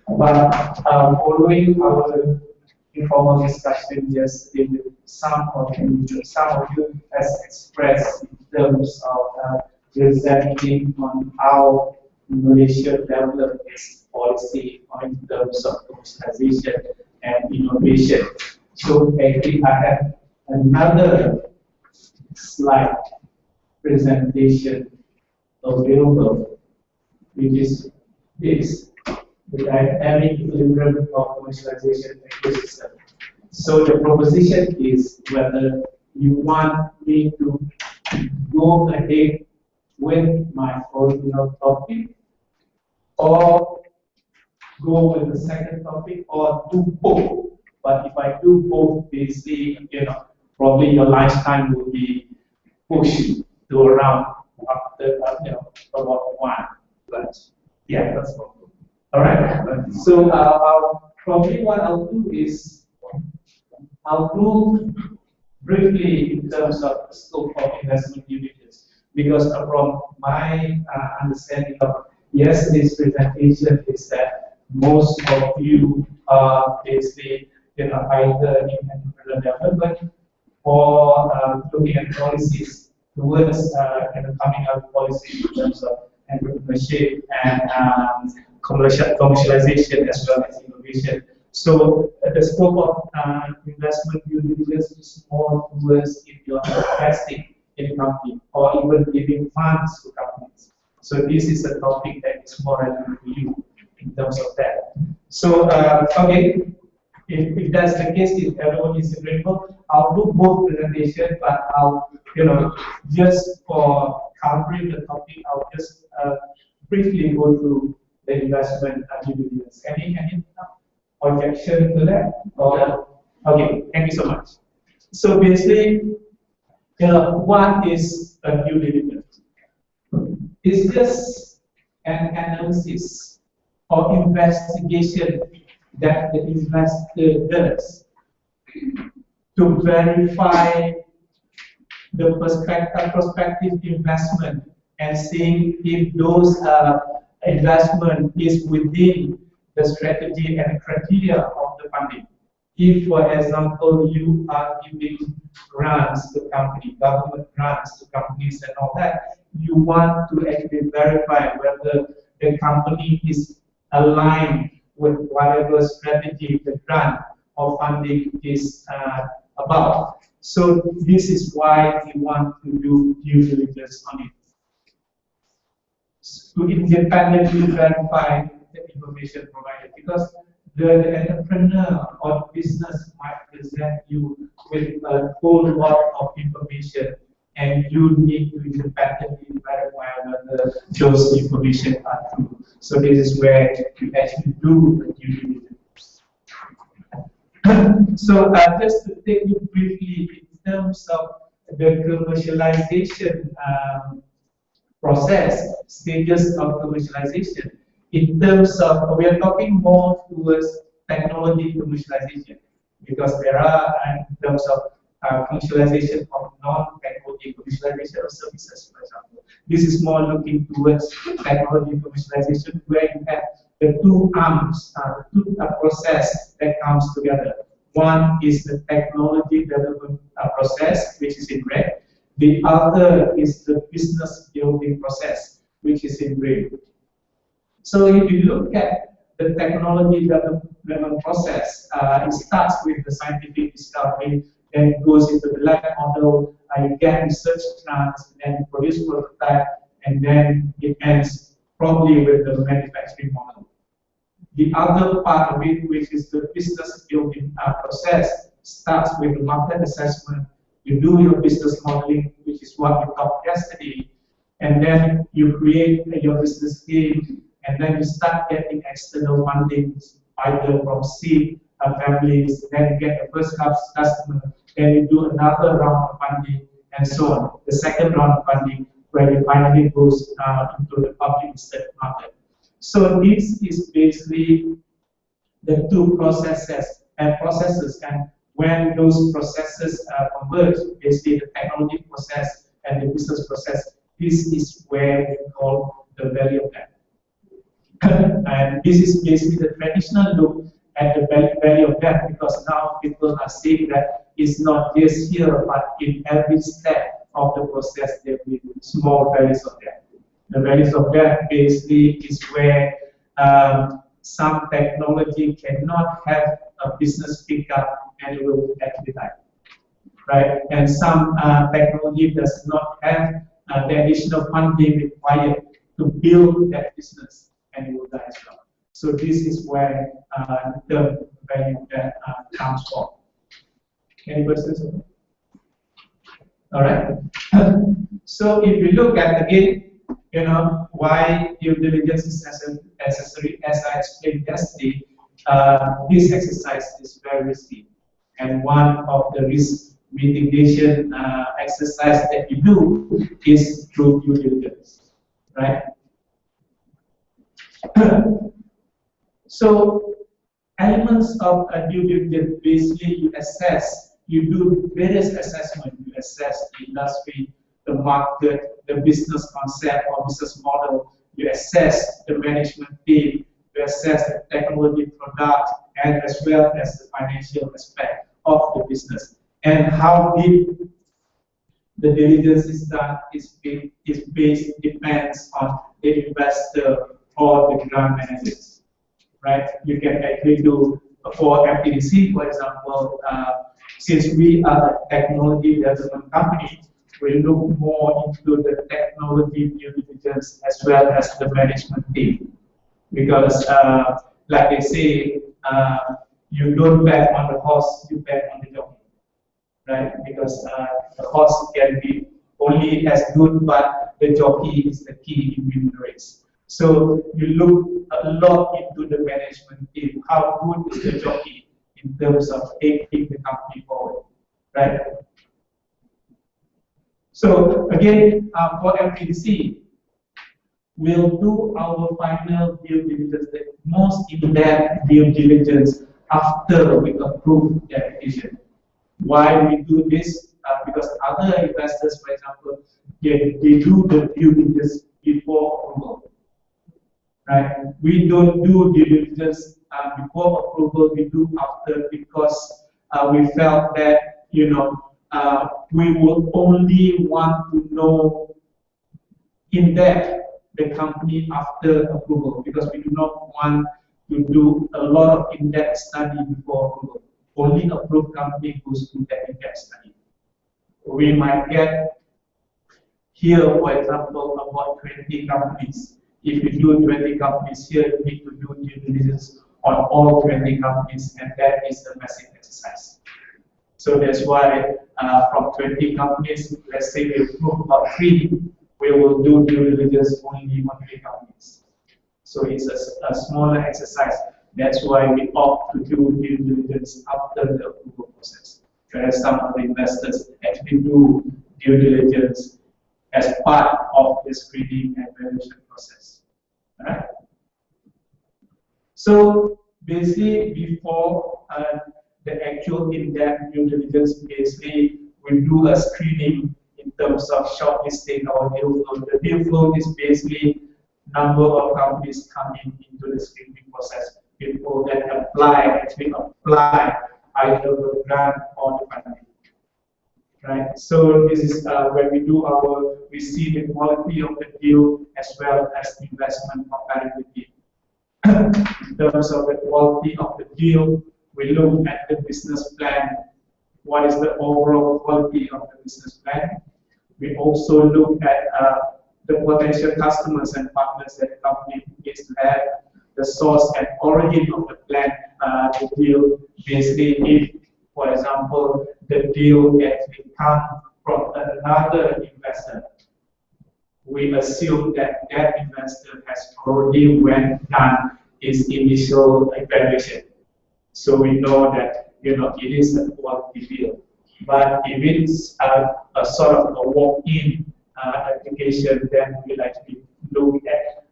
But following our informal discussion yesterday with some of you has expressed in terms of presenting on how Malaysia developed its policy in terms of commercialization and innovation. So actually I have another slide presentation available, which is this, the dynamic equilibrium of commercialization ecosystem. So the proposition is whether you want me to go ahead with my original topic, or go with the second topic, or do both. But if I do both, basically, probably your lifetime will be pushed to around after, about one. But yeah, that's all. All right. So probably what I'll do is I'll go briefly in terms of the scope of investment due diligence, because from my understanding of yesterday's presentation is that most of you are basically either in entrepreneurial development or looking at policies towards coming up with policies in terms of entrepreneurship and commercialization as well as innovation. So the scope of investment due diligence is more towards if you're investing in a company or even giving funds to companies. So this is a topic that is more relevant to you in terms of that. So okay, if that's the case, if everyone is agreeable, I'll do both presentations, but I'll just for covering the topic, I'll just briefly go through the investment due diligence. Any objection to that? Or, okay, thank you so much. So basically, what is a due diligence? It's just an analysis or investigation that the investor does to verify the prospective investment and seeing if those investment is within the strategy and criteria of the funding. If, for example, you are giving grants to companies, government grants to companies and all that, you want to actually verify whether the company is aligned with whatever strategy the grant or funding is about. So this is why we want to do due diligence on it. To independently verify the information provided, because the entrepreneur or business might present you with a whole lot of information, and you need to independently verify whether those information are true. So this is where you actually do the due diligence. So just to take you briefly in terms of the commercialization process, stages of commercialization. In terms of, we are talking more towards technology commercialization, because there are, in terms of commercialization of non-technology commercialization of services, for example. This is more looking towards technology commercialization, where you have the two arms, a process that comes together. One is the technology development process, which is in red. The other is the business building process, which is in gray. So if you look at the technology development process, it starts with the scientific discovery, then it goes into the lab model, you get research grants, then you produce prototype, and then it ends probably with the manufacturing model. The other part of it, which is the business building process, starts with the market assessment. You do your business modeling, which is what we talked yesterday, and then you create your business team, and then you start getting external funding, either from seed families, then you get your first customer, then you do another round of funding, and so on. The second round of funding, where it finally goes into the public market. So this is basically the two processes, and when those processes converge, basically the technology process and the business process, this is where we call the value of that. And this is basically the traditional look at the value of that, because now people are saying that it's not just here, but in every step of the process there will be small values of that. The values of that basically is where some technology cannot have a business pickup and it will actually die, right? And some technology does not have the additional funding required to build that business, and it will die as well. So this is where the value that comes from. Any questions? All right. So if we look at again, why due diligence is necessary, as I explained yesterday, this exercise is very risky, and one of the risk mitigation exercise that you do is through due diligence, right? So elements of a due diligence, basically you do various assessments. You assess the industry, the market, the business concept or business model. You assess the management team. You assess the technology product, and as well as the financial aspect of the business. And how deep the diligence is done depends on the investor or the grant managers, right? You can actually do for MTDC, for example, since we are a technology development company, we look more into the technology due diligence as well as the management team. Because, like they say, you don't bet on the horse, you bet on the jockey, right? Because the horse can be only as good, but the jockey is the key in winning the race. So you look a lot into the management team. How good is the jockey in terms of taking the company forward, right? So again, for MTDC, we'll do our final due diligence, the most in-depth due diligence after we approve the application. Why we do this? Because other investors, for example, they do the due diligence before approval, right? We don't do due diligence before approval. We do after, because we felt that we will only want to know in depth the company after approval, because we do not want to do a lot of in-depth study before approval. Only approved company goes through that in-depth study. We might get here, for example, about 20 companies. If you do 20 companies here, you need to do due diligence on all 20 companies, and that is a massive exercise. So that's why from 20 companies, let's say we approve about 3, we will do due diligence only on 3 companies. So it's a smaller exercise. That's why we opt to do due diligence after the approval process. Whereas some of the investors actually do due diligence as part of the screening and valuation process. All right? So basically, before the actual in-depth due diligence, basically we do a screening in terms of shortlisting our deal flow. The deal flow is basically number of companies coming into the screening process. People that actually apply either the grant or the funding. right? So this is when we see the quality of the deal as well as investment compatibility. In terms of the quality of the deal, we look at the business plan. What is the overall quality of the business plan? We also look at the potential customers and partners that the company needs to have, the source and origin of the plan, the deal. Basically, if, for example, the deal actually comes from another investor, we assume that that investor has already done its initial evaluation. So we know that it is a quality deal. But if it's a sort of a walk-in application, then we'll actually look at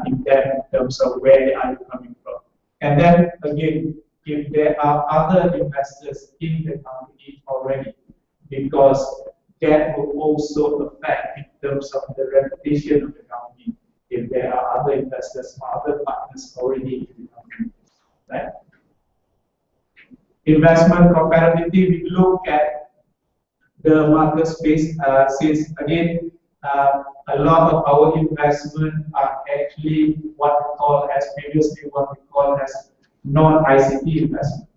in terms of where are you coming from. And then again, if there are other investors in the company already, because that will also affect in terms of the reputation of the company, if there are other investors or other partners already in the company, right? Investment compatibility, we look at the market space, since again, a lot of our investment are actually what we call as previously what we call as non-ICT investment.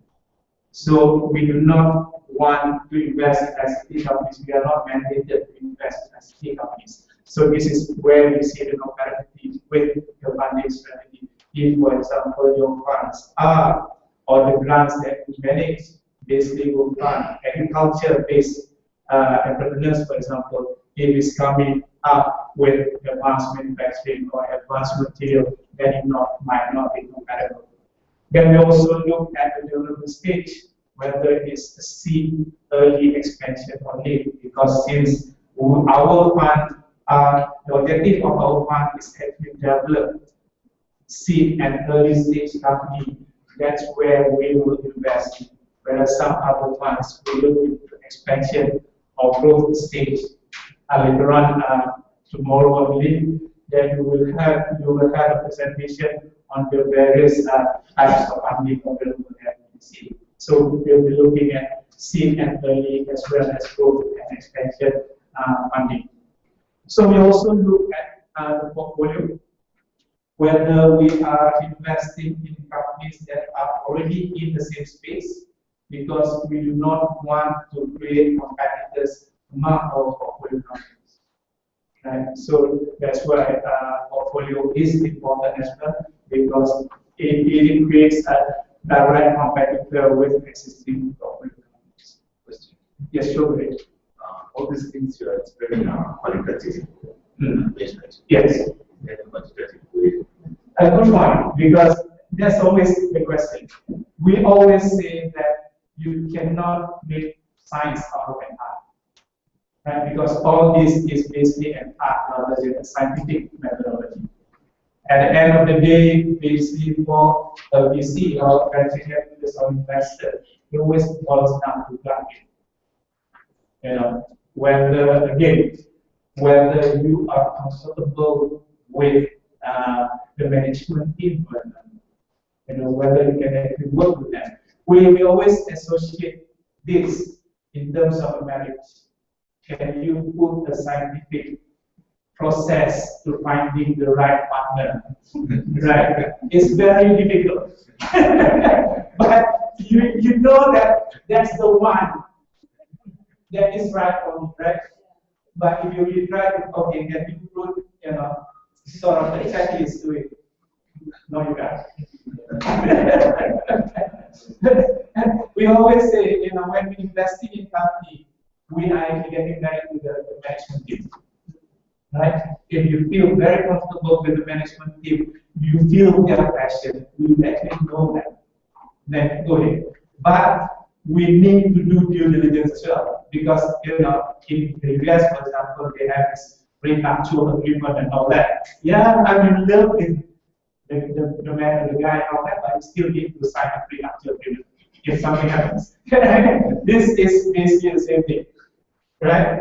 So we do not want to invest in ICT companies. We are not mandated to invest in ICT companies. So this is where we see the compatibility with your funding strategy. If, for example, your funds are, or the grants that you manage basically will fund agriculture-based entrepreneurs, for example, if it's coming up with advanced manufacturing or advanced material, then it might not be compatible. Then we also look at the development stage, whether it's a seed, early expansion, or late, because since our fund, the objective of our fund is actually develop seed and early stage company. That's where we will invest. Whereas some other funds will look into expansion or growth stage. Later on, tomorrow, I believe, then you will have a presentation on the various types of funding available at MTC. So we'll be looking at seed and early as well as growth and expansion funding. So we also look at the portfolio, whether we are investing in companies that are already in the same space, because we do not want to create competitors among our portfolio companies. Right? So that's why portfolio is important as well, because it creates a direct competitor with existing portfolio companies. Question. Yes, sure. All these things you are explaining are qualitative measurements. Yes. Quantitative way. A good point, because that's always the question. We always say that you cannot make science out of an art. Right? Because all this is basically an art rather than a scientific methodology. At the end of the day, basically for a VC or venture capitalist or investor, it always boils down to value. Whether you are comfortable with the management team, whether you can actually work with them. We always associate this in terms of a marriage. Can you put a scientific process to finding the right partner? Right? It's very difficult. But you know that that's the one that is right for me, right? But if you really try to, okay, then you put, sort of a checklist to it. No, you can't. We always say, when we investing in company, we are actually getting married to the management team. Right? If you feel very comfortable with the management team, you feel their passion, you actually know that, then go ahead. But we need to do due diligence as well, because in the US, for example, they have this prenuptial agreement and all that. Yeah, I'm in love with the man or the guy and all that, but you still need to sign a prenuptial agreement if something happens. This is basically the same thing, right?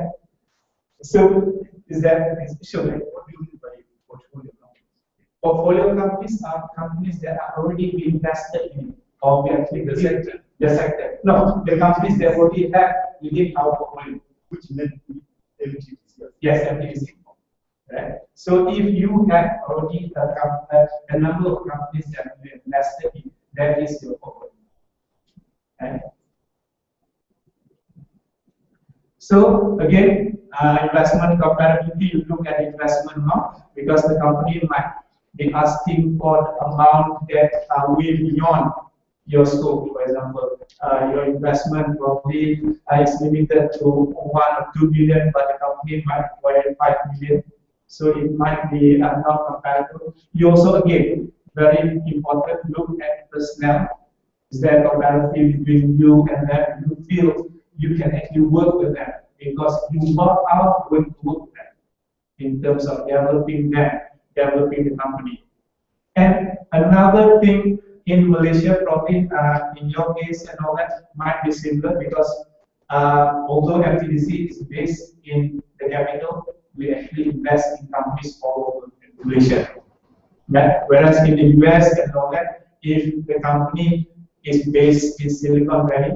So, is that sure? What do you mean by portfolio companies? Portfolio companies are companies that are already invested in, or we actually the sector. No, the companies that already have within our portfolio. which meant MTCP. Yes, MTCP. Right. So if you have already a number of companies that you invested in, that is your portfolio. Right. So again, investment comparability, you look at investment amount because the company might be asking for the amount that are way beyond your scope. For example, your investment probably is limited to 1 or 2 million, but the company might require 5 million. So it might be not comparable. You also, again, very important, look at personnel. Is there comparative between you and them? You feel you can actually work with them because you are going to work with them in terms of developing them, developing the company. And another thing in Malaysia, probably in your case and all that, might be similar because although MTDC is based in the capital, we actually invest in companies all over Malaysia. Right? Whereas in the US and all that, if the company is based in Silicon Valley,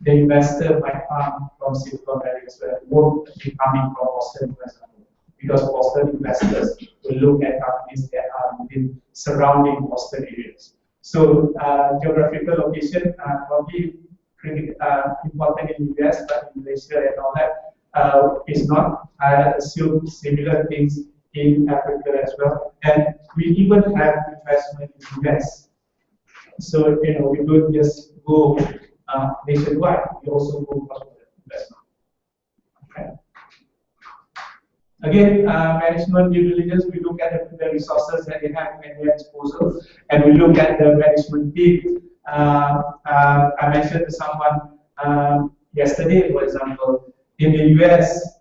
the investor might come from Silicon Valley as well, won't be coming from Boston, for example, because Boston investors will look at companies that are within surrounding Boston areas. So geographical location probably pretty important in the US, but in Malaysia and all that is not. I assume similar things in Africa as well, and we even have investment in the US. So we don't just go nationwide; we also go cross-border investment. Okay. Again, management due diligence. We look at the resources that they have at their disposal, and we look at the management team. I mentioned to someone yesterday, for example, in the US,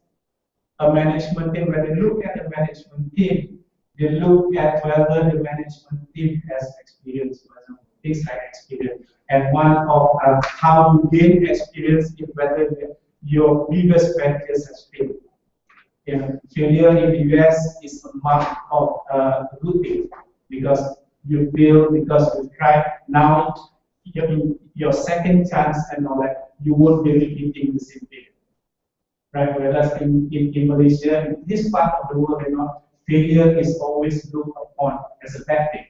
a management team. When they look at the management team, they look at whether the management team has experience, for example. Things like experience, and one of how you gain experience is whether your previous ventures has failed. Failure in the US is a mark of a good thing because you fail because you tried. Now your second chance and all that, you won't be repeating the same thing, right? Whereas in Malaysia, in this part of the world, failure is always looked upon as a bad thing.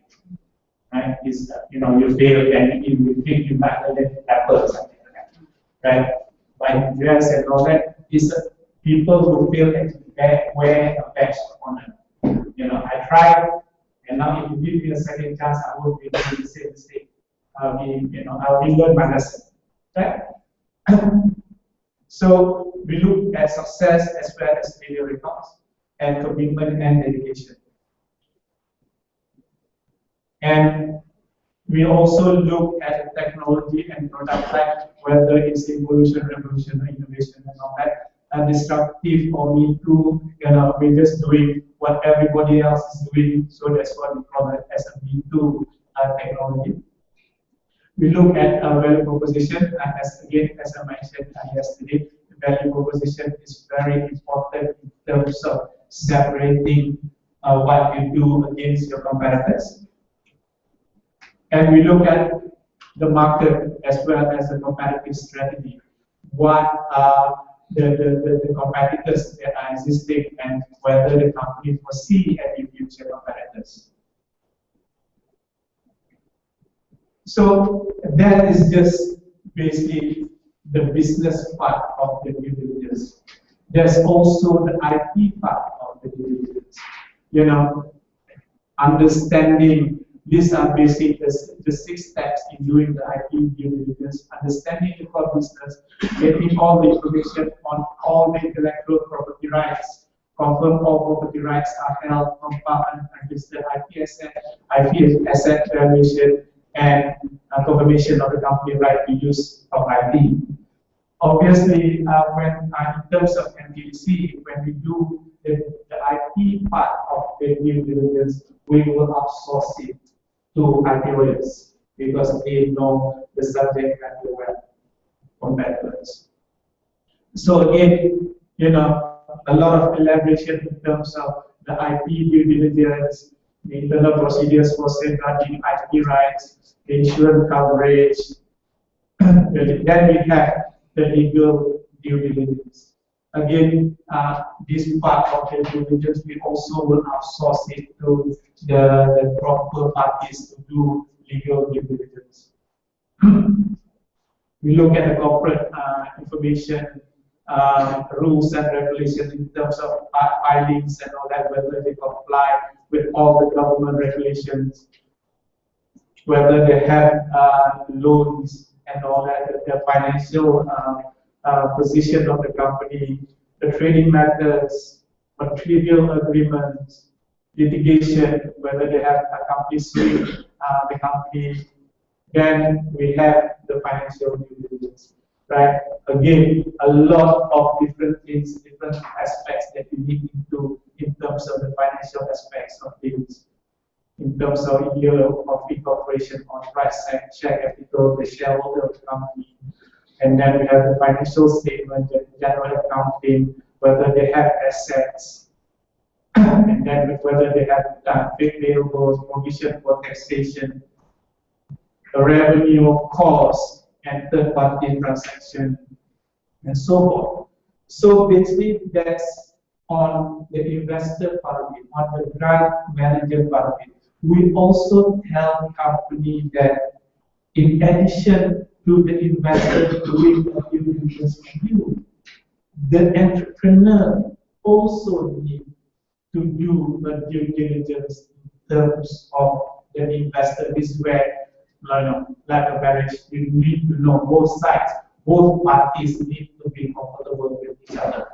Right? Is you fail and you think you might let it happen, something like that, right? By US and all that, is people who fail actually wear a badge on them. I tried, and now if you give me a second chance, I won't be doing the same mistake. I'll learn my lesson, right? So we look at success as well as failure records, and commitment and dedication. And we also look at the technology and product line, whether it's evolution, revolution, or innovation, and all that. Disruptive or me too, we're just doing what everybody else is doing, so that's what we call it as a me too technology. We look at value proposition, and as I mentioned yesterday, the value proposition is very important in terms of separating what you do against your competitors. And we look at the market as well as the competitive strategy. What are the competitors that are existing and whether the company foresee any future competitors. So that is just basically the business part of the due diligence. There's also the IP part of the due diligence. Understanding. These are basically the 6 steps in doing the IP due diligence, understanding the core business, getting all the information on all the intellectual property rights, confirm all property rights are held, confirm unregistered IP asset valuation, and confirmation of the company right to use of IP. Obviously, when in terms of MTDC, when we do the IP part of the due diligence, we will outsource it to IP lawyers because they know the subject matter well compared to us. So again, a lot of elaboration in terms of the IP due diligence, the internal procedures for safeguarding IP rights, the insurance coverage. Then we have the legal due diligence. again, this part of the due diligence, we also will outsource it to the proper parties to do legal due diligence. We look at the corporate information rules and regulations in terms of filings and all that, whether they comply with all the government regulations, whether they have loans and all that, the financial position of the company, the trading methods, material agreements, litigation, whether they have a company suing the company. Then we have the financial due diligence, right? Again, a lot of different things, different aspects that you need into in terms of the financial aspects of things, in terms of year of incorporation, authorized share capital, the shareholder of the company, and then we have the financial statement, the general accounting, whether they have assets, and then whether they have trade payables, provision for taxation, the revenue, cost, and third-party transaction, and so forth. So basically, that's on the investor part of it, on the grant manager part of it. We also tell company that in addition to the investor doing a due diligence review, the entrepreneur also needs to do a due diligence in terms of the investor. This is where, like a marriage, you need to know both sides. Both parties need to be comfortable with each other,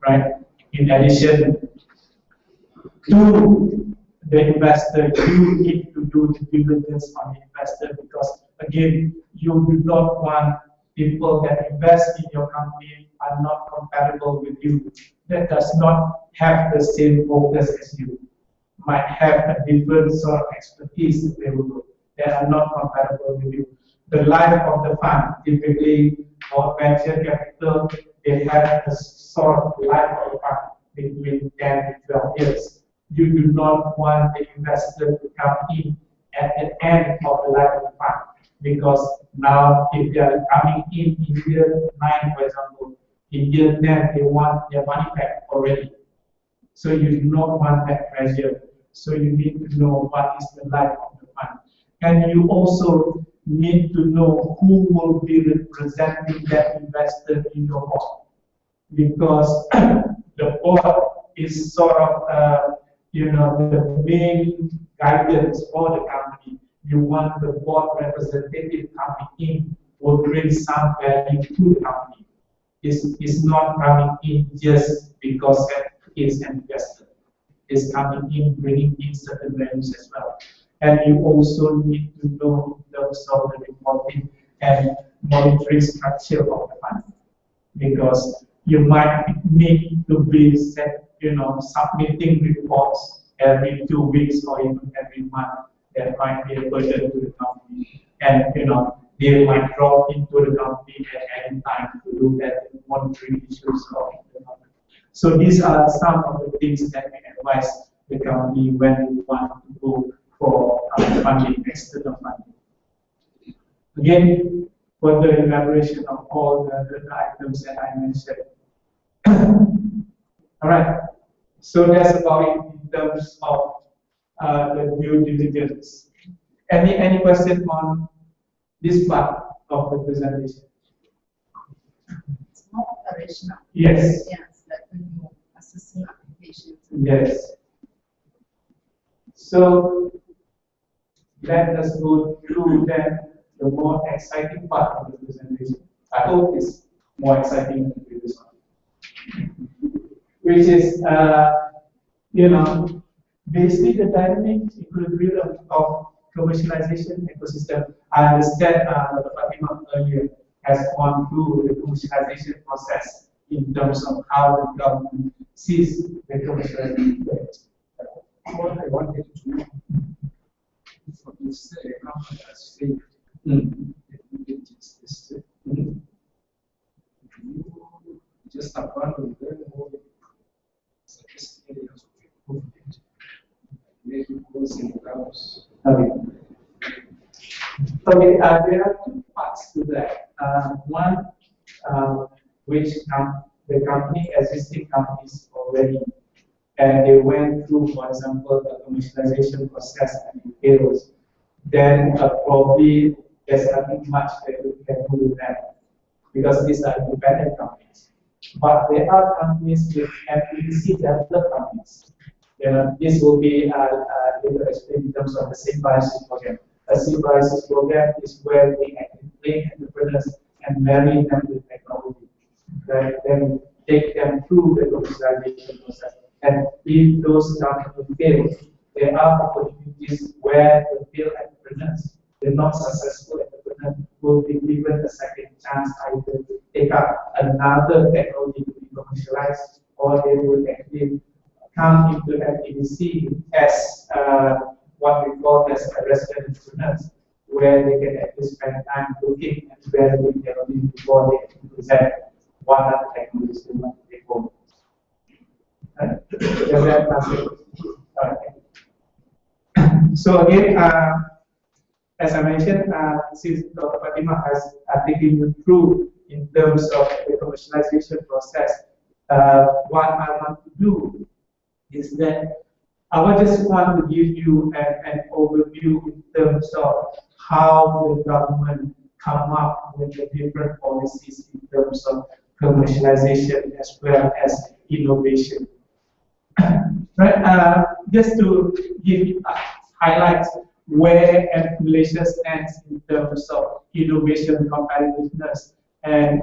right? In addition to the investor, you need to do the due diligence on the investor because, again, you do not want people that invest in your company are not compatible with you, that does not have the same focus as you, might have a different sort of expertise available that are not compatible with you. The life of the fund, typically for venture capital, they have a sort of life of the fund between 10 to 12 years. You do not want the investor to come in at the end of the life of the fund, because now if they are coming in year 9, for example, in year 10 they want their money back already. So you do not want that pressure. So you need to know what is the life of the fund. And you also need to know who will be representing that investor in your board. Because the board is sort of, the main guidance for the company. You want the board representative coming in will bring some value to the company. It's not coming in just because it's an investor. It's coming in, bringing in certain values as well. And you also need to know in terms of the reporting and monitoring structure of the fund. Because you might need to be submitting reports every 2 weeks or even every month. That might be a burden to the company. And they might drop into the company at any time to look at the monitoring issues of the company. So these are some of the things that we advise the company when we want to go for funding, external funding. Again, further elaboration of all the items that I mentioned. All right. So that's about it in terms of the due diligence. Any question on this part of the presentation? It's more operational. Yes. Yes, like when you're assessing applications. Yes. So let us go through then the more exciting part of the presentation. I hope it's more exciting than the previous one, which is basically the dynamic equilibrium of commercialization ecosystem. I understand Dr. Fatima earlier has gone through the commercialization process in terms of how the government sees the commercialization. What I wanted to know, for this company as safe, you just abandon them or suggest areas of improvement, maybe closing doors. Okay, there are two parts to that. One, which the company, existing companies already, and they went through, for example, the commercialization process and it fails, then probably there's nothing much that we can do with them, because these are independent companies. But there are companies with MTCP developed companies. This will be later explained in terms of the symbiosis program. A symbiosis program is where we actually train entrepreneurs and marry them with technology, right? Then take them through the commercialization process. And if those companies fail, there are opportunities where the failed entrepreneurs, the not successful entrepreneurs, will be given a second chance either to take up another technology to be commercialized, or they will actually come into MTDC as what we call as a resident entrepreneurs, where they can actually spend time looking and evaluating technology before they can present what other technologies they want to take home. Does that answer? So again, as I mentioned, since Dr. Fatima has taken you through in terms of the commercialization process, what I want to do is that I just want to give you an overview in terms of how the government come up with the different policies in terms of commercialization as well as innovation. Right? Just to give you highlights where Malaysia stands in terms of innovation competitiveness and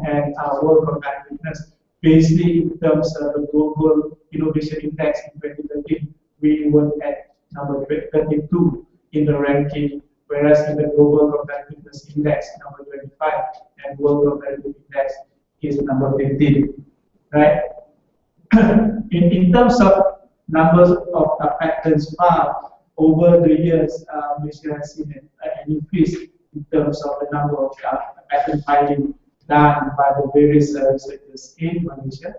world competitiveness. Basically, in terms of the global innovation index in 2013, we were at number 32 in the ranking, whereas in the global competitiveness index, number 25, and world competitive index is number 15. Right? in terms of numbers of patents filed over the years, Malaysia has seen an increase in terms of the number of patent filing done by the various researchers in Malaysia.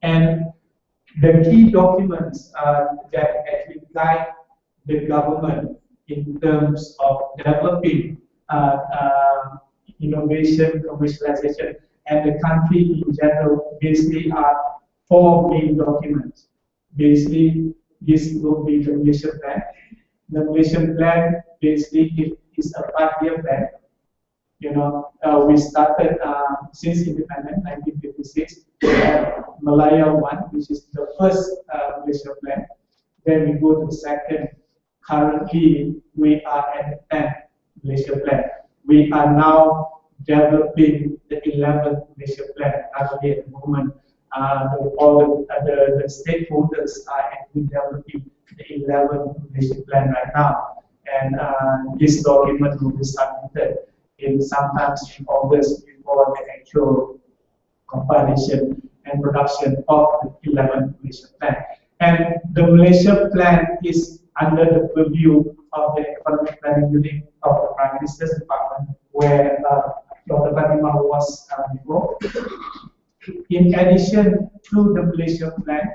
And the key documents that actually guide the government in terms of developing innovation, commercialization, and the country in general basically are four main documents. Basically, this will be the Malaysian plan. The Malaysian plan basically is a 5-year plan. We started since independence, 1956, Malaya 1, which is the first Malaysian plan. Then we go to the second. Currently, we are at the 10th Malaysian plan. We are now developing the 11th Malaysian plan. Actually, at the moment, all the stakeholders are actually developing the 11th Malaysian plan right now. And this document will be submitted sometimes in August before the actual compilation and production of the 11th Malaysian plan. And the Malaysian plan is under the purview of the Economic Planning Unit of the Prime Minister's Department, where Dr. Fatima was before. In addition to the Malaysian plan,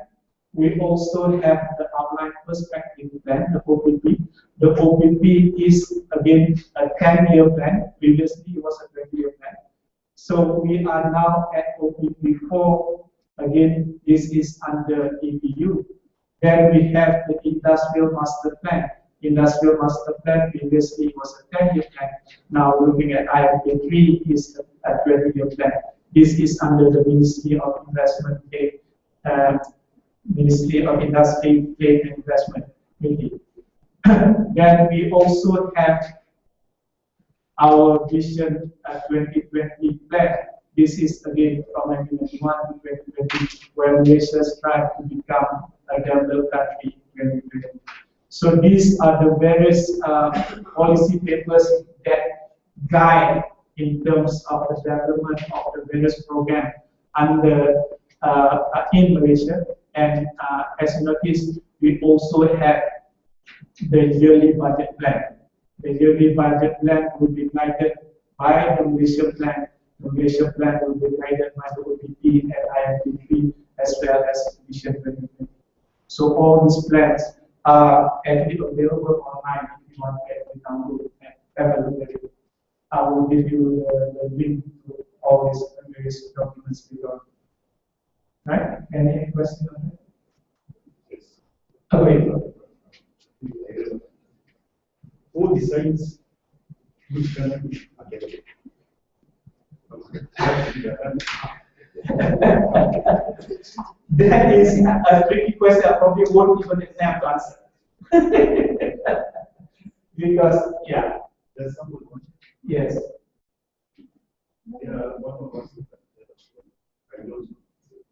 we also have the Outline Perspective Plan, the OPP. The OPP is again a 10-year plan. Previously, it was a 20-year plan. So we are now at OPP 4. Again, this is under EPU. Then we have the Industrial Master Plan. Industrial Master Plan previously was a 10-year plan. Now looking at IMP 3 is a 20-year plan. This is under the Ministry of Investment, Ministry of Industry, Trade and Investment. Then we also have our Vision 2020 plan. This is again from 1991 to 2020, where Malaysia strives to become a developed country in 2020. So these are the various policy papers that guide in terms of the development of the various programs under in Malaysia. And as you notice, we also have the yearly budget plan. The yearly budget plan will be guided by the Malaysian plan. The Malaysian plan will be guided by the OPP and IMP3 as well as Vision 2020. So all these plans are actually available online if you want to actually download and have a look at it. I will give you the link to all these various documents. governments beyond. Right? Any question on that? Yes. Who decides which country? That is a tricky question. I probably won't even attempt to answer. Because, yeah. There's some good question. Yes. Yeah, one of us.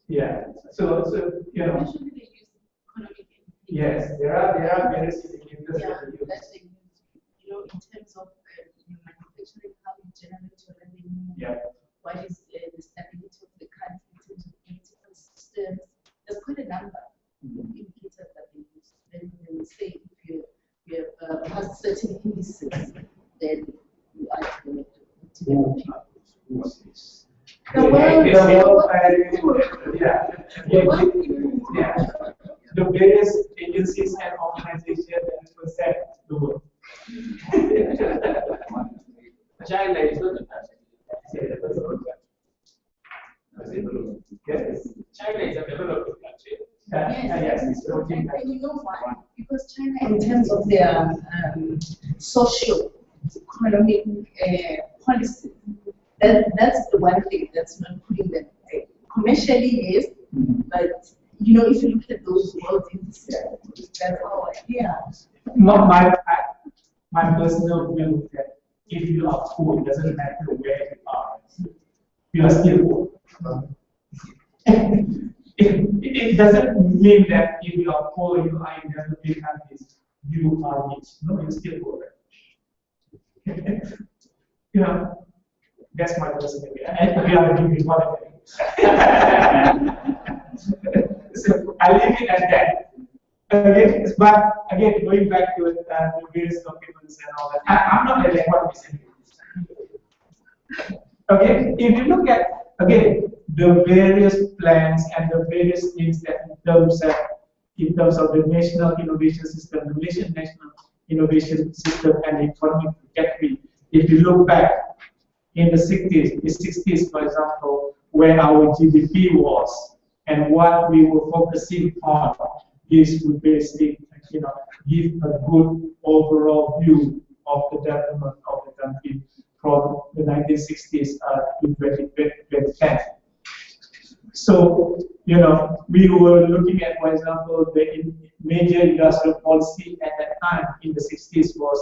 Yeah. So you know. Usually they use economic indicators. Yes, there are various indicators Yeah, that we use. that's the in terms of your manufacturing, how you generate your revenue. Yeah. What is the stability of the country in terms of political systems? There's quite a number of indicators that they use. Then they will say if you have passed certain indices, then you are going to the various agencies and organizations that represent the world. China is not a country. Yes. China is a developing country. Yes, it's working. And you know why? Because China, in terms of their socio-economic policy, that's the one thing that's not putting them commercially, yes, but you know, if you look at those world indices, that's how Not my personal view that if you are poor, it doesn't matter where you are. You are still poor. It doesn't mean that if you are poor, you are in developing countries, you are rich. No, you're still poor. You know, that's my personal view. And we are doing one. So I leave it at that. Okay, but again, going back to the various documents and all that, I'm not an economist. Okay, if you look at again the various plans and the various things that in terms of the national innovation system, the Malaysian national innovation system and the economic trajectory, if you look back in the 60s, for example, where our GDP was and what we were focusing on, this would basically, you know, give a good overall view of the development of the country from the 1960s to 2010. So, you know, we were looking at, for example, the major industrial policy at that time in the 60s was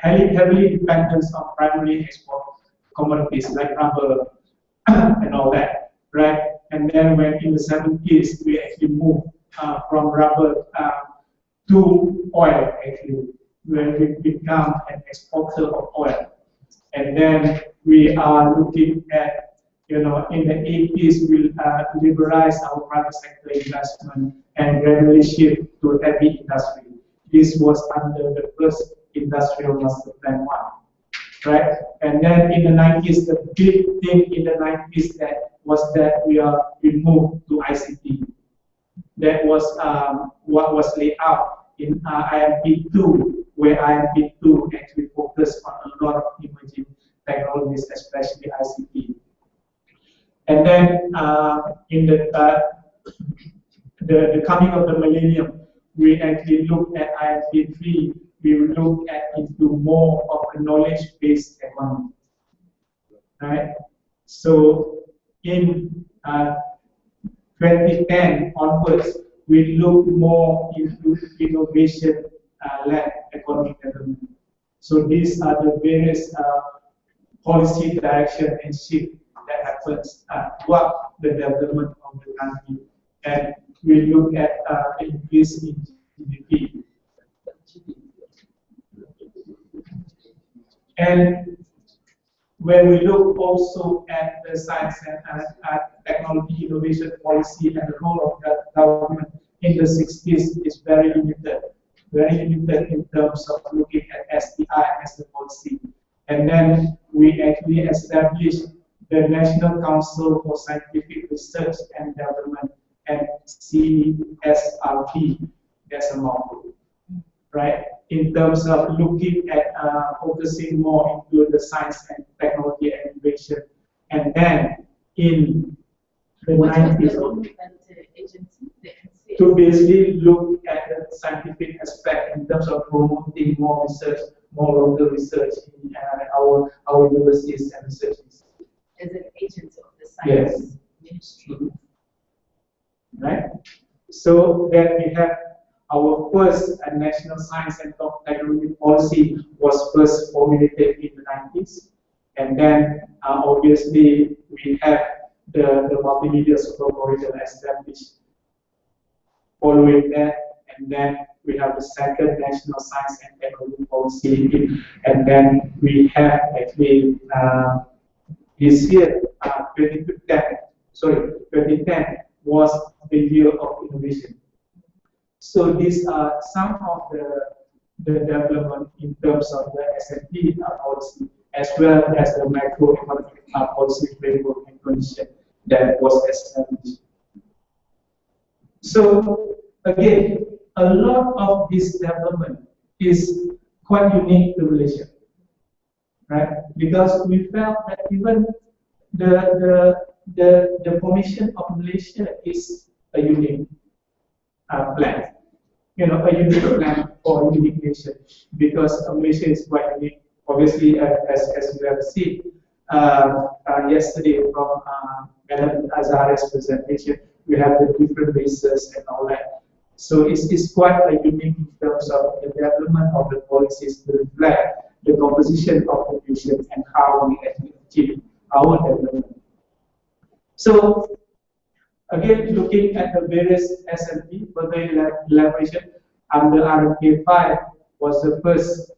heavily dependent on primary export commodities like rubber and all that, right? And then when in the 70s, we actually moved from rubber to oil, actually, where we become an exporter of oil. And then we are looking at, you know, in the 80s, we'll liberalize our private sector investment and gradually shift to heavy industry. This was under the first Industrial Master Plan 1, right? And then in the 90s, the big thing in the 90s that we moved to ICT. That was what was laid out in IMP2, where IMP2 actually focused on a lot of emerging technologies, especially ICT. And then in the coming of the millennium, we actually looked at IMP3. We look at into more of a knowledge-based economy, right? So in 2010 onwards, we look more into innovation-led economic development. So these are the various policy direction and shift that happens throughout the development of the country. And we look at the increase in GDP. And when we look also at the science and technology innovation policy and the role of the government in the 60s is very limited in terms of looking at STI as the policy. And then we actually established the National Council for Scientific Research and Development, and CSRD, that's a mouthful, right? In terms of looking at focusing more into the science and technology and innovation. And then in the What was 90s. the role of that agency? The NCS? To basically look at the scientific aspect in terms of promoting more research, more local research in our universities and research institutes. As an agency of the science ministry. Right? So then we have our first national science and technology policy was first formulated in the 90s. And then obviously we have the multimedia super corridor established following that. And then we have the second national science and technology policy. And then we have actually this year, 2010 was the year of innovation. So these are some of the development in terms of the SMP policy, as well as the macroeconomic policy framework and condition that was established. So again, a lot of this development is quite unique to Malaysia, right? Because we felt that even the formation of Malaysia is a unique plan. You know, a unique plan for a unique nation, because Malaysia is quite unique. Obviously, as you have seen yesterday from Madam Azhara's presentation, we have the different races and all that. So it's quite a unique in terms of the development of the policies to reflect the composition of the nation and how we actually achieve our development. So again, looking at the various SMP, further elaboration under RMK5 was the first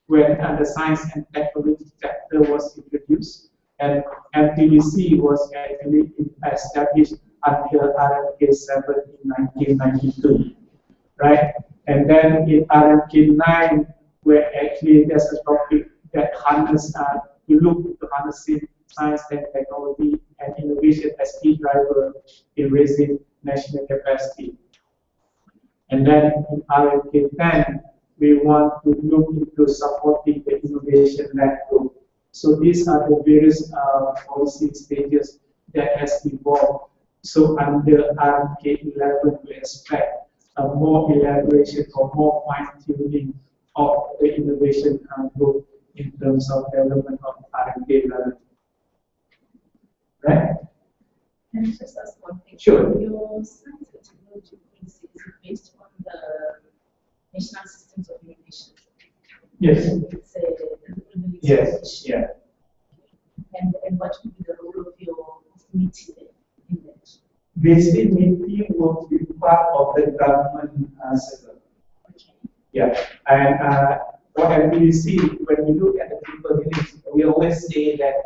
when the science and technology chapter was introduced, and MTDC was actually established until RMK7 in 1992, right? And then in RMK9, where actually there's a topic that you look into harnessing science and technology and innovation as key driver in raising national capacity. And then in RMK10, we want to look into supporting the innovation-led growth. So these are the various policy stages that has evolved. So under RMK11, we expect a more elaboration or more fine-tuning of the innovation growth in terms of development of RMK11. Right? Can I just ask one thing? Sure. Your science and technology policy is based on the National Systems of Innovation. Yes. It's a yes. Yeah. And what would be the role of your committee in that? Basically, MITI will be part of the government sector. Okay. Yeah. And what we see when we look at the people village, we always say that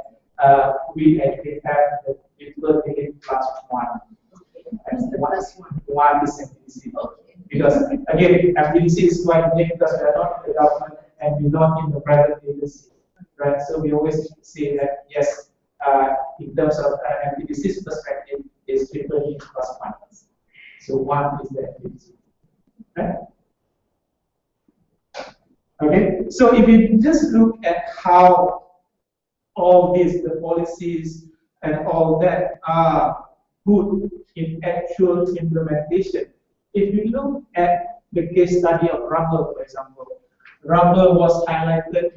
we actually have the people village +1. Okay. Who's the +1? One is MTCP. Okay. Because again, MTCP is quite unique because we are not in the government and we're not in the private agency, right? So we always say that yes, in terms of MTCP's perspective, is people need +1. So one is the MTCP, right? Okay. So if we just look at how all these, the policies and all that are put in actual implementation. If you look at the case study of rubber, for example, rubber was highlighted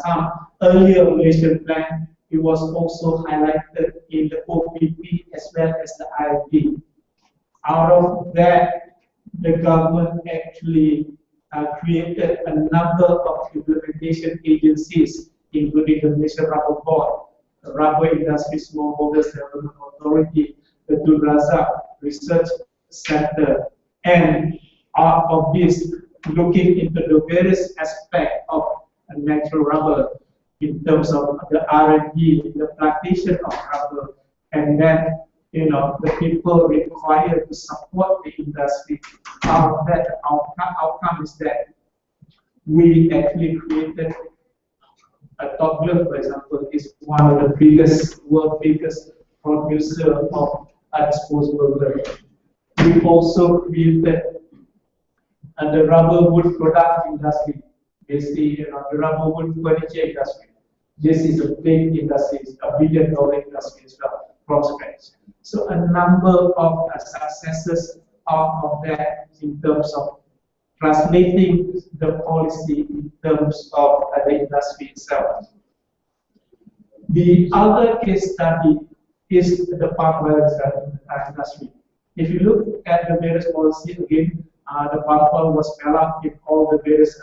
some earlier Malaysian plan. It was also highlighted in the OPP as well as the IFD. Out of that, the government actually created a number of implementation agencies, including the Malaysia Rubber Board, the Rubber Industry Smallholders Development Authority, the Tun Razak Research Center, and out of this, looking into the various aspects of natural rubber in terms of the R&D, the plantation of rubber, and then the people required to support the industry. Out of that, outcome is that we actually created a Top Glove, for example, is one of the world's biggest producer of disposable gloves. We also created the rubber wood product industry, basically the rubber wood furniture industry. This is a big industry, it's a $1 billion industry as well, from scratch. So a number of successes out of that in terms of translating the policy in terms of the industry itself. The other case study is the palm oil industry. If you look at the various policies again, the palm oil was spelled out in all the various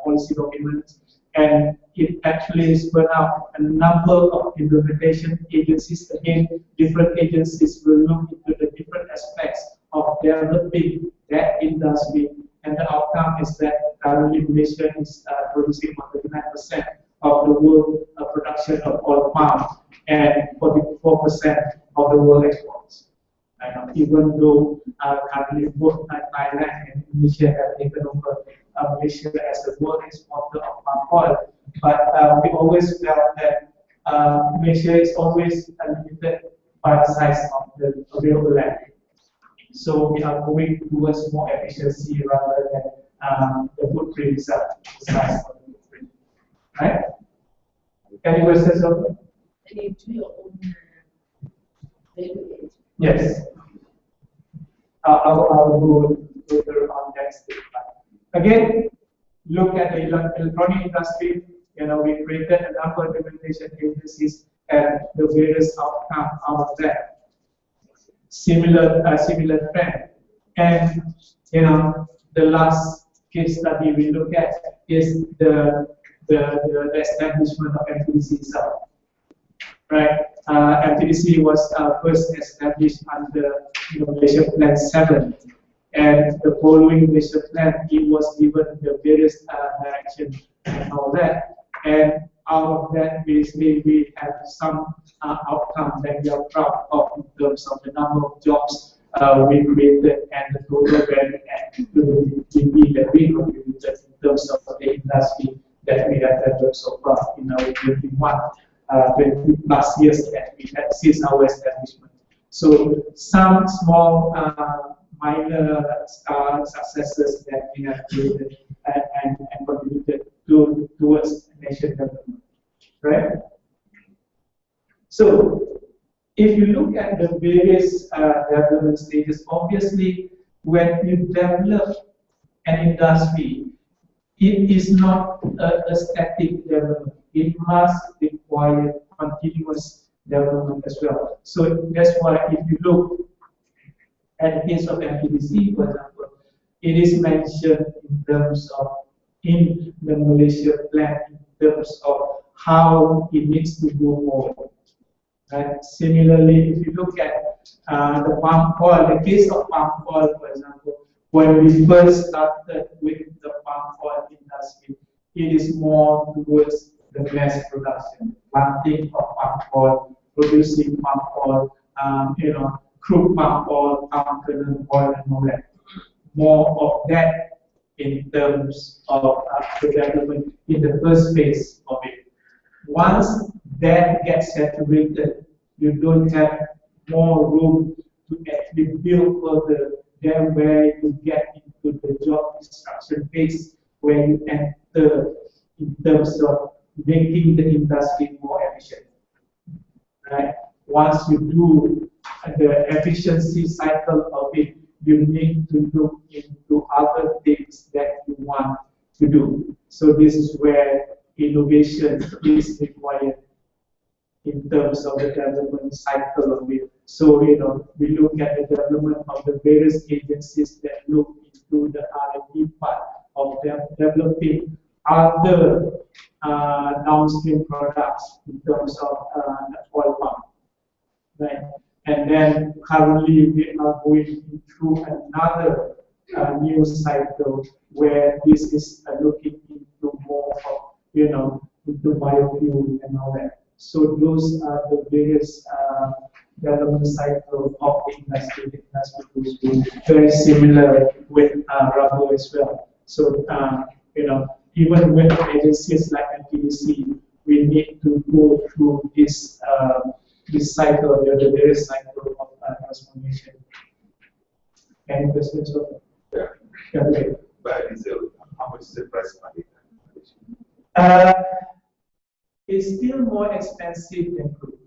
policy documents, and it actually spun out a number of implementation agencies. Again, different agencies will look into the different aspects of developing that industry, and the outcome is that currently Malaysia is producing 39% of the world production of oil palm and 44% of the world exports. Even though currently both Thailand and Indonesia have taken over Malaysia as the world exporter of palm oil, but we always felt that Malaysia is always limited by the size of the available land. So we are going towards more efficiency rather than the footprint itself, the size of the footprint. Right? Any questions on that? And you do your own regulate. Yes. I'll go further on next. Again, look at the electronic industry. We created a number of implementation agencies and the various outcomes out of that. Similar trend. And the last case study we look at is the establishment of MTDC itself. Right? MTDC was first established under Malaysia Plan 7, and the following Malaysia Plan, it was given the various direction and all that. And out of that, basically, we have some outcome that we are proud of in terms of the number of jobs we created and the total value and the GDP that we contributed in terms of the industry that we have developed so far in our 20 plus years that we had since our establishment. So some small minor successes that we have created and contributed towards nation development, right? So if you look at the various development stages, obviously when you develop an industry, it is not a static development. It must require continuous development as well. So that's why if you look at the case of MTDC, for example, it is mentioned in terms of in the Malaysia plan in terms of how it needs to go forward. Right? Similarly, if you look at the palm oil, the case of palm oil, for example, when we first started with the palm oil industry, it is more towards the mass production, planting of palm oil, producing palm oil, crude palm oil, palm kernel oil, and all that. More of that in terms of the development in the first phase of it. Once that gets saturated, you don't have more room to actually build further. Then where you get into the job destruction phase, where you enter in terms of making the industry more efficient. Right? Once you do the efficiency cycle of it, you need to look into other things that you want to do. So this is where innovation is required in terms of the development cycle of it. So we look at the development of the various agencies that look into the R&D part of them developing other downstream products in terms of the oil palm. Right? And then currently we are going through another new cycle where this is looking into more of, into biofuel and all that. So those are the various development cycle of the industry. The industry goes through very similar with rubber as well. So even with agencies like MTDC, we need to go through this cycle, the various cycle of transformation. Any questions? Yeah. Okay. Biodiesel, how much is the price per liter? It's still more expensive than crude.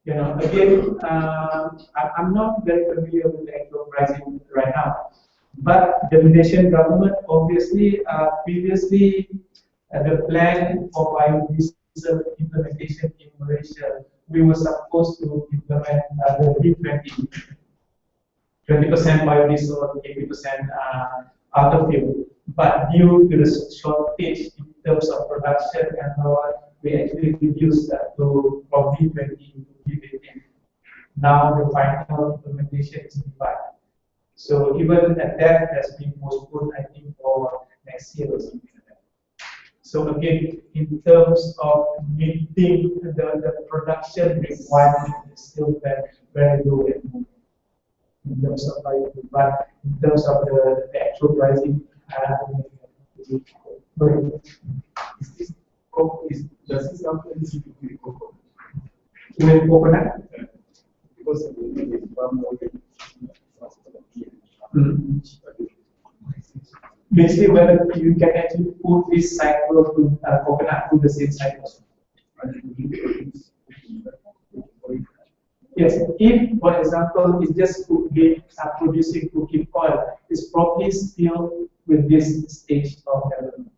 You know, again, I'm not very familiar with the actual pricing right now, but the Malaysian government obviously previously the plan for biodiesel implementation in Malaysia, we were supposed to implement the B20, 20% biodiesel, 80% other fuel. But due to the shortage in terms of production and all, we actually reduced that to from B20 to B15. Now the final implementation is B5. So even that has been postponed, I think, for next year or something like that. So again, in terms of meeting the production requirement is still very low at the moment. In terms of but in terms of the actual pricing, does this have anything to do with cocoa? With coconut? Because it's one more basically, whether you can actually put this cycle to coconut to the same cycle. Yes, if, for example, it's just producing cooking oil, it's probably still with this stage of development.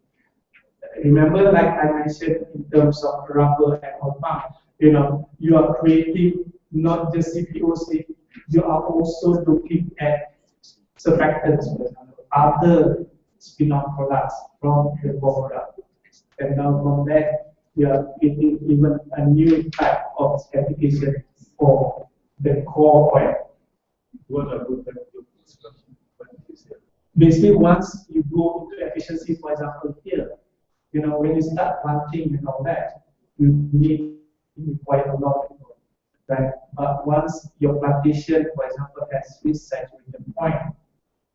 Remember, like I mentioned, in terms of rubber and oil palm, you know, you are creating not just CPOC, you are also looking at surfactants, other spin-off products from the core product. And now from that, we are creating even a new type of application for the core oil. What about that? Basically, once you go into efficiency, for example, here, you know, when you start planting and all that, you need quite a lot of people, right? But once your plantation, for example, has reached saturation point,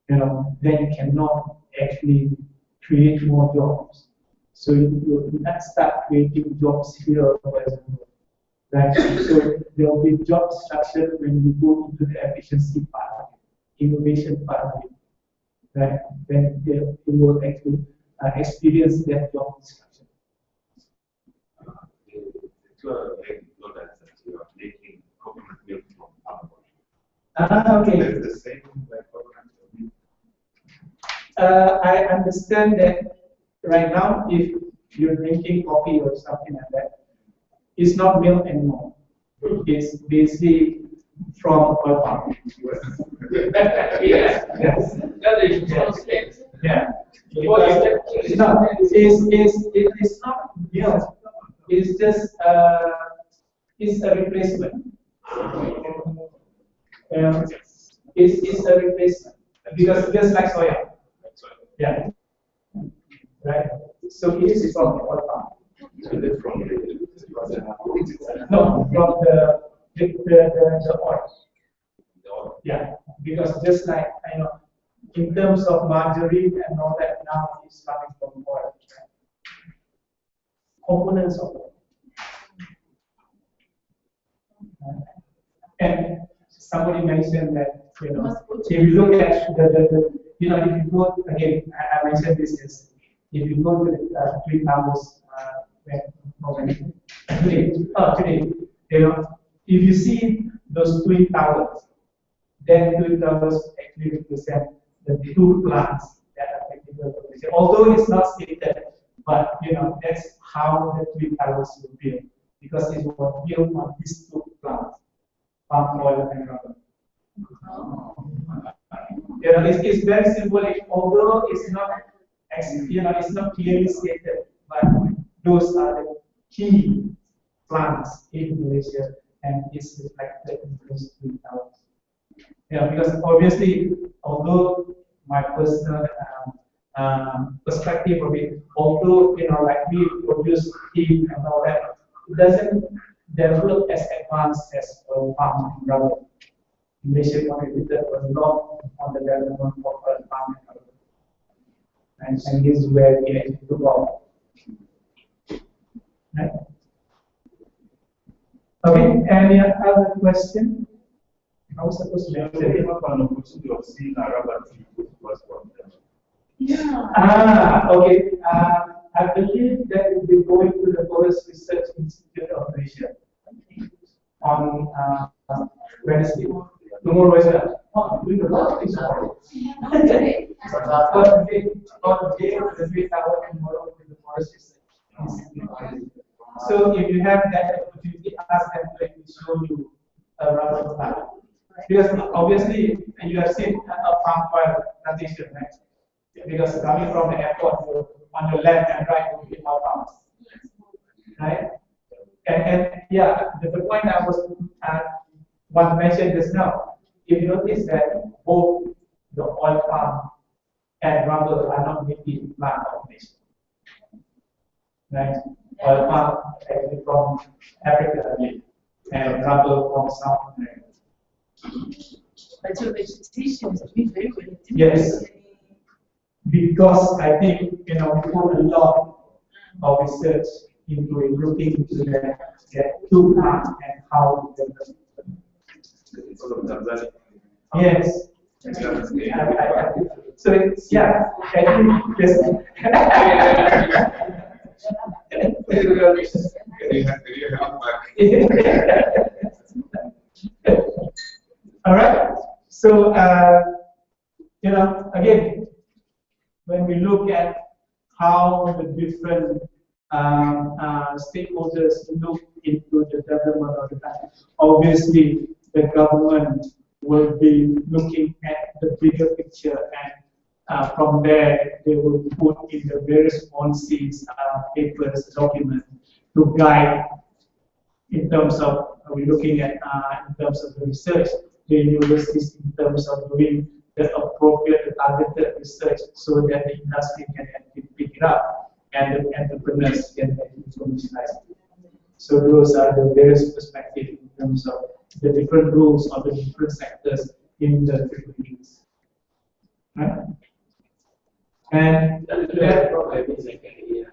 you know, then you cannot actually create more jobs. So you not start creating jobs here, for example. Right? So there will be job structure when you go into the efficiency part, innovation part of it. Right? Then you will actually experience that job structure. Products that you are making coconut milk from palm oil. Okay. That's the same like coconut milk. I understand that right now, if you're drinking coffee or something like that, it's not milk anymore. It's basically from oil palm. Yes. Yes. That is Yeah. It's not milk. It's just it's a replacement. It's a replacement because just like soya. Yeah. Right. So it is from oil palm. No, from the oil. Yeah, because just like in terms of margarine and all that, now it's coming from oil. Right? Components of oil. And somebody mentioned that if you look at the if you go again, I mentioned this is if you go to the Twin Towers today, if you see those Twin Towers, then Twin Towers actually represent the two plants that are technical. Although it's not stated, but that's how the Twin Towers were built, because it was built on these two plants, palm oil and rubber. It's very symbolic, although it's not it's not clearly stated, but those are the key plants in Malaysia, and it's reflected in those Twin Towers. Because obviously, although my personal perspective of it, although like we produce tea and all that, it doesn't develop as advanced as palm and rubber. Malaysia contributed a lot on the development of palm and rubber, and this is where we actually took off. Right? Okay, any other question? I was supposed to answer it. Opportunity of seeing a rubber tree was from them. Yeah. Okay. I believe that we'll be going to the Forest Research Institute of Malaysia on Wednesday. Tomorrow is doing a lot of things. The 3 hour tomorrow in the forest is. So if you have that opportunity, ask them to show you a rubber plant. Because obviously you have seen a palm oil plantation, right? Because coming from the airport, on your left and right will be more palms, right? And yeah, the point I was want to mention just now. If you notice that both the oil palm and rubber are not native plant combination, right? Oil palm actually from Africa and rubber from South America. But your vegetation is doing very well. Yes, because I think we put a lot of research into looking into the two plants and how they develop. Yes. So it's all right. So again, when we look at how the different stakeholders look into the development of the country, obviously the government will be looking at the bigger picture, and from there they will put in the various policies, papers, documents to guide in terms of we're looking at in terms of the research, the universities in terms of doing the appropriate targeted research so that the industry can actually pick it up and the entrepreneurs can actually commercialize it. So those are the various perspectives in terms of the different rules of the different sectors in the different regions. Right? And that problem is like here.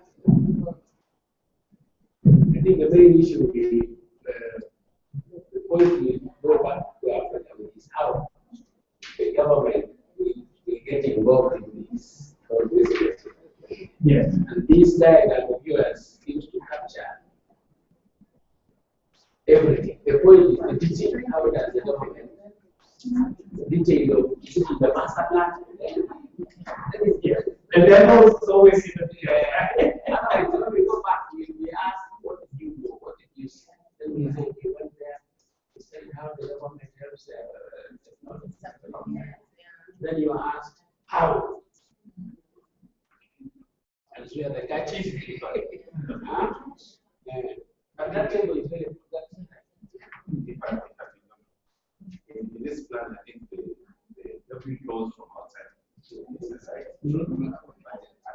I think the main issue will be the point we go back to Africa is how the government will get involved in this research. yes. And this diagram of yours seems to capture everything. The point is the detail. How does the government, the detail of the master plan? That is here. The devil is always in the Otherwise, when we go back, we ask, what did you do? What did you see? Then we say, we went there, we said how the government helps technology. Then you ask, how? And so the catches people. But that table is very important. In this plan, I think the government flows from outside. I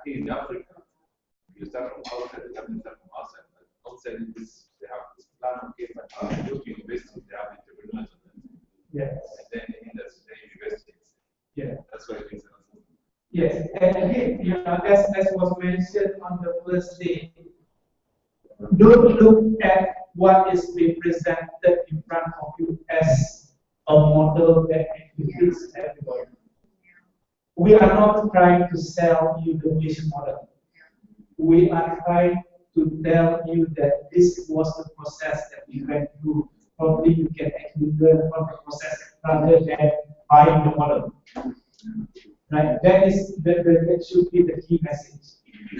think in Africa, you start from outside, the government start from outside. But outside this, they have this plan, okay, but those universities, they have entrepreneurs on them. Yes. And then in the universities. Yeah. That's why it makes sense. Yes, and again, as was mentioned on the first day, don't look at what is being presented in front of you as a model that fits everybody. We are not trying to sell you the niche model. We are trying to tell you that this was the process that we went through. Probably you can actually learn from the process rather than buying the model. Right? That should be the key message.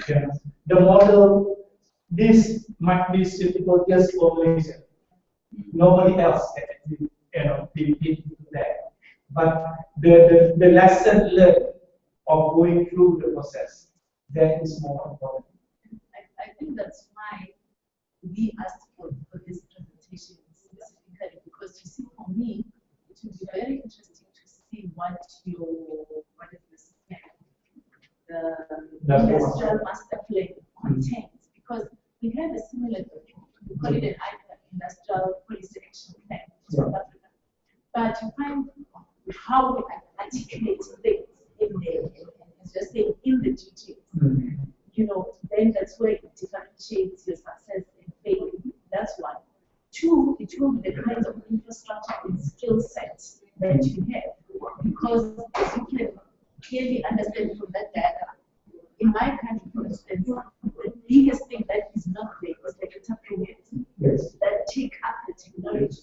Yeah. The model, this might be suitable just for Malaysia. Nobody else can fit into that. But the lesson learned of going through the process, that is more important. I think that's why we asked for this presentation specifically, because you see, for me, it would be very interesting to see what the industrial master plan contains, because we have a similar document. We call it an industrial policy action plan for South Africa. But you find how we articulate things in the, as you're saying, in the details. Then that's where it differentiates your success and failure. That's one. Two, it will be the kinds of infrastructure and skill sets that you have. Because as you can clearly understand from that data, in my country, for instance, the biggest thing that is not there is the entrepreneurs that take up the technology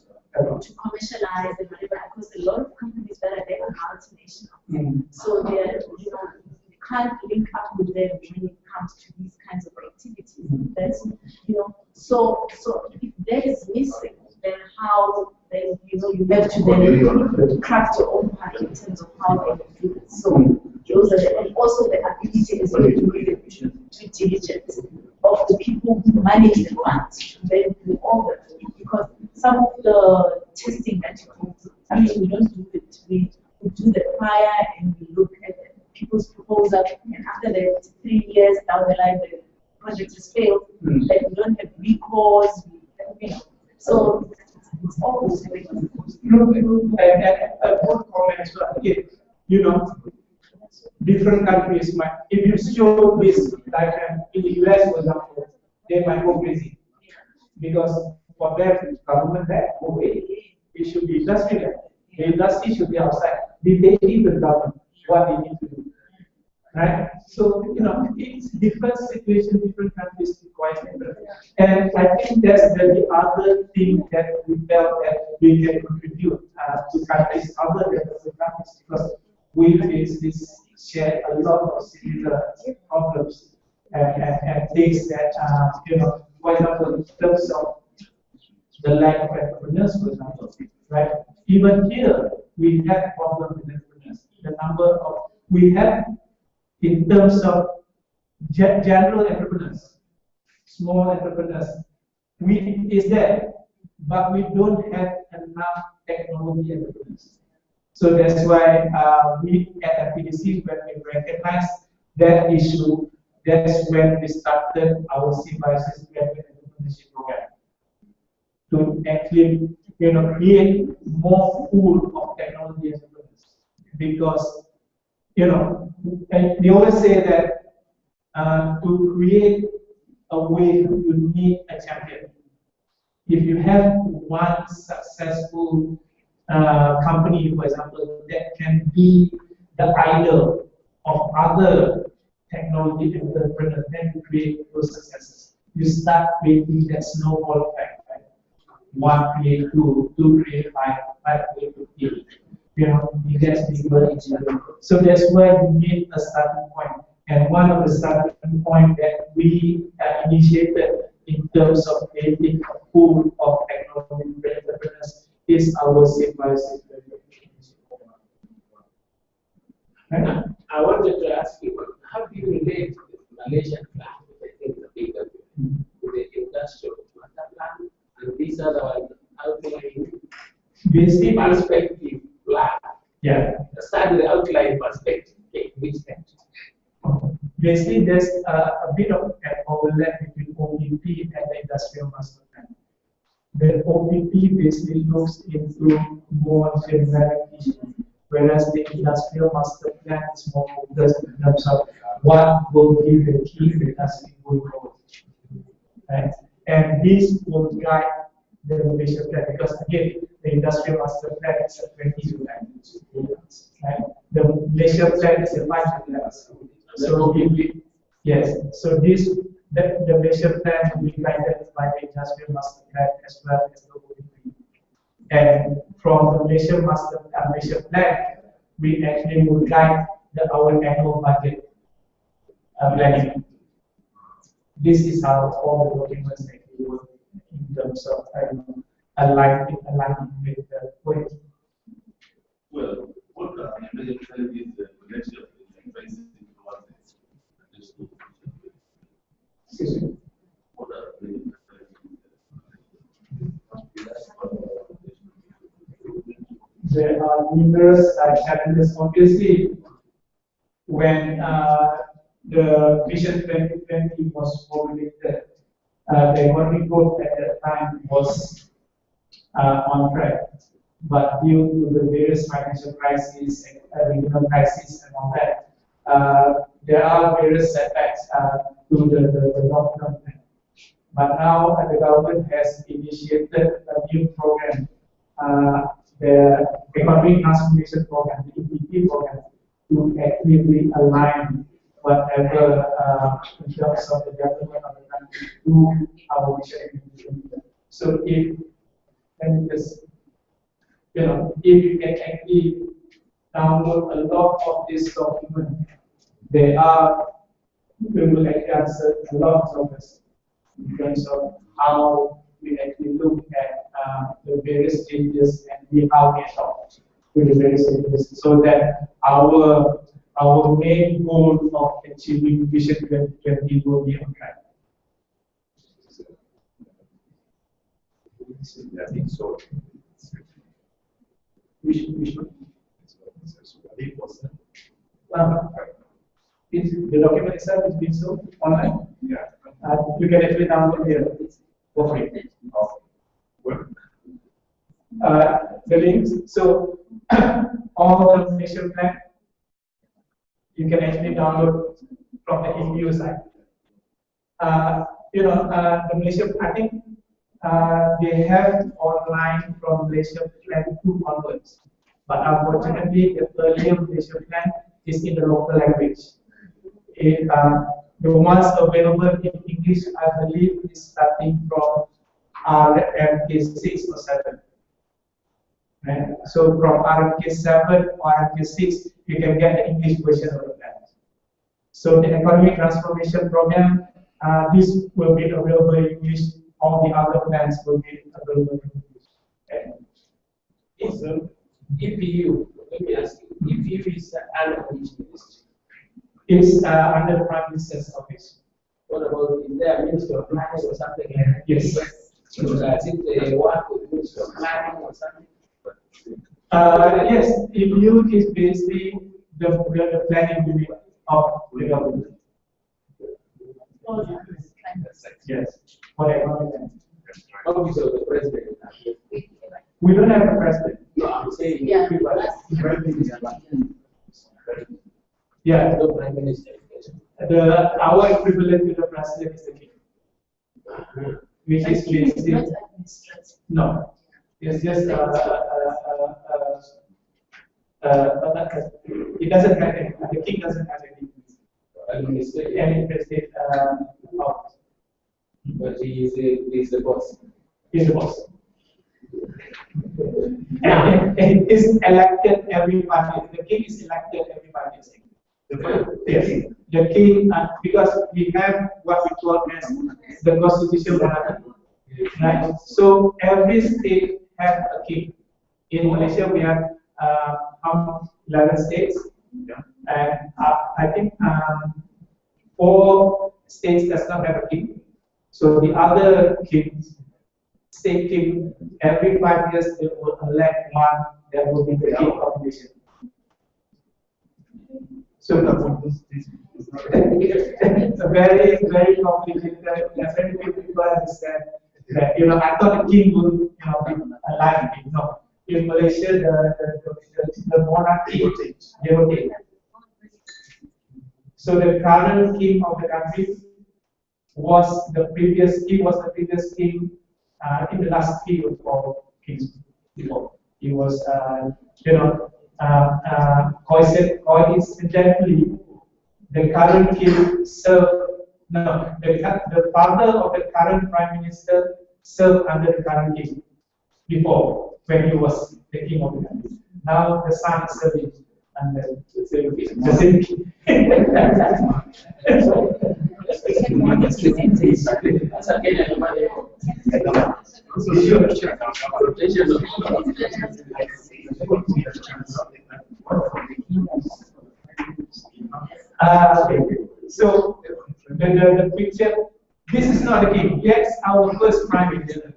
to commercialize and whatever, because a lot of companies that are there are multinational. So they're, you can't link up with them when it comes to these kinds of activities. That's, so if that is missing, then how then you have to then craft your own path in terms of how they do it. So those are and also the ability as well to do the due diligence of the people who manage the funds to then do all that. Because some of the testing that you do, we don't do it. We do the prior and we look at people's proposal, and after that 3 years down the line the project has failed, then we don't have recourse, so it's always very and one comment as well. Different countries might, if you show this, like in the US, for example, they might go crazy because for them, government that go away, it should be industry there. The industry should be outside. They give the government what they need to do. Right? So, it's different situation, different countries require different. And I think that's the other thing that we felt that we can contribute to countries other than the countries, because we face this, share a lot of similar problems and things that, for example, in terms of the lack of entrepreneurs, for example, right? Even here, we have problems with entrepreneurs. The number of, we have, in terms of general entrepreneurs, small entrepreneurs, is there, but we don't have enough technology entrepreneurs. So that's why we at MTDC, when we recognize that issue, that's when we started our CBIC's entrepreneurship program to actually, create more pool of technology entrepreneurs. Because, and we always say that to create a wave, you need a champion. If you have one successful company, for example, that can be the idol of other technology entrepreneurs, then you create those successes. You start creating that snowball effect. Right? 1 create 2, 2 create 5, 5 create 15. You get bigger each other. So that's where you need a starting point. And one of the starting points that we initiated in terms of creating a pool of technology entrepreneurs is our CBIC. Right? I wanted to ask you, how do you relate to the Malaysian plan, which I think is a bigger with the industrial plan, and these other ones, outline Basically, perspective plan? Yeah. Start with the outline perspective. Which next? Basically, there's a bit of an overlap between OPP and the industrial master plan. The OPP basically looks into more generic issues, whereas the industrial master plan is more focused in terms of what will be the key industry going forward. Right? And this will guide the Malaysia plan, because again, the industrial master plan is a 20-year plan. Right? The Malaysia plan is a 5-year plan. So yes, so the Malaysia plan will be guided by the industrial master plan as well as the OPP. And from the Malaysia plan, we actually will guide our annual budget planning. This is how all the documents actually work in terms of aligning with the point. Well, what are the major challenges that Malaysia is facing towards this? Excuse me. What are the major challenges? There are numerous challenges. Obviously, when the Vision 2020 was formulated, the economic growth at that time was on track. But due to the various financial crises and regional crises and all that, there are various setbacks to the long-term plan. But now the government has initiated a new program, the Economic Transformation Program, the ETP program, to actively align whatever in terms of the development of the country to our mission. So if, let me just if you can actually download a lot of this document, we will actually answer a lot of us in terms of how we actually look at the various changes and how we adopt to the various changes, so that our main goal of achieving Vision 2020 will be on track. I think so. Which one? The document itself is being sold online. Yeah. You can actually download here for free. The links. So all the Malaysian plan you can actually download from the EPU site. The Malaysian, I think they have online from Malaysian plan 2 onwards. But unfortunately, the earlier Malaysian plan is in the local language. The ones available in English, I believe, is starting from RMK6 or 7. Right? So from RMK7 or RMK6, you can get the English version of the plan. So the economic transformation program, this will be available in English. All the other plans will be available in English. Okay. EPU, let me ask you, EPU is under which ministry? It's under the Prime Minister's office. What about, is there a Minister of Planning or something like that? Yes. So is it the one with Minister of Planning or something? Yes, EPU is basically the planning unit of the government. Yes, for the economic plan. How is the president? We don't have a president. No, I'm saying Yeah. Yeah, no prime minister. our equivalent to the president is the king, which is basically no. It's just it doesn't have any. The king doesn't have any administrative powers. But he is the boss. He's the boss. And it is elected every 5 years. The king is elected every 5 years. Yes. The king, because we have what we call as the constitutional monarchy. Right? So every state has a king. In Malaysia, we have 11 states. And I think 4 states does not have a king. So the other kings, state king, every 5 years they will elect one that will be the king of the nation. So it's a very, very complicated. Very few people understand that. I thought the king would, be alive. No, in Malaysia, the monarchy they rotate. So the current king of the country was the previous king. I think the last king of all kings before. He was, coincidentally, the current king served. No, the father of the current prime minister served under the current king before, when he was the king of the country. Now the son is serving under the same king. So the picture, this is not the king. That's our first prime minister.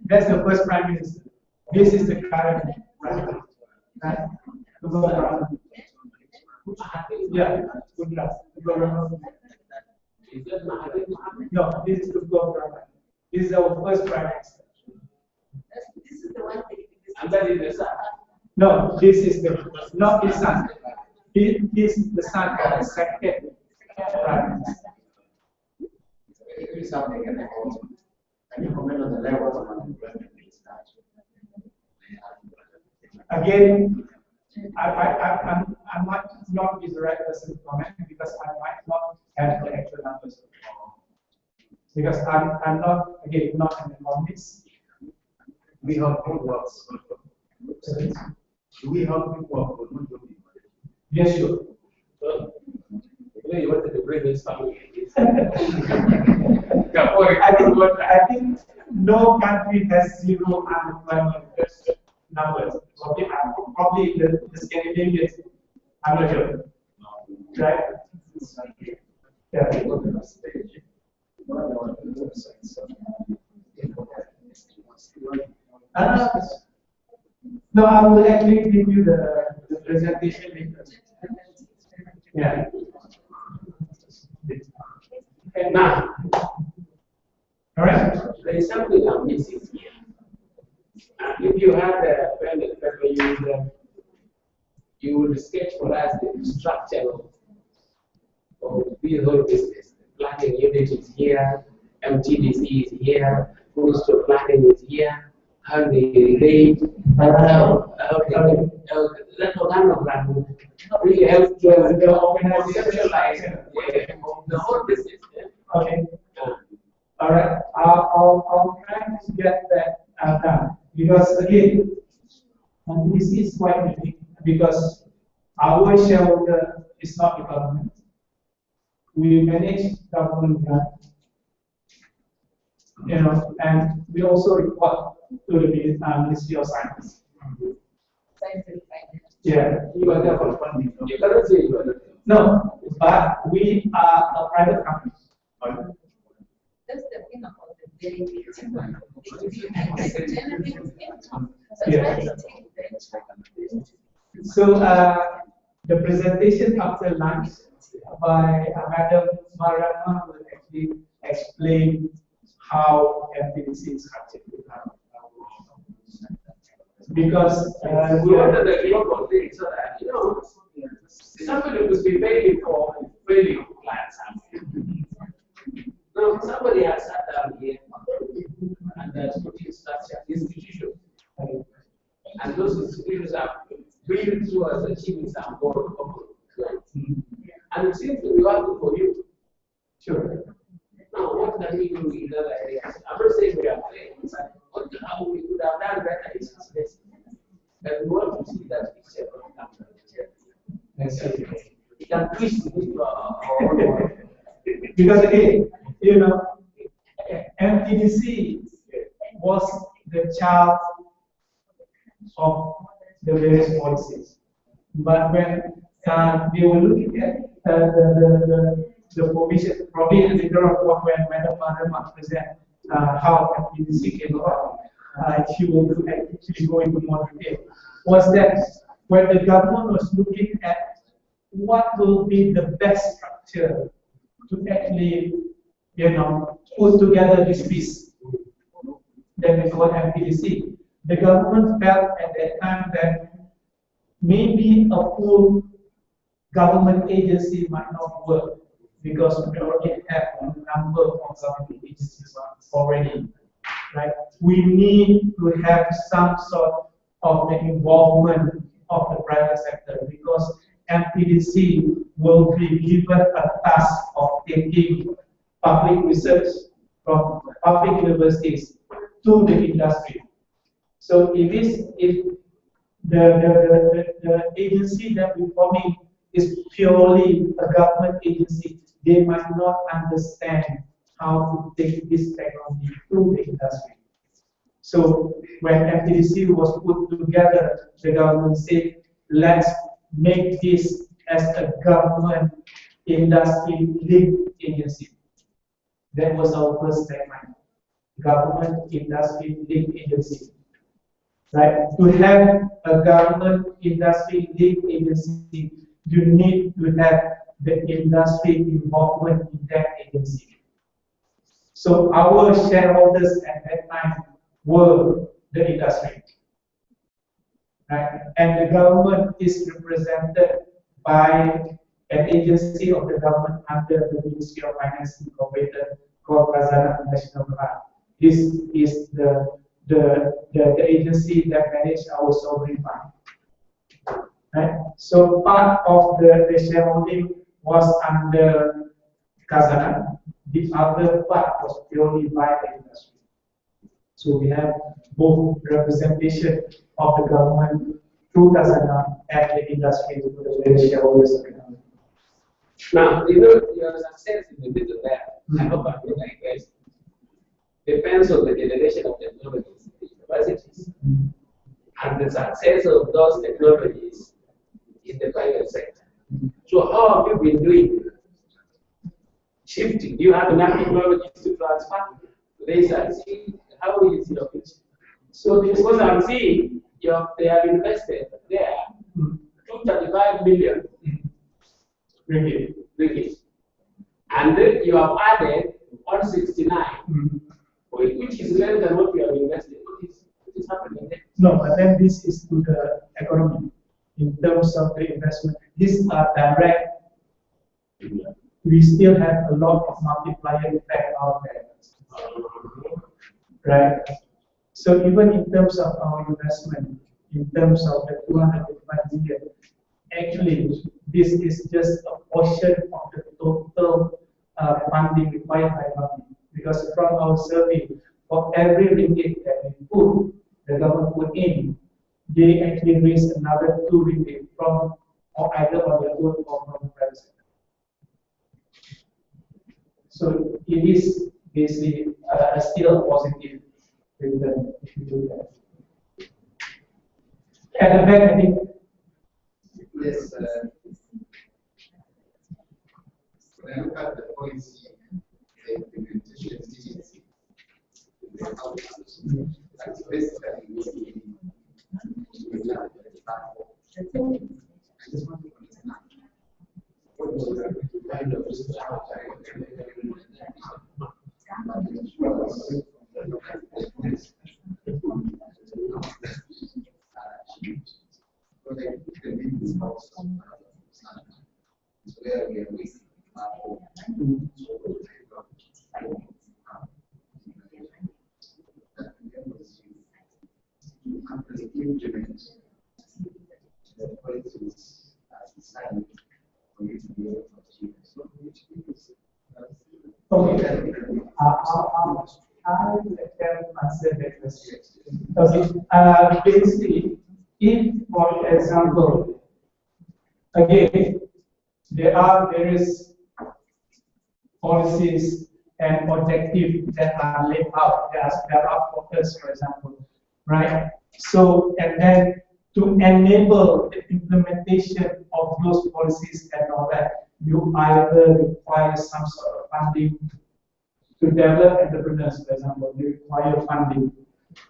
That's the first prime minister. This is the current prime minister. Yeah, no, this is the government. This is our first prime minister. This is the one thing. And that is the son. No, this is not his son. He is the son of the second prime minister. Can you comment on the level of unemployment? Again, I might not be the right person to comment because I might not have the actual numbers. Because I'm not, again, not an economist. we have good works. Do we have good work or not? Yes, sure. So, you wanted to bring this family. I think no country has zero unemployment numbers. Okay, probably the Scandinavian, I'm not sure. Right? Yeah. No, I will actually give you the presentation later. Yeah. Now, all right. there is something I'm missing here. If you had a pen and paper, you would sketch for us the structure of this whole business. Planning unit is here, MTDC is here, postal planning is here, how they relate, how they that organogram would really help to conceptualize the whole business. Okay. All right. I'll try to get that done because again, this is quite unique because our shareholder is not the government. We manage government grant, and we also report to the Ministry of Science. Yeah. You are there for funding. You cannot say you are. No, but we are a private company. That's the thing about the day. So the presentation after lunch by Madam Marama will actually explain how MTDC is structured. Because we wanted the global thing so that somebody must be paying for failing plans. Now somebody has sat down here and has put in structure institutions, and those institutions are built towards achieving some goal. And it seems to be working for you. Sure. Now, what can we do in other areas? I'm not saying we are playing, but how we could have done better is this. And we want to see that picture from the we can twist it because again, MTDC was the child of the various policies. But when they were looking at the provision, probably later on when Madam Marama present how MTDC came about, she will actually go into more detail, was that when the government was looking at what will be the best structure to actually, put together this piece that we call MTDC, the government felt at that time that maybe a full government agency might not work because we already have a number of government agencies already. Right? We need to have some sort of the involvement of the private sector because MTDC will be given a task of taking public research from public universities to the industry. So if the agency that we're forming is purely a government agency, they might not understand how to take this technology to the industry. So when MTDC was put together, the government said, let's make this as a government industry linked agency. That was our first statement. Government industry linked agency. Right? To have a government industry linked agency, you need to have the industry involvement in that agency. So our shareholders at that time were the industry. Right? And the government is represented by an agency of the government under the Ministry of Finance Incorporated called Khazanah National Fund. This is the agency that manages our sovereign fund. Right? So part of the shareholding was under Khazanah. The other part was purely by the industry. So we have both representation of the government through Khazanah and the industry to the various shareholders of the government. Now, you know, your success in the middle there, I hope I'm not like this, depends on the generation of technologies in the universities and the success of those technologies in the private sector. So how have you been doing shifting? Do you have enough technologies to transfer? They succeed. How is your picture? So this is what I'm seeing. They have invested there 235 million ringgit. And then you have added 169, which is less than what you have invested. What is happening there? No, but then this is to the economy. In terms of the investment, these are direct. We still have a lot of multiplier effect out there, right? So even in terms of our investment, in terms of the 235 million, actually this is just a portion of the total funding required by government. Because from our survey, for every ringgit that we put, the government put in, they actually raise another 2 ringgit from or either on their own or from the private sector. So it is basically still a positive return if you do that. At the back, I think. Yes. When I look at the policy, the implementation agency, the outcomes, that's basically I just want to understand what was the kind of where we are wasting the policies designed for you to be able to achieve. So, Okay. I can answer that question. Okay. Basically, if, for example, again, there are various policies and objectives that are laid out. There are focus, for example, right? So, and then to enable the implementation of those policies and all that, you either require some sort of funding to develop entrepreneurs, for example. You require funding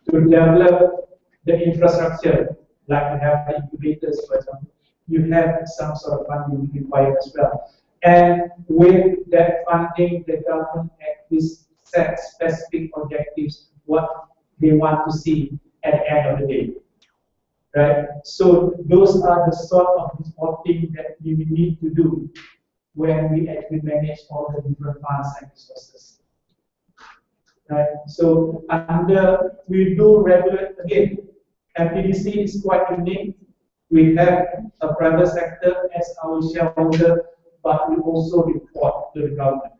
to develop the infrastructure, like you have the incubators, for example. You have some sort of funding required as well. And with that funding, the government actually set specific objectives, what they want to see at the end of the day. Right? So those are the sort of reporting that we need to do when we actually manage all the different funds and resources. Right? So we do regulate, again, MTDC is quite unique. We have a private sector as our shareholder, but we also report to the government.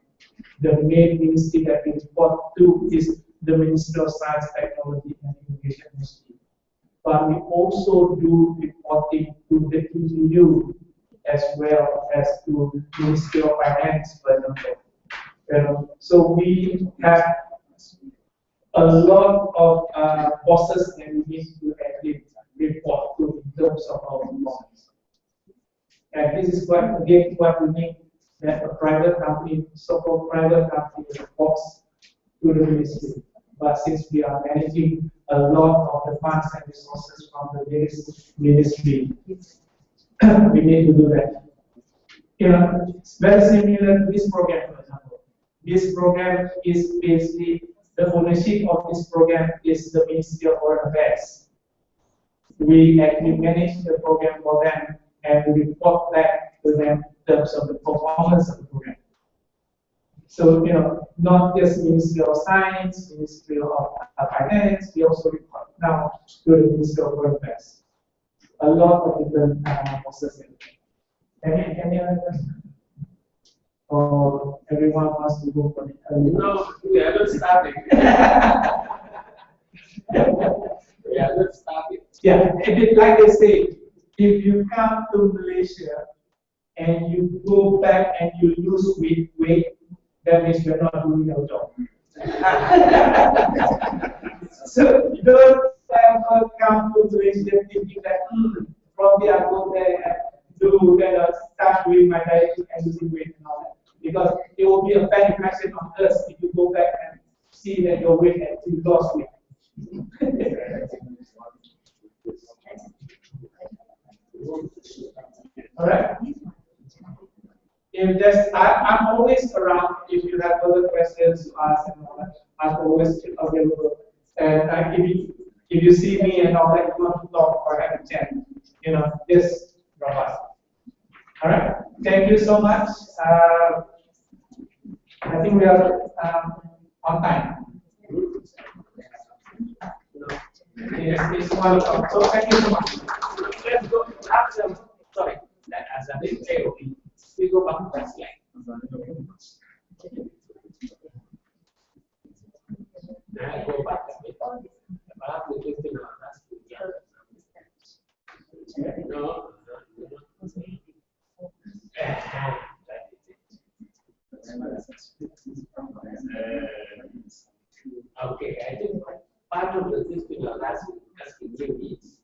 The main ministry that we report to is the Ministry of Science, Technology and Innovation Ministry. But we also do reporting to the EU as well as to Ministry of Finance, for example. So we have a lot of bosses that we need to actually report to in terms of our performance. And this is quite unique that a private company, so-called private company, reports to the ministry. But since we are managing a lot of the funds and resources from the various ministry, we need to do that. It's very similar to this program, for example. This program is basically, the ownership of this program is the Ministry of Foreign Affairs. We actually manage the program for them and we report back to them in terms of the performance of the program. So, not just Ministry of Science, Ministry of Finance, we also report now to the Ministry of Foreign Affairs. A lot of different processes. Any other question? Or everyone wants to go for it? No, we are not starting. Yeah, like they say, if you come to Malaysia and you go back and you lose weight, that means you're not doing your job. So don't ever come to Malaysia thinking that probably I'll go there and start doing my diet and losing weight and all that. Because it will be a bad impression on us if you go back and see that your weight has you lost weight. All right. I'm always around. If you have other questions to ask and all that, I'm always available. And if you see me and all that, you want to talk or have a chat, just drop us. All right. Thank you so much. I think we are on time. Yes, it's 1 o'clock. So thank you so much. Let's go after. Sorry, that as I didn't say, we go back to that slide. Now go back a bit. Perhaps we just think about that. No. Okay, I think part of the system you're asking is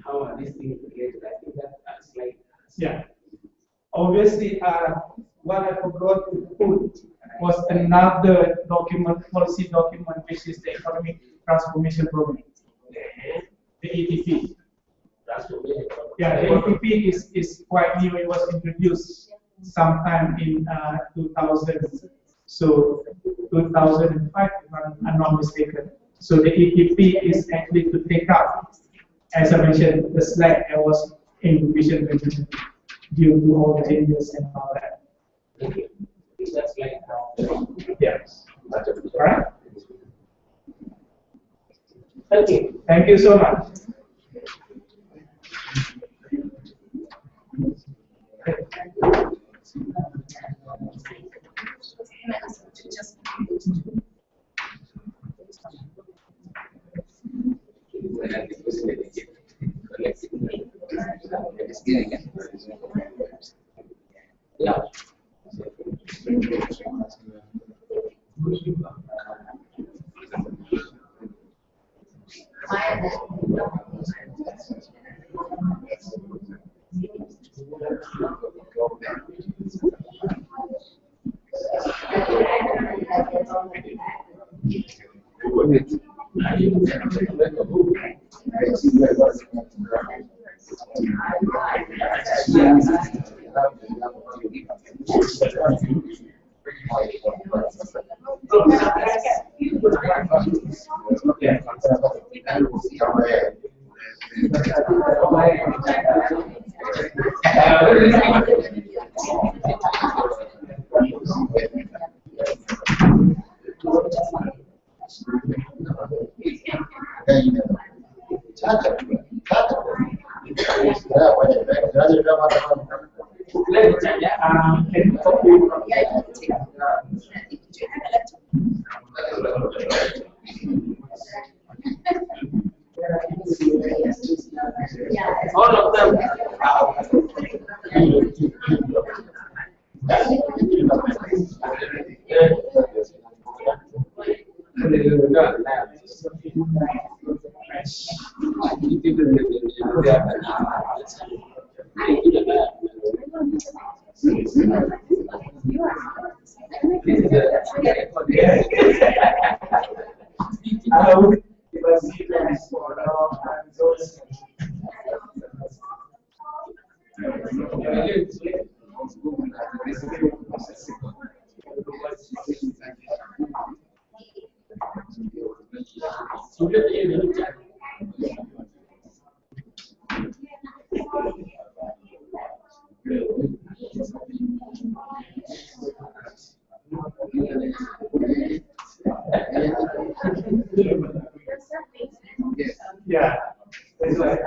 how are these things related? I think that's like yeah. Obviously, what I forgot to put was another policy document, which is the Economic Transformation Program, the ETP. Yeah, the ETP is quite new. It was introduced sometime in 2000, so 2005, if I'm not mistaken. So the ETP is actually to take up, as I mentioned, the slack that was in Vision 2020 due to all the changes and all that. That's like yes. All right. Okay. Thank you so much. Yeah. All of them. Yeah. It's like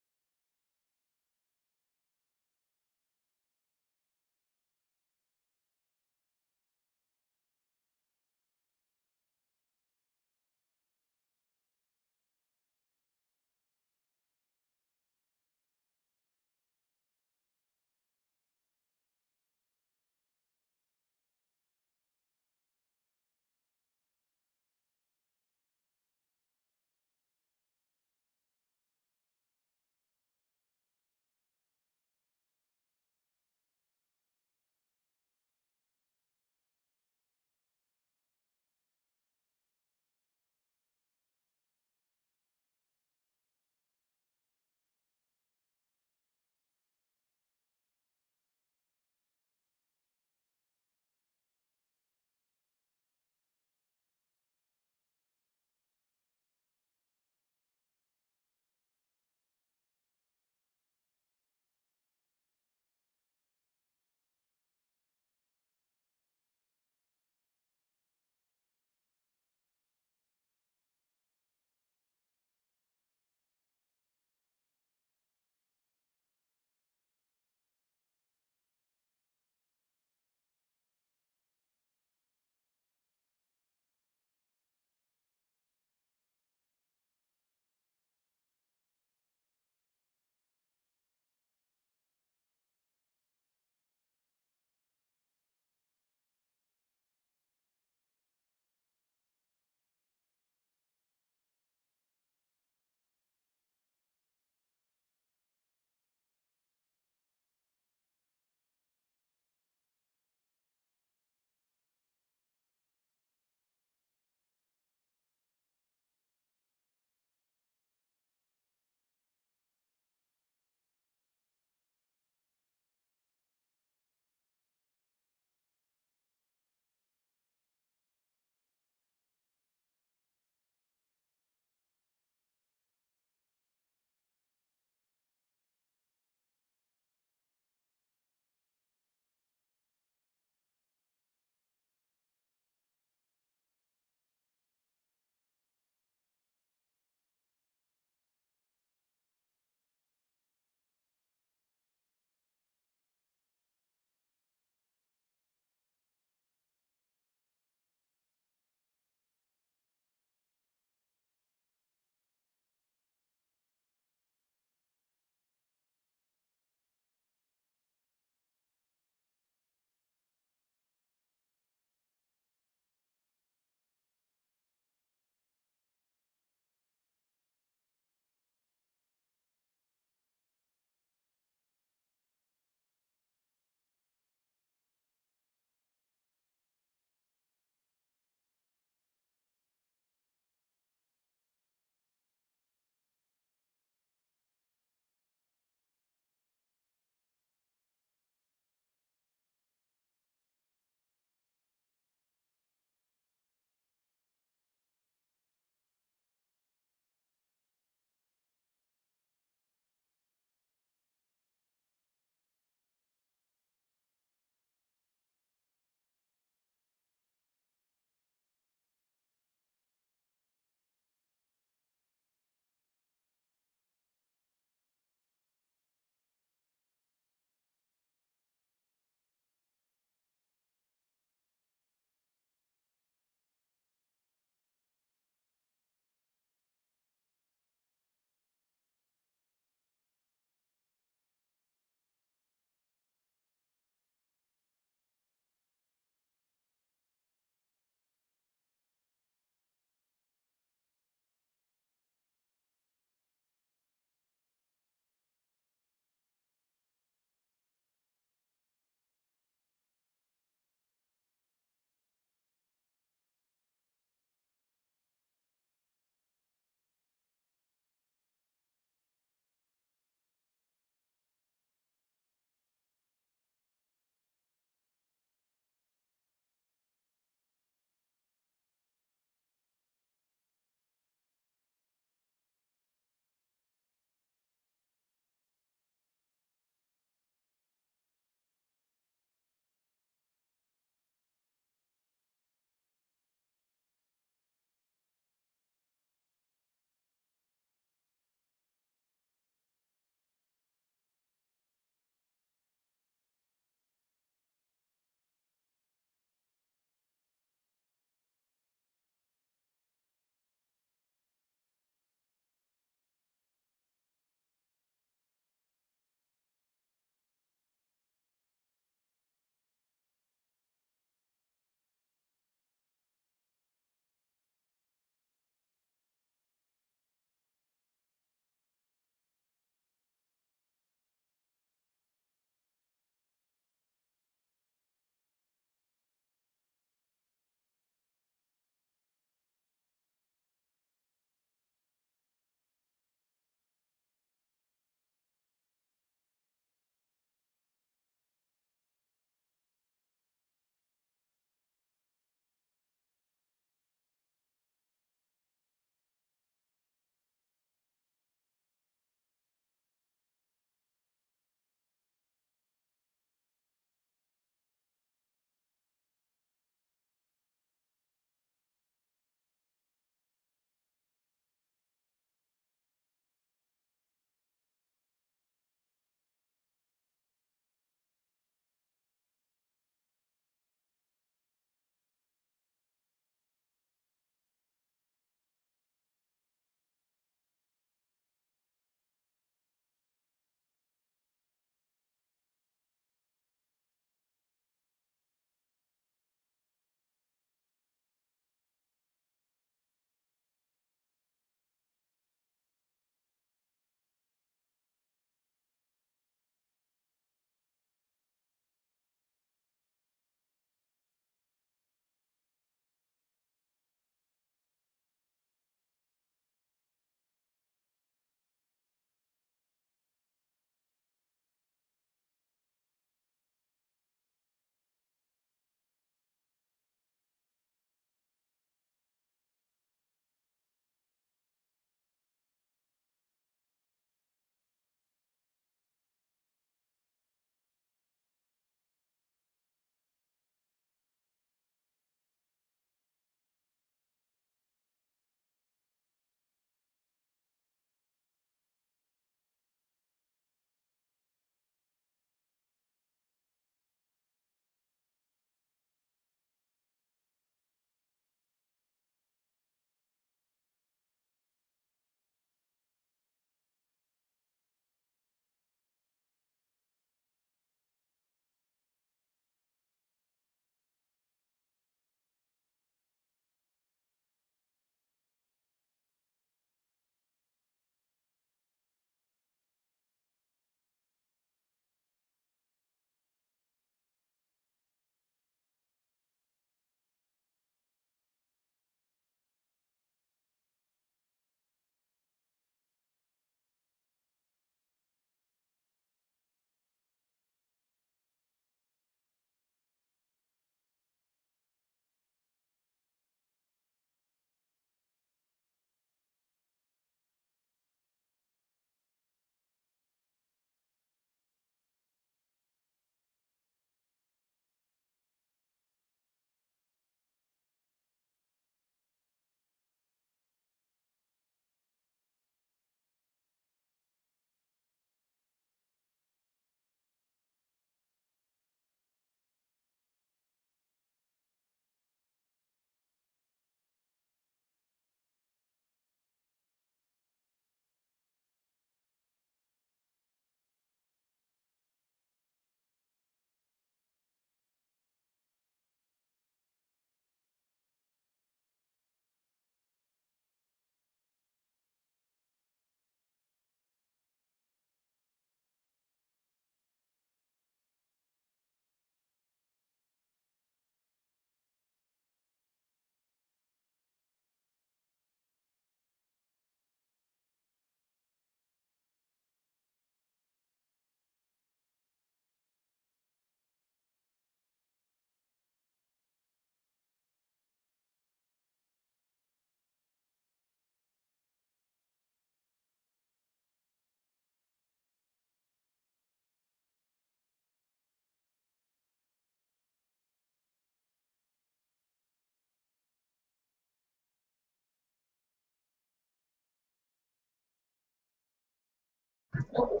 So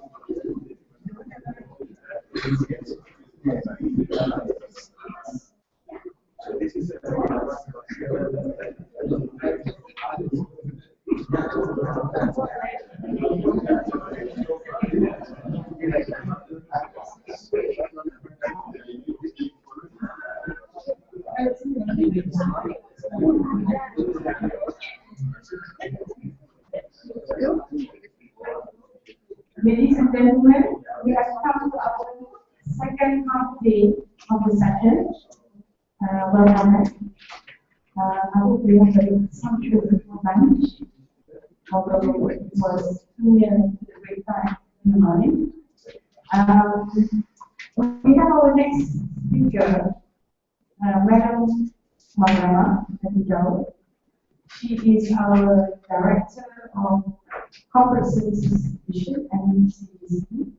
this is Ladies and gentlemen, we have come to our second half day of the session. Welcome. I hope we have a sumptuous lunch, although it was too near to the break time in the morning. We have our next speaker, Madam Mariama Adijau. She is our Director of Corporate Services Division at MTCP,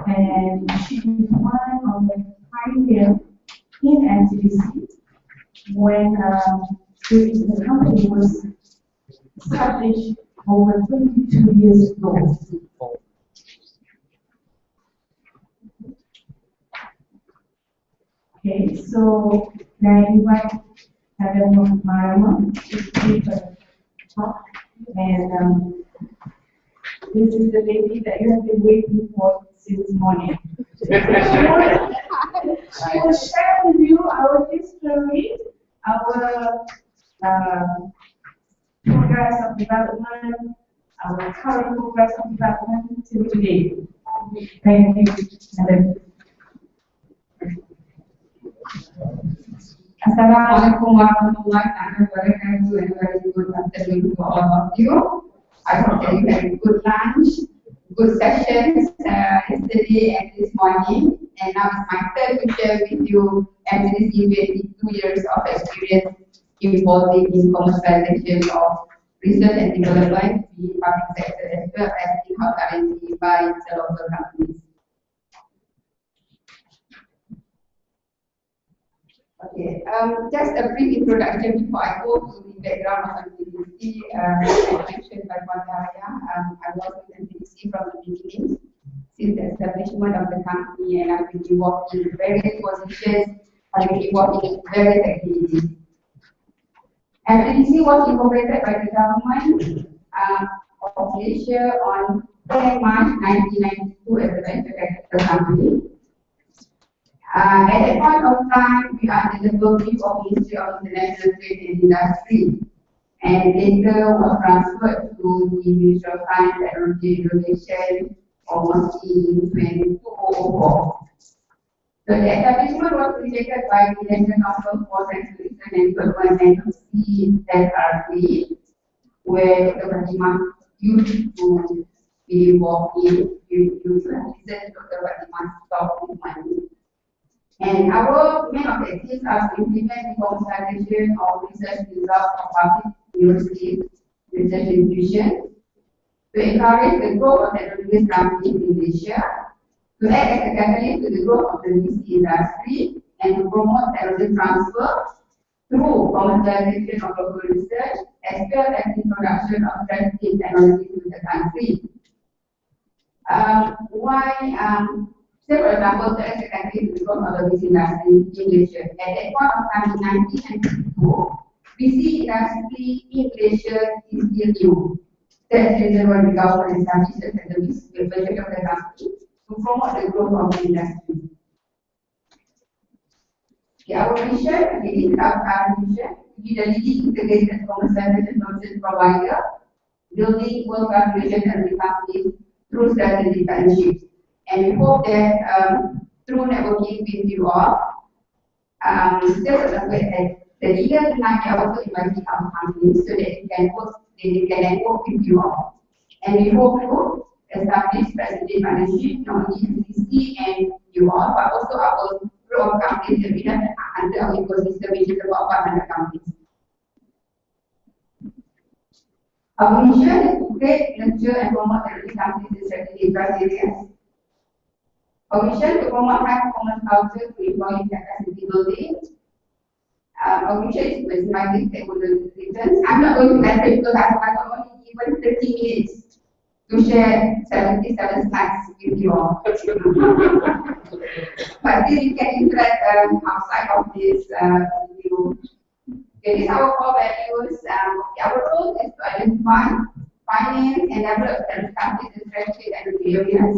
and she is one of the pioneers in MTDC when the company was established over 22 years ago. Okay, so I invite Madam Mariama to give a talk, and this is the lady that you have been waiting for since morning. She will share with you our history, our progress of development, our current progress of development till today. Thank you, Madam. Assalamualaikum warahmatullahi wabarakatuh, and very good afternoon to all of you. I hope that you had a good lunch, good sessions yesterday and this morning. And now it's my turn to share with you MTCP 22 years of experience involving in commercialization of research and development in the public sector as well as in-house R&D by the local companies. Okay, just a brief introduction before I go to the background of MTDC. As mentioned by Wandaya, I was with MTDC from the beginning, since the establishment of the company, and I've been involved in various positions, I've been involved in various activities. MTDC was incorporated by the government of Malaysia on 10 March 1992 as a venture capital company. At that point of time, we are under the purview of Ministry of International Trade and Industry, and later was transferred to the Ministry of Science, Technology and Innovation almost in 2004. So the establishment was created by the National Council for Science, Research and Development, NCSRC, where the Fatima used to be involved in research. Dr. Fatima stopped with money. And our main objectives are to implement the commercialization of research results of public universities, research institutions, to encourage the growth of technology companies in Malaysia, to act as a catalyst to the growth of the VC industry, and to promote technology transfer through commercialization of local research, as well as the introduction of sensitive technology to the country. Say for example, as a country to the growth of the VC industry in Malaysia. At that point of time in 1992, VC industry in Malaysia is still new. That's the reason why the government established the venture capital company to promote the growth of the industry. Okay, our vision, this is our current vision, to be the leading integrated commercialization solution provider, building world-class relations and companies through strategic partnerships. And we hope that through networking with you all, just the leaders tonight are also inviting our companies so that they can network with you all. And we hope to establish strategic partnership not only MTDC and you all, but also our group of companies that we have under our ecosystem, which is about 500 companies. Our mission is to create, nurture, and promote technology companies in strategic growth areas. Our mission to promote high-performance culture to employee capacity building. Our mission is to maximize stakeholder returns. I'm not going to elaborate because I have only given 30 minutes to share 77 slides with you all. But still you can interact outside of this video. It is our core values. Our role is to identify, finance, and develop countries and strategies and areas.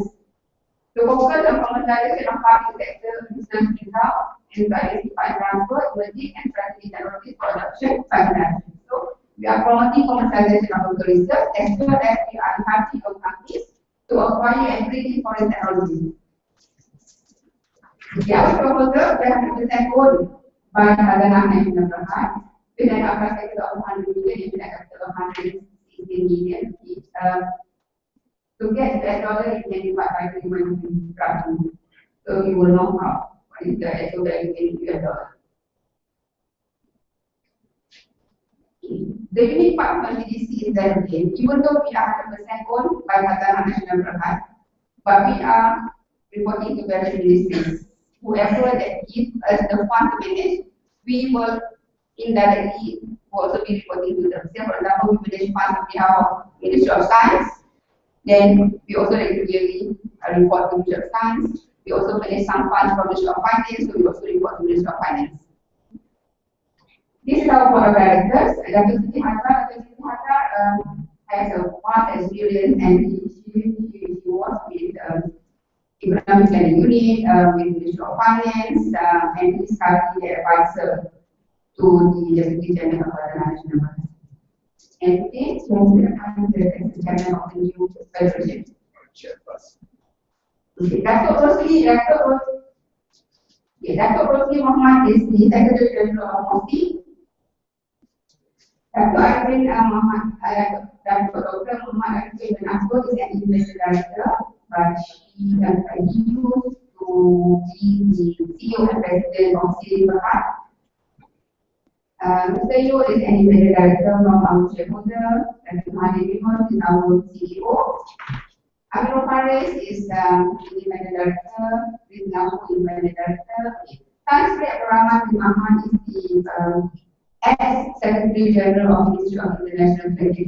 To focus on commercialization of public sector business results and to identify transfer, emerging, and strategic technologies for adoption by industry. So, we are promoting commercialization of local research as well as we are encouraging our countries to acquire and bring in foreign technology. Our proposal, we have to present goal by Khazanah Nasional Berhad with an upper capital of 100 million and a capital of 160 million. To get that dollar, you can divide by 3.3 roughly. So you will know how what is the actual value in US dollar. The unique part of MTDC is that again, even though we are 100% owned by Khazanah Nasional Berhad, but we are reporting to various ministries. Whoever that gives us the fund to manage, we will indirectly also be reporting to them. Say, for example, we manage funds on behalf of Ministry of Science, then we also regularly report to Ministry of Science. We also manage some funds from Ministry of Finance, so we also report to Ministry of Finance. This is our board of directors. Dr. Siti Hazar has a vast experience and she works with economic planning unit, with Ministry of Finance, and he is currently the advisor to the Deputy Chairman of the National Bank. And today, he has been appointed as the Chairman of the new federation. Okay, Dr. Rosli Muhammad is the Secretary General of MOSI. Dr. Arvin Muhammad, Dr. Muhammad Arvin bin Asbor is an International Director, but he used to be the CEO and President of Sri Berhad. Mr. Yo is an Independent Director from our shareholder, Dr. Mahathir Mohamad is our CEO. Amirul Faris is Independent Director, Riznahu Independent Director. Tan Sri Abdul Rahman bin Ahmad is the ex-Secretary General of Ministry of International Trade and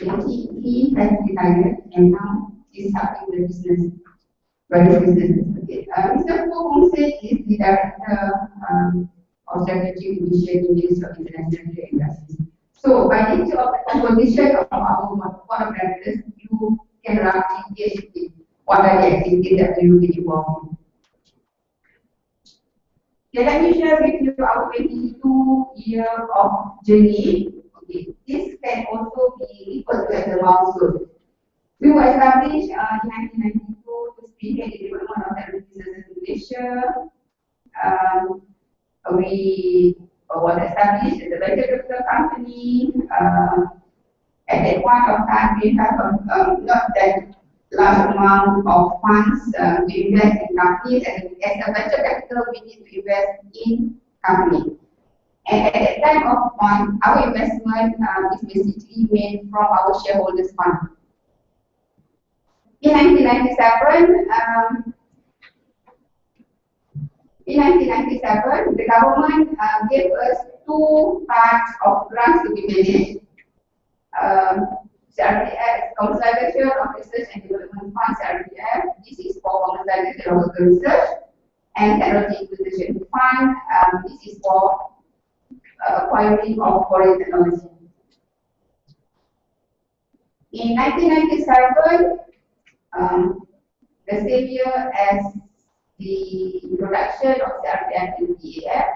Industry. He has retired and now is helping the business, various businesses. Okay. Mr. Fu Hongse is the Director of Strategic Initiative in Ministry of International Trade and Industry. So, by nature of the composition of our board of directors, you can roughly gauge what are the activities that we will be involved in. Okay, let me share with you our 22-year of journey. Okay, this can also be referred to as a milestone. We were established in 1992 to spearhead the development of technology businesses in Malaysia. We was established as a venture capital company. At that point of time, we have not that large amount of funds to invest in companies, and as a venture capital, we need to invest in companies. And at that time of point, our investment is basically made from our shareholders' fund. In 1997, the government gave us two types of grants to be managed. CRDF, Commercialization of Research and Development Fund, CRDF. This is for commercialization of local research. And Technology Acquisition Fund, this is for acquiring of foreign technology. In 1997, the same year as the introduction of CRDF and DAF,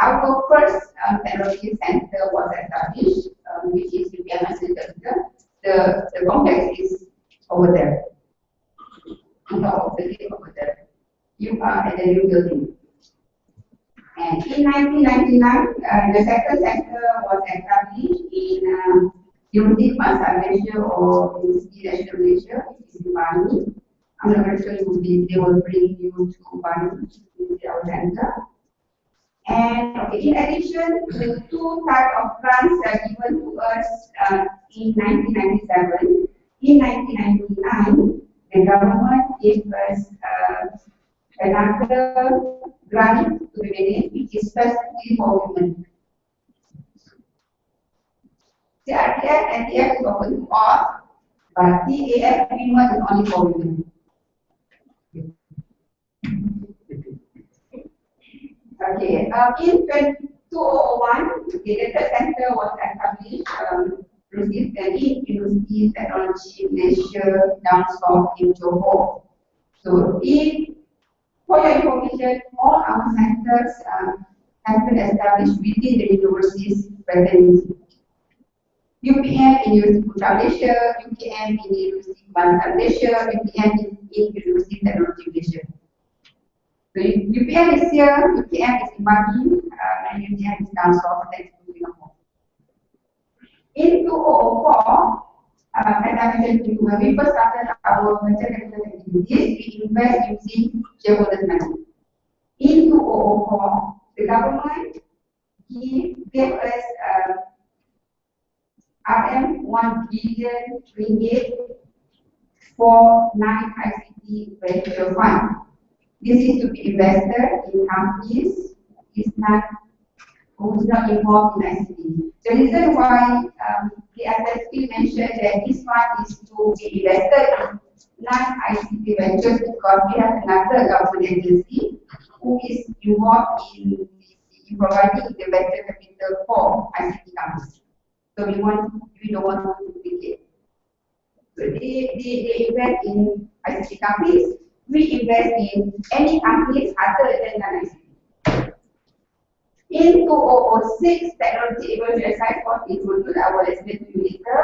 our first technology center was established, which is the PMS Center. The complex is over there, on top of the hill over there. You are at the new building. And in 1999, the second center was established in University Malaysia or University National Malaysia, which is in Bali. I'm not very sure they will bring you to Bali, to our center. And okay, in addition, the two types of grants are given to us in 1997. In 1999, the government gave us another grant to be managed, which is specifically for women. CRTF, NTF is open to all, but TAF minimum is only for women. Okay, in 2001, the data center was established, received an University Technology Malaysia down south in Johor. So, for your information, all our centers have been established within the university's presence. UPM in University Putra Malaysia, UPM in University Kebangsaan Malaysia, UPM in University Technology Malaysia. So UPM is here, UPM is in Bali, and UPM is down south next to Singapore. In 2004, as I mentioned to you, when we first started our venture capital activities, we invest using shareholders' money. In 2004, the government gave us RM 1 billion ringgit for 9 ICT venture fund. This is to be invested in companies who is not involved in ICT. The reason why the SSP mentioned that this fund is to be invested in non-ICT ventures because we have another government agency who is involved in providing the venture capital for ICT companies. So we don't want to duplicate. So they invest in ICT companies. We invest in any companies other than non-ICT. In 2006, technology evaluation exercise was introduced. I will explain to you later.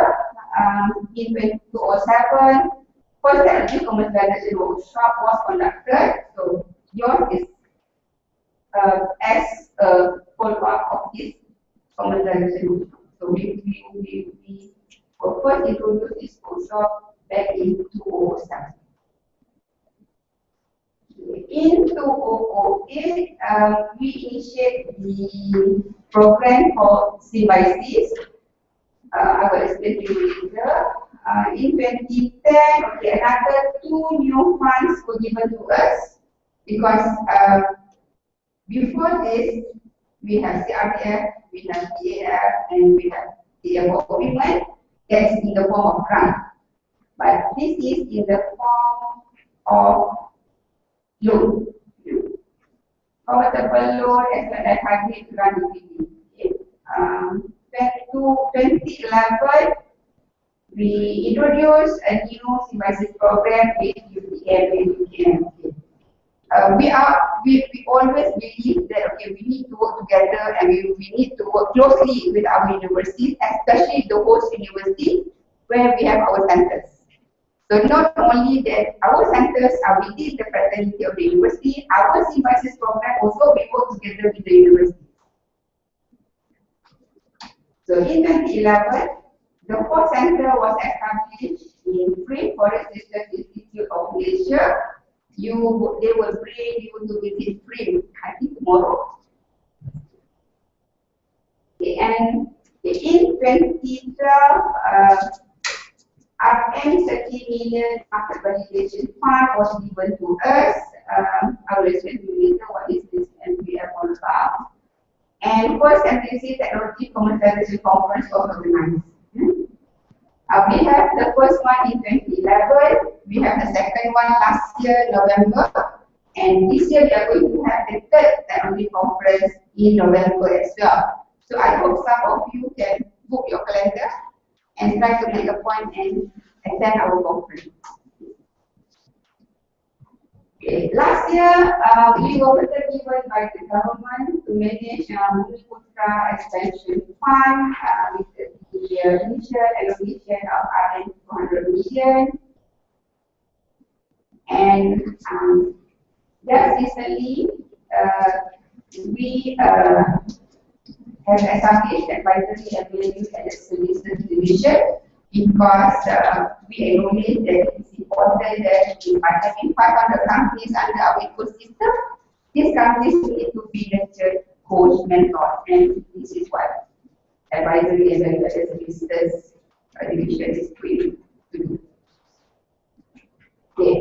In 2007, first technology commercialization workshop was conducted. So yours is as a follow-up of this commercialization workshop. So we were first introduced this workshop back in 2007. In 2008, we initiated the program called Symbiosis. I will explain to you later. In 2010, another 2 new funds were given to us because before this, we have CRTF, we have TAF, and we have TAF for women. That is in the form of grant. But this is in the form of loan. Convertible loan as well as hybrid grant equity. 2011, we introduced a new symbiosis program with UPM and UPM. We always believe that we need to work together and we need to work closely with our universities, especially the host university where we have our centers. So not only that our centers are within the fraternity of the university, our symbiosis program also we work together with the university. So in 2011, the fourth center was established in Free Forest Research Institute of Malaysia. They will bring you to visit Free, I think tomorrow. Okay, and in 2012, RM 30 million market validation fund was given to us. I will explain to you later what is this MPF all about. And first MTC Technology Commercialisation Conference was organized. We have the first one in 2011. We have the second one last year, November. And this year we are going to have the third technology conference in November as well. So I hope some of you can book your calendar and try to make a point and attend our conference. Okay. Last year, we were given by the government to manage Putra Expansion Fund with the initial allocation of RM 200 million. And just recently, we have established advisory and value added services division because we acknowledge that it's important that by having 500 companies under our ecosystem, these companies need to be nurtured, coached, mentored, and this is what advisory and value added services division is going to do. Okay.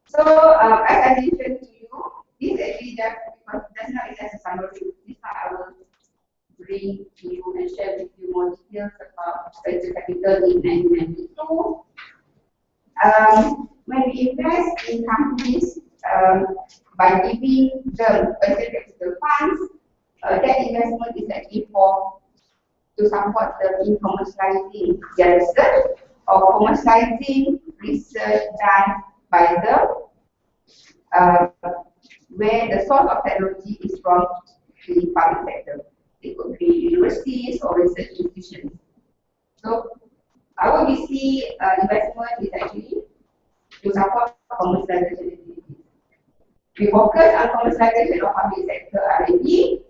So, as I mentioned to you, this actually just because that's not just a summary. This part I will bring to details about venture capital in 1992. When we invest in companies by giving them venture capital funds, that investment is actually to support them in commercializing their research or commercializing research done by them, where the source of technology is from the public sector. It could be universities or research institutions. So our VC investment is actually to support commercialization activities. We focus on commercialization of public sector R&D.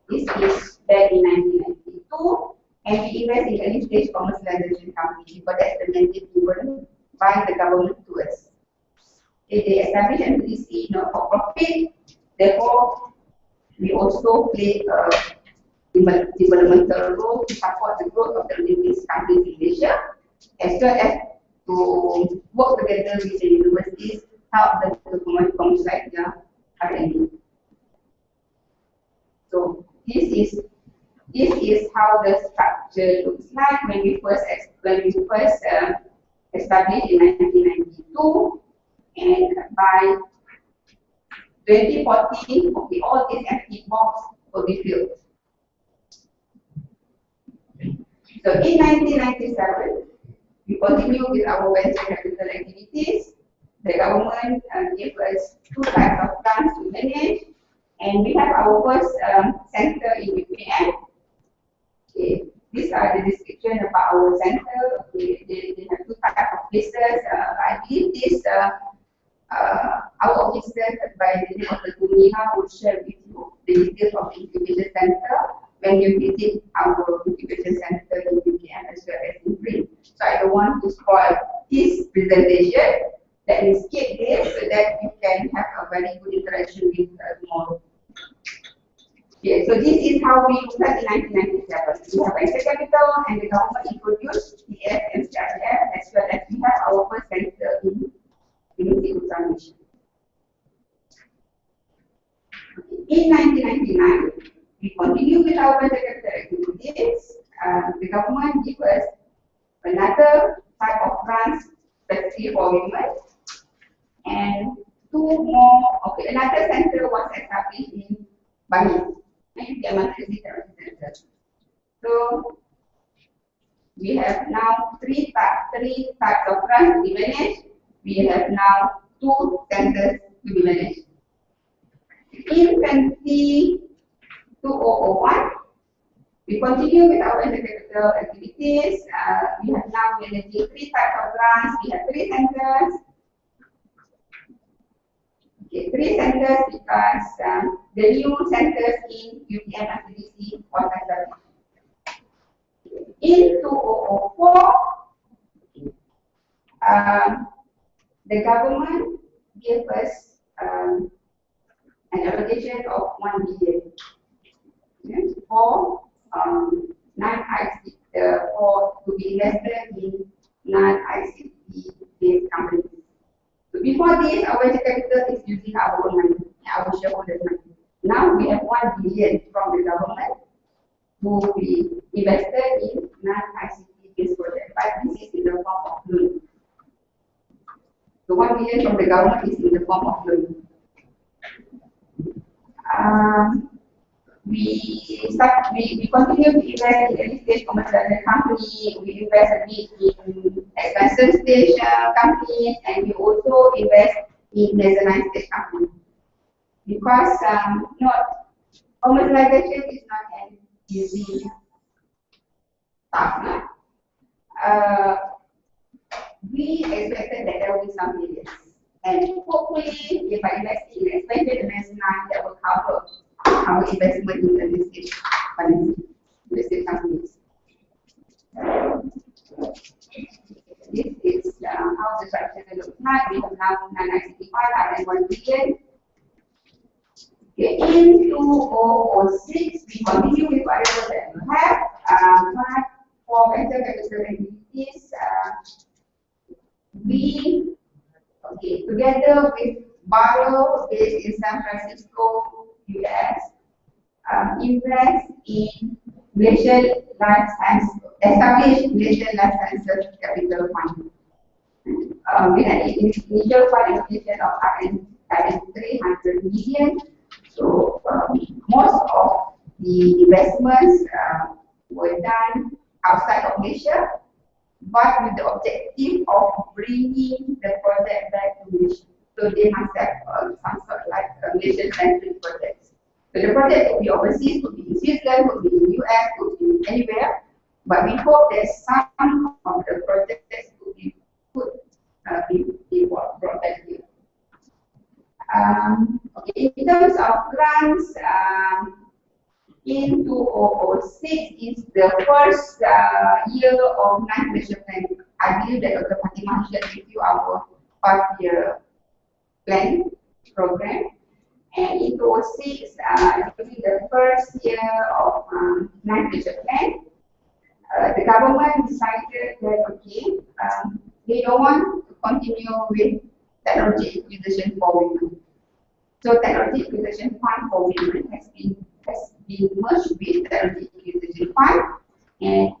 This is back in 1992, and we invest in early stage commercialization companies because that's the mandate given by the government to us. If they establish MTCP not for profit, therefore we also play a developmental role to support the growth of the early stage companies in Malaysia, as well as to work together with the universities, help them to commercialize their R&D. So this is how the structure looks like when we first established in 1992, and by 2014, okay, all these empty boxes will be filled. So in 1997, we continue with our venture capital activities. The government gave us 2 types of grants to manage, and we have our first center in UPM. Okay. These are the description about our center. Okay. They have 2 types of places. I believe this our officers by the name of the Tumiha will share with you the details of the incubation center when you visit our incubation center in UPM as well as in print. So I don't want to spoil this presentation. Let me skip this so that you can have a very good interaction with tomorrow. Okay, so this is how we looked at in 1997. We have venture capital and the government introduced TS and CRF, as well as we have our first center in Malaysia. In 1999, we continue with our venture capital activities. The government gave us another type of grants, especially for women, and 2 more. Okay, another center was established in Bali. So we have now 3 types of grants to be managed. We have now 2 centers to be managed. In 2001, we continue with our venture capital activities. We have now managing 3 types of grants. We have 3 centers. Okay, 3 centers because the new centers in UPM MTDC was established. In 2004, the government gave us an allocation of 1 billion for non-ICT, to be invested in non-ICT based companies. So before this, our venture capital is using our own money, our shareholders' money. Now we have 1 billion from the government to be invested in non-ICT based projects, but this is in the form of loan. So 1 billion from the government is in the form of loan. We continue to invest in early stage commercialization company. We invest a bit in expansion stage companies, and we also invest in mezzanine stage companies. Because commercialization is not an easy task. We expected that there will be some failures, and hopefully, if I invest in expansion and mezzanine, that will cover our investment in early stage companies. This is how the structure looks like. We have now non-ICT fund and 1 billion. Okay, in 2006, we continue with whatever that we have. But for venture capital activities, we, together with Barrow, based in San Francisco, US, invest in Malaysian Life Science, established Malaysian Life Sciences Capital Fund. With an initial fund allocation of RM 300 million. So most of the investments were done outside of Malaysia, but with the objective of bringing the project back to Malaysia. So they must have some sort of like Malaysian-centric projects. So the project could be overseas, could be in Switzerland, could be in the US, could be anywhere. But we hope that some of the projects could be put be brought back here. Okay, in terms of grants, in 2006 is the first year of non-Malaysia plan. I believe that Dr. Fatimah shared with you our 5-year plan program. And in 2006, during the first year of non-Malaysia plan, the government decided that okay, they don't want to continue with technology acquisition for women. So technology acquisition fund for women has been merged with technology acquisition fund, and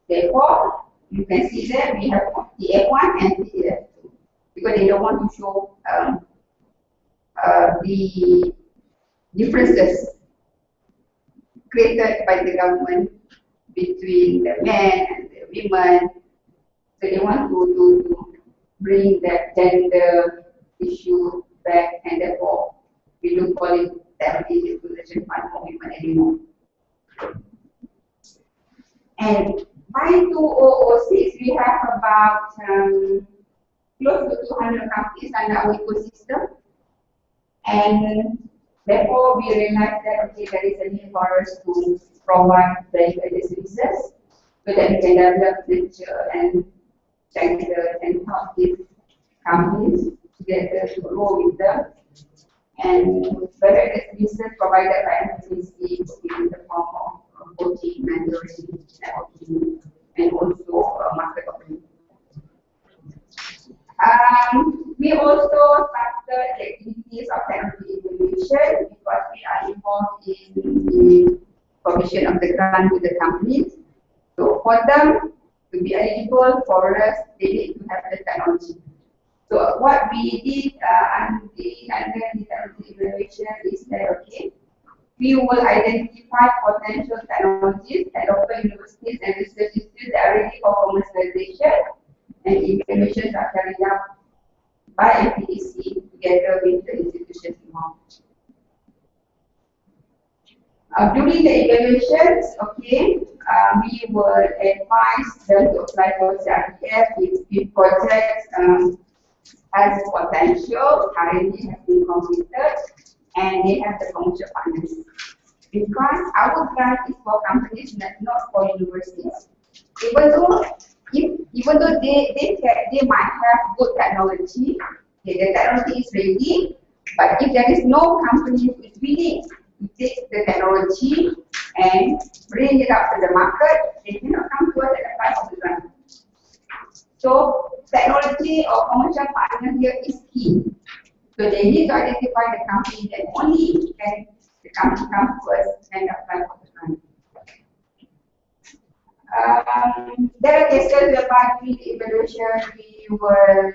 therefore you can see there we have TF1 and TF2 because they don't want to show the differences created by the government between the men and the women. So they want to bring that gender issue back, and therefore we don't call it technology acquisition fund for women anymore. And by 2006, we have about close to 200 companies under our ecosystem, and therefore we realized that okay, there is a need for us to provide value-added services so that we can develop future and gender and help these companies together to grow with them. And value-added services provided by MTCP in the form of coaching, mentoring, networking, and also market opening. We also started activities of technology evaluation because we are involved in the provision of the grant to the companies. So for them to be eligible for us, they need to have the technology. So what we did under the technology evaluation is that okay, we will identify potential technologies at local universities and research institutes that are ready for commercialization, and evaluations are carried out by MTDC together with the institutions involved. During the evaluations, okay, we will advise them to apply for CRDF if projects has potential, currently has been completed, and they have the commercial partners. Because our grant is for companies, not for universities. Even though they might have good technology, okay, the technology is ready, but if there is no company who is willing to take the technology and bring it up to the market, they cannot come to us and apply for the grant. So technology or commercial partner here is key. So they need to identify the company that only can the company come to us and apply for the grant. There are cases whereby during the evaluation we will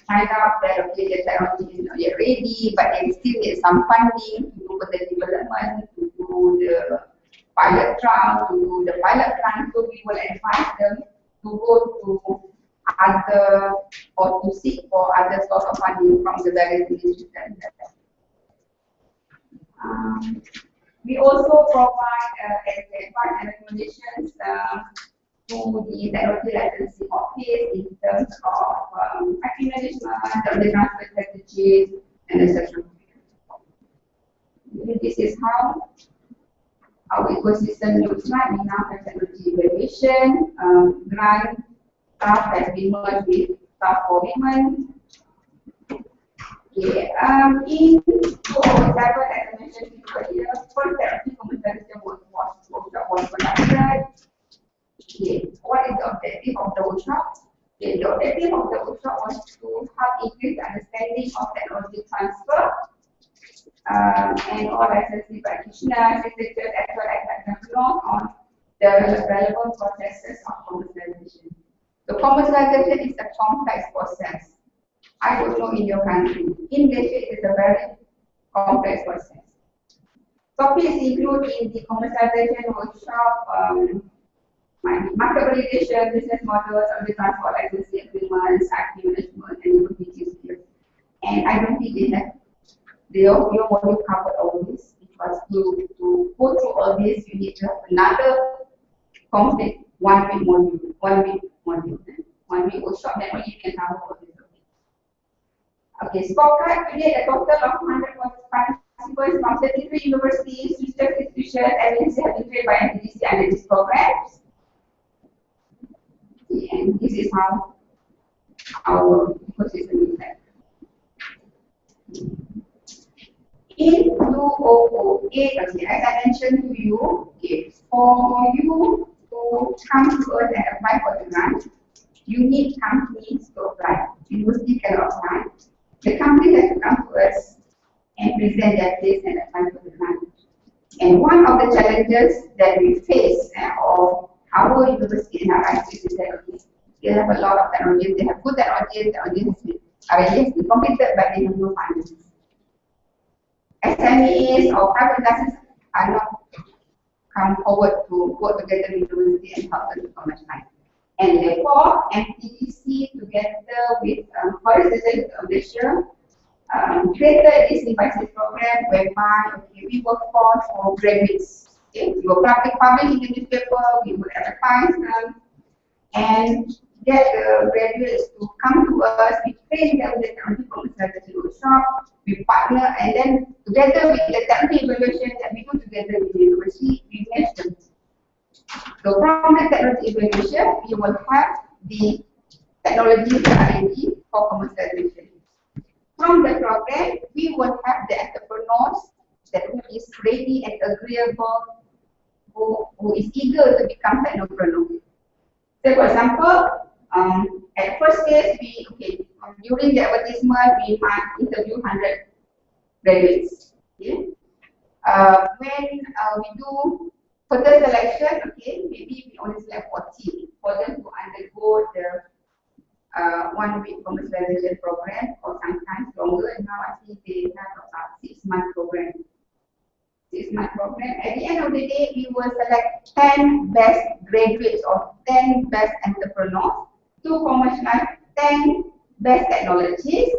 find out that okay, the technology is not yet ready, but they still need some funding to do the development, to do the pilot trial, to do the pilot run. So we will advise them to go to other or to seek for other source of funding from the various institutions. We also provide advice and recommendations to the technology licensing office in terms of IP management, technology transfer strategies, and etc. This is how our ecosystem looks like. We now have technology evaluation, grant, staff has been merged with staff for women. Okay, in 2007, as I mentioned earlier, first technology commercialization was conducted. Okay, what is the objective of the workshop? Okay, the objective of the workshop was to help increase understanding of technology transfer and all licensee practitioners, researchers, as well as entrepreneurs on the relevant processes of commercialization. So commercialization is a complex process. I don't know in your country. In Malaysia, it is a very complex process. Topics include in the commercialization workshop, market validation, business models, the transport licensing agreements, IP management, and liquidity skills. And I don't think your module covered all this, because to go through all this, you need to have another complete 1 week module, 1 week workshop, then only you can cover all this. Okay, scorecard, we had a total of 100 participants from 33 universities, research institutions, and agencies have been trained by MTDC under these programs. And this is how our ecosystem is like. In 2008, okay, as I mentioned to you, okay, for you to come to us and apply for the grant, you need companies to apply. University cannot apply. The company has to come to us and present their case and apply for the grant. And one of the challenges that we face of our university and our institute is that, okay, they have a lot of technologies, they have good technologies, already has been completed, but they have no funding. SMEs or private classes are not come forward to work together with the university and help them to commercialize. And therefore, MTCP together with Commercialisation of Malaysia created this devices program whereby, okay, we work for graduates. Okay? We will publish in the newspaper, we will advertise them, and get the graduates to come to us. We train them with the technology commercialization workshop, we partner, and then together with the technology evaluation that we do together with the university, we match them. So from the technology evaluation, we will have the technology R&D for commercialization. From the program, we will have the entrepreneurs that who is ready and agreeable, who is eager to become technopreneur. So for example, at first stage, during the advertisement, we might interview 100 graduates. Okay? When we do further selection, okay, maybe we only select 40 for them to undergo the 1 week commercialization program, or sometimes longer. And now I think they have a 6-month program. 6-month program. At the end of the day, we will select 10 best graduates or 10 best entrepreneurs to commercialize 10 best technologies,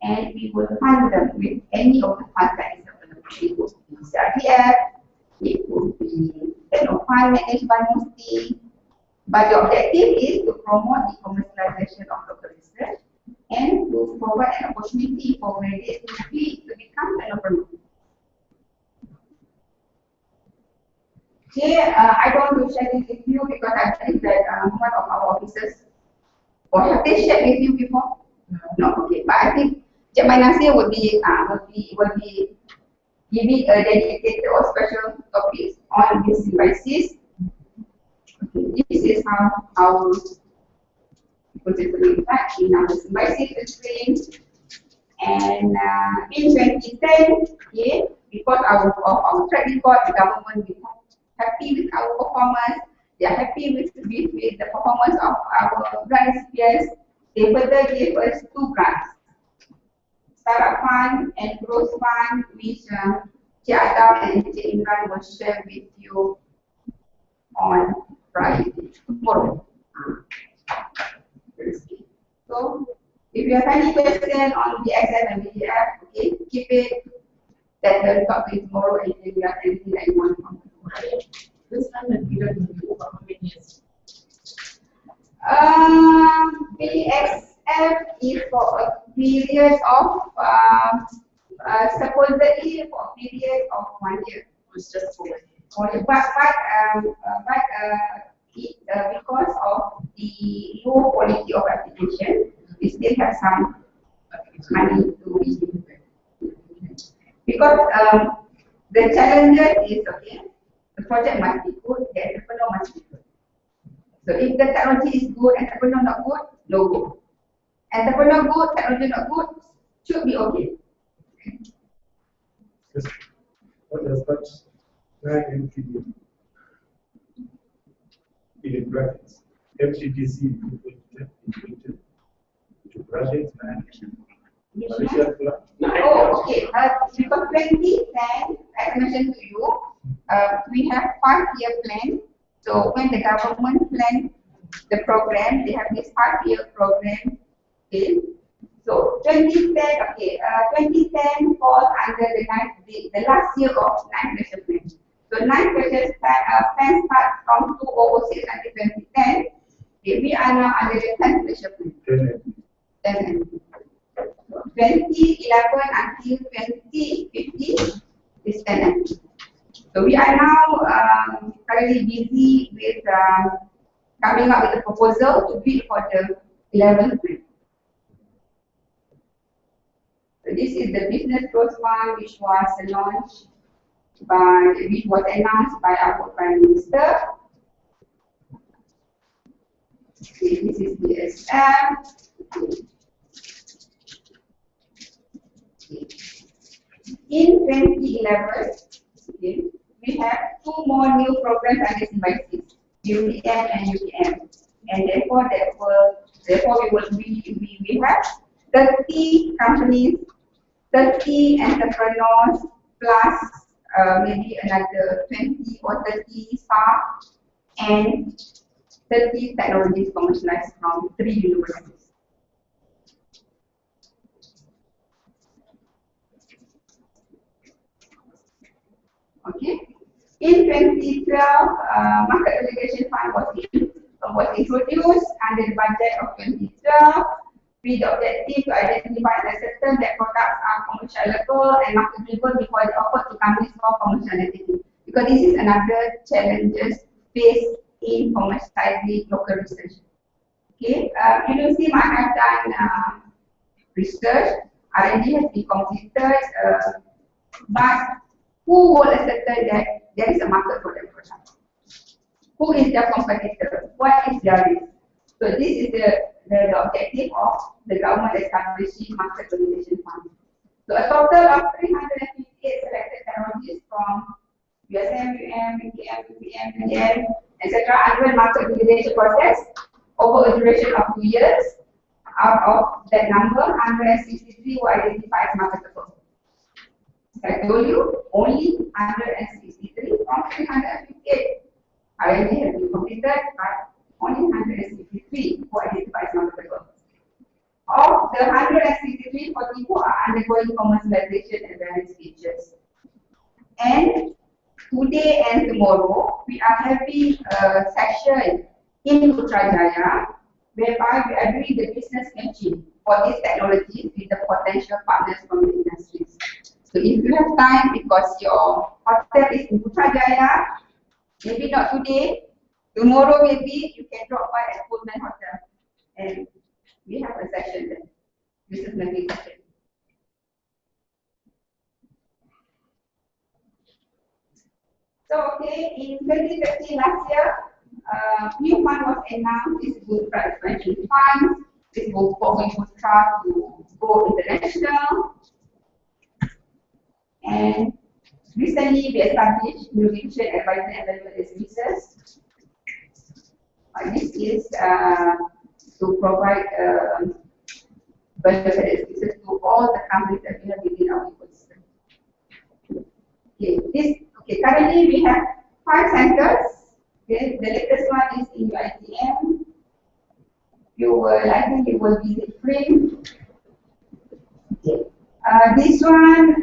and we will fund them with any of the funds that is available. It would be CRDF, it would be fund managed by MUSTI, but the objective is to promote the commercialization of local research and to provide an opportunity for graduates to become entrepreneurs. Okay, I don't want to share this with you because I believe that one of our officers, or have they shared with you before? No, okay. But I think Cik Nasir would be giving a dedicated or special topics on these devices. Okay, this is how our ecosystem impact in our devices stream. And in 2010, okay, because of our track record, the government is happy with our performance. They are happy with the performance of our grant recipients. They further gave us 2 grants, Startup Fund and Growth Fund, which Cik Adam and Cik Imran will share with you on Friday, tomorrow. So, if you have any question on BSF and BDF, okay, keep it. That will talk to you tomorrow, and if you have anything that you want to comment. This time the period will be over how many years? BSF is for a period of supposedly for a period of 1 year. It's just for 1 year. Because of the low quality of application, we still have some money to be given. Because the challenges is, okay, the project must be good, the entrepreneur must be good. So if the technology is good, entrepreneur not good, no go. Entrepreneur good, technology not good, should be okay. What does that MTD in brackets? MTDC included to brackets and Malaysia plan. Oh, okay. Because 2010, as I mentioned to you, we have 5-year plan. So when the government planned the program, they have this 5-year program. Okay. So 2010, okay, 2010 falls under the last year of 9 Malaysia plan. So 9 Malaysia plan starts from 2006 until 2010. Okay, we are now under the 10th Malaysia plan. 10. 2011 until 2050 is 10. So we are now currently busy with coming up with a proposal to bid for the 11th plan. So this is the business growth fund which was launched which was announced by our Prime Minister. Okay, this is the SM. In 2011, okay, we have 2 more new programs under CYC, UTM and UTM, and therefore we have 30 companies, 30 entrepreneurs plus maybe another 20 or 30 staff and 30 technologies commercialized from 3 universities. Okay. In 2012, market obligation fund was introduced under the budget of 2012 with the objective to identify the sector that products are commercializable and marketable before they offer to companies for commerciality. Because this is another challenges faced in commercializing local research. Okay, University might have done research, R&D has been completed, but who will ascertain that there is a market for their product? Who is their competitor? What is their risk? So this is the objective of the government establishing market validation fund. So a total of 358 selected technologies from USM, UM, UKM, UPM, UDM, etc. under market validation process over a duration of 2 years. Out of that number, 163 were identified as marketable. As I told you, only 163 from 358 R&D have been completed, but only 163 were identified as marketable. Of the 163, 44 are undergoing commercialization at various stages. And today and tomorrow, we are having a session in Putrajaya whereby we are doing the business matching for these technologies with the potential partners from the industries. So if you have time, because your hotel is in Putrajaya, maybe not today, tomorrow maybe you can drop by at Pullman Hotel and we have a session there. This is maybe session. So okay, in 2013 last year, new fund was announced. This is for expansion fund. This will focus to go international. And recently we established new division advisory and value services. This is to provide value services to all the companies that we have within our ecosystem. Okay, currently we have 5 centers. Okay, the latest one is in UITM. I think you will visit Print. Okay. This one,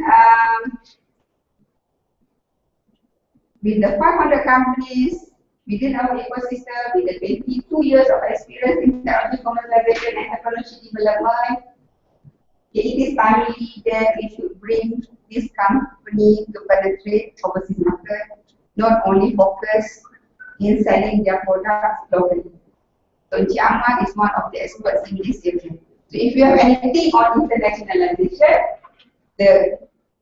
with the 500 companies within our ecosystem, with the 22 years of experience in technology commercialization and technology development, it is timely that we should bring this company to penetrate overseas market, not only focus in selling their products locally. So Encik Ahmad is one of the experts in this area. So if you have anything on internationalization, the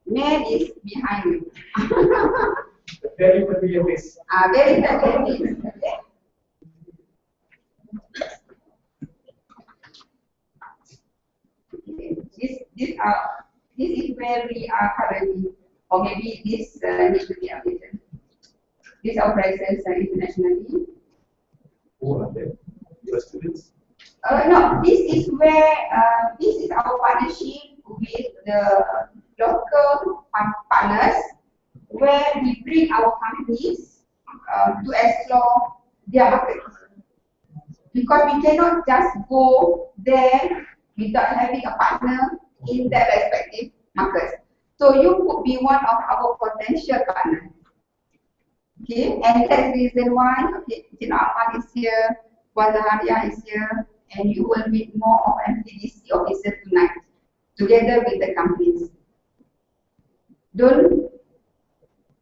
man is behind you. Very familiar face. Very familiar face. Okay. This is where we are currently. or maybe this needs to be updated. This our presence internationally. Who are they? Your students? No, this is where this is our partnership with the local partners, where we bring our companies to explore their market. Because we cannot just go there without having a partner in their respective markets. So you could be one of our potential partners. Okay, and that's the reason why Jin Ahmad is here, Puan Zaharia is here, and you will meet more of MTDC officers tonight, together with the companies. Don't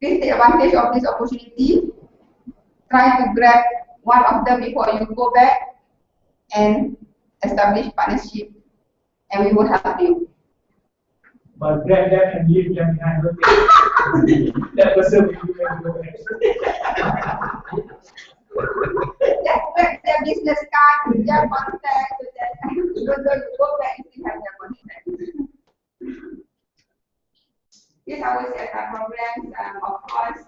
please take advantage of this opportunity. Try to grab one of them before you go back and establish partnership, and we will help you. But grab them and leave them behind. Okay. That person will do everything. Just grab their business card, their contact, go back and still have their contact. These are our CSR programs, of course,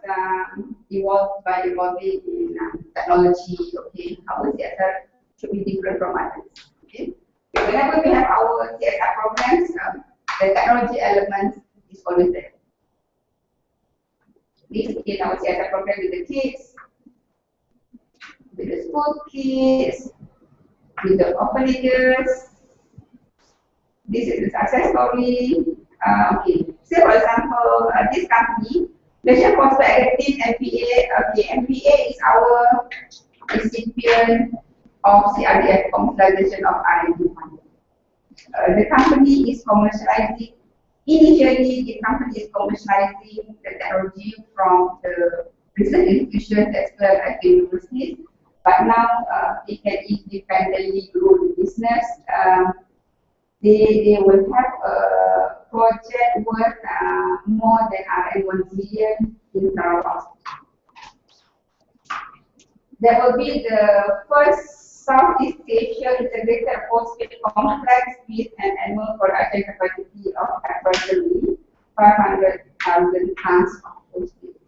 evolved by evolving in technology. Okay, our CSR should be different from others. Okay, whenever we have our CSR programs, the technology element is always there. This is our CSR program with the kids, with the school kids, with the orphanages. This is the success story. Okay, say for example, this company, Malaysia Prospective MPA. Okay, MPA is our recipient of CRDF Commercialization of R&D Fund. The company is commercializing. Initially, the company is commercializing the technology from the research institutions as well as the universities. But now it can independently grow the business. They will have a project worth more than 1 billion in Sarawak. That will be the first Southeast Asia integrated phosphate complex with an annual production capacity of approximately 500,000 tons of phosphate.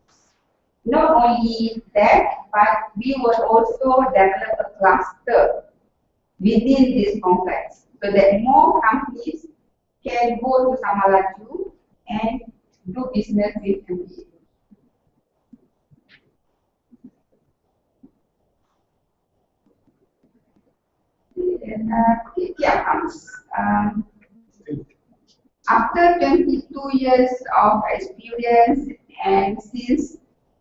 Not only that, but we will also develop a cluster within this complex, so that more companies can go to Samalaju and do business with MPA. After 22 years of experience, and since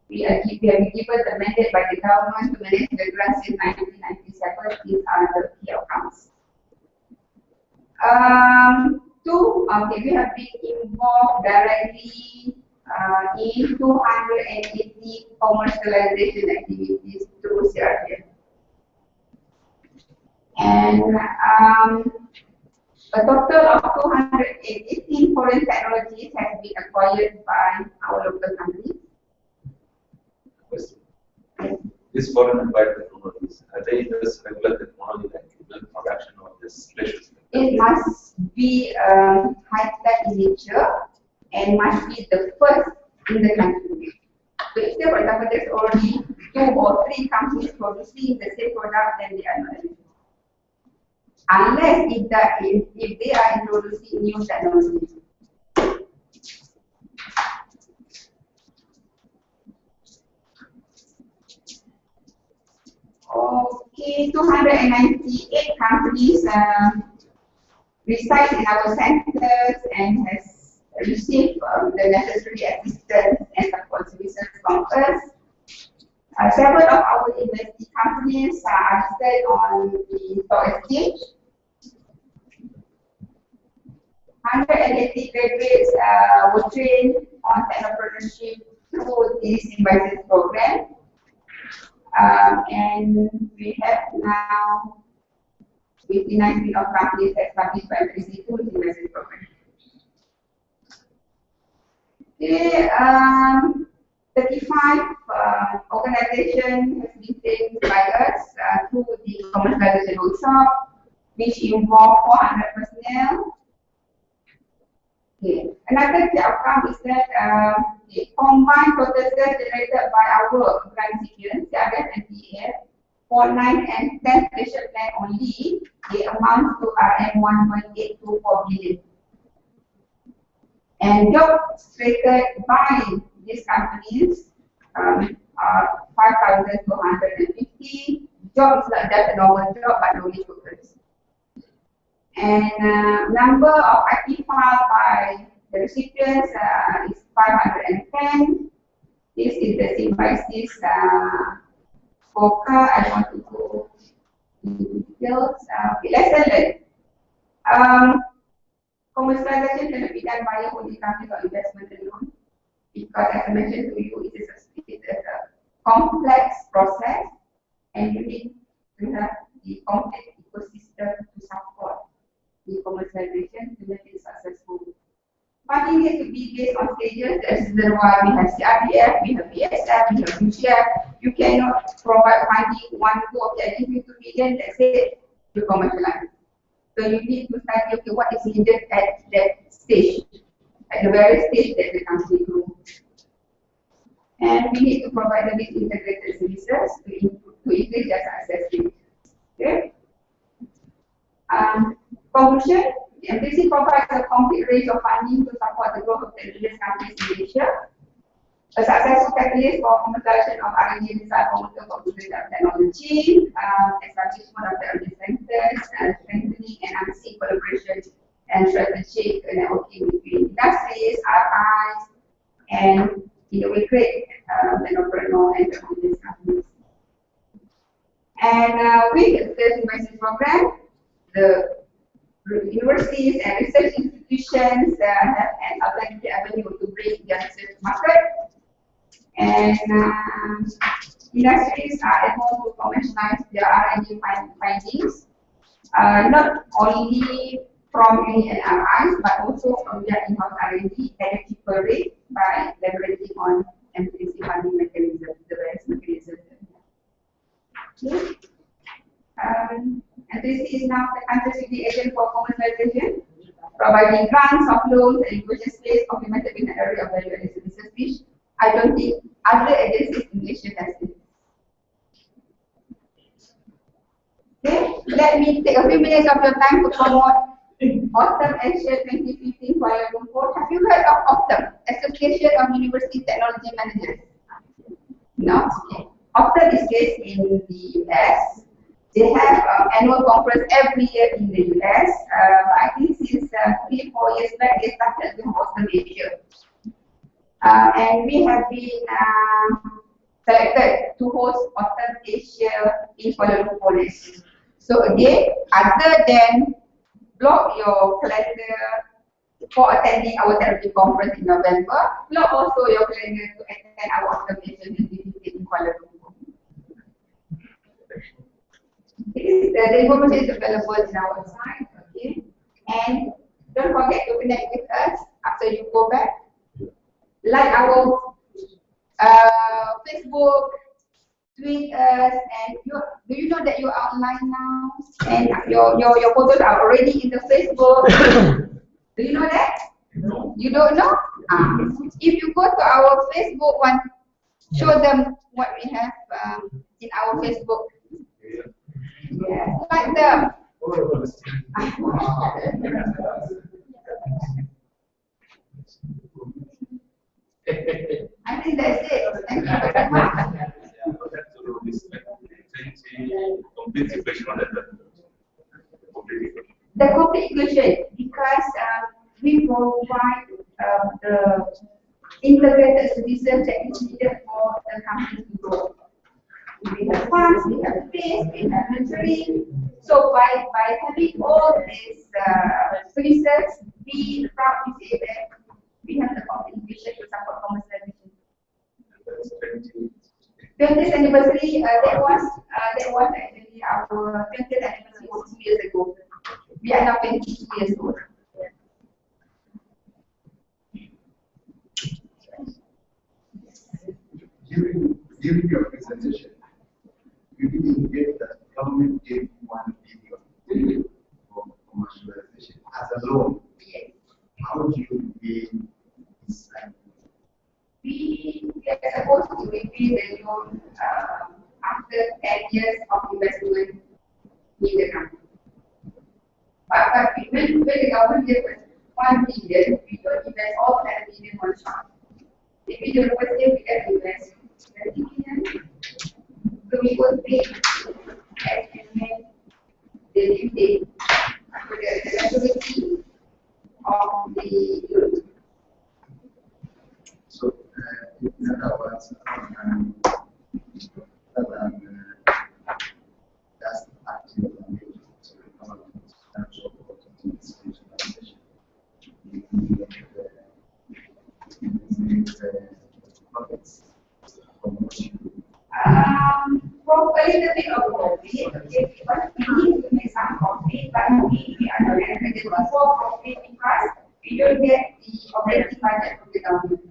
we have been given the mandate by the government to manage the grants in 1997, these are the key outcomes. We have been involved directly in 280 commercialization activities through CRDF. And a total of 218 foreign technologies has been acquired by our local companies. These foreign acquired technologies, are they just regular technology like the production of this special? It must be high-tech in nature and must be the first in the country. So if, for example, there's already 2 or 3 companies producing the same product, then they are not eligible. Unless if they are introducing new technology. Okay, 298 companies reside in our centers and has received the necessary assistance and support services from us. Several of our investee companies are listed on the stock exchange. 180 graduates were trained on entrepreneurship through this Investors program. And we have now 59 spin-off companies established by MTCP through the Investors program. Okay, 35 organizations have been trained by us through the commercialization workshop, which involved 400 personnel. Okay. Another key outcome is that the combined total sales generated by our grant recipients, CRF and TEF, for 9 and 10 special plan only, they amount to RM 1.824 billion. And jobs created by these companies are 5,250. Jobs like that, a normal job, but knowledge workers. And number of active files by the recipients is 510. This is the symbiosis scorecard. I want to go into details. Okay, lesson learned. Commercialization cannot be done by holding companies or investment alone, because as I mentioned to you, it is a complex process, and you need to have the complete ecosystem to support the commercialization to make it successful. Funding needs to be based on stages. That's the why we have CRDF, we have BSF, we have UCF. You cannot provide funding one go, okay, I give you 2 million, that's it, you commercialize. So you need to study, okay, what is needed at that stage, at the very stage that the company grows. And we need to provide them with integrated services to increase their success rate. Okay. Conclusion, the MTC provides a complete range of funding to support the growth of technology companies in Malaysia. A successful catalyst for commercialization of R&D design for technology, establishment of technology centers, strengthening and enhancing collaboration and strategic networking between industries, RIs, and we create entrepreneur and technology companies. And with the university program, the universities and research institutions have an alternative avenue to bring their research to market. And industries are able to commercialize their R&D findings, not only from any NRIs, but also from their in-house R&D at a cheaper rate by leveraging on MTC funding mechanism, the various mechanisms. MTC is now the country's leading agent for commercialization, providing grants, soft loans, and inclusion space complemented with an array of value-added services which I don't think other agencies in Malaysia has it. Okay, let me take a few minutes of your time to promote Autumn Asia 2015 Kuala Lumpur. Have you heard of Autumn, Association of University Technology Managers? No? Okay. Autumn is based in the US. They have annual conference every year in the US. I think since 3-4 years back, they started to host Autumn Asia. And we have been selected to host Autumn Asia in Kuala Lumpur. So again, other than block your calendar for attending our technology conference in November, block also your calendar to attend our Autumn Asia in Kuala Lumpur. The information is available in our website, okay? And don't forget to connect with us after you go back. Like our Facebook, tweet us, and do you know that you are online now? And your photos are already in the Facebook. Do you know that? No. You don't know? If you go to our Facebook one, show them what we have in our Facebook. Yes, like them. I think that's it. Thank you very much. The complete equation, because we provide the integrated solution that is needed for the company to grow. We have funds, we have space, we have mentoring. So by having all these services, we proud to say that we have the contribution to support commercialization. 20th anniversary, that was actually our 20th anniversary was 2 years ago. We are now 22 years old. During your presentation, you didn't get that government gave 1 billion for commercialization as a loan. Yes. How do you increase the loan after 10 years of investment in the country. But when the government gives us 1 billion, we don't invest all 10 billion one shot. Maybe the first year we can invest 20 billion. So we will pay as and when the due date for the maturity of the loan. So, in other words, that's active engagement. So, the government financial institutionalization. For a little bit of profit, we need to make some profit, but we are not entitled for profit because we don't get the operating budget from the government.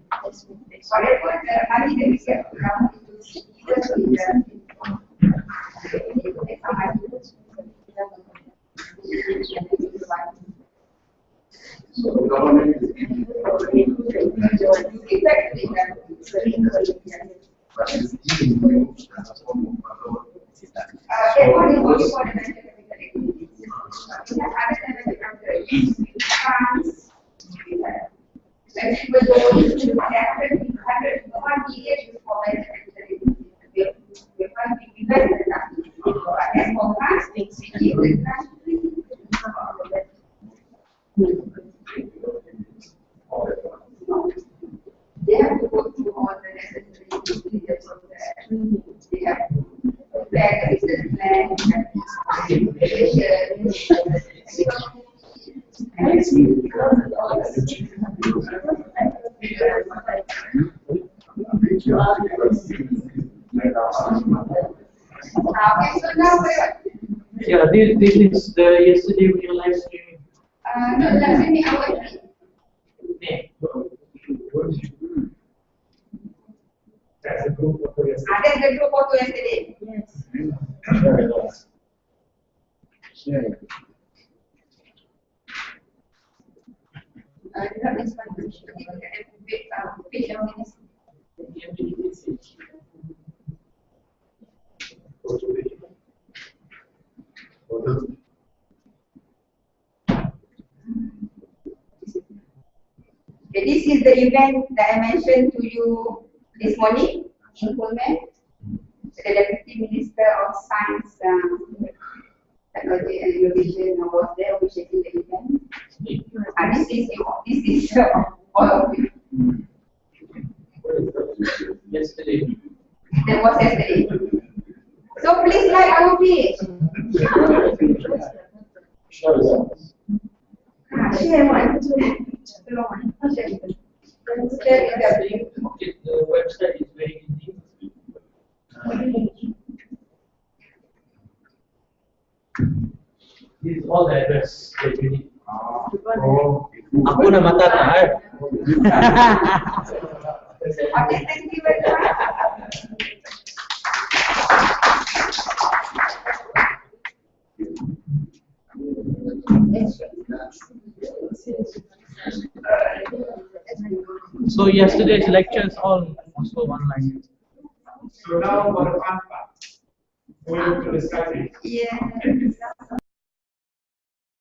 Whatever the money that we get from the government, either to invest in. We need to make some money. So the government is but it's giving you as a form of loan. That one is only for the venture capital activities. We have other than venture capital activities, funds, when people go into 100 for venture capital activities, we find we invest in the country. As for funds, we give the country. They have to go through all the necessary procedures of that. They have to prepare the business plan, okay, so now yeah, this is the yesterday we are live streaming. no, that's in the hour. Yeah. That's a group photo yesterday. That's the group photo yesterday. Yes. Yeah. This one, page of this. Okay, this is the event that I mentioned to you this morning in Pullman. The Deputy Minister of Science, Technology and Innovation was there officiating the event. And this is all of you. Yesterday. That was yesterday. So please like our page. Share one. The website is very easy. This is all the address that you need. Aku na matatahan. Okay, thank you very much. So yesterday's lectures all also online. So now for the fun part. Going to the strategy. Yeah.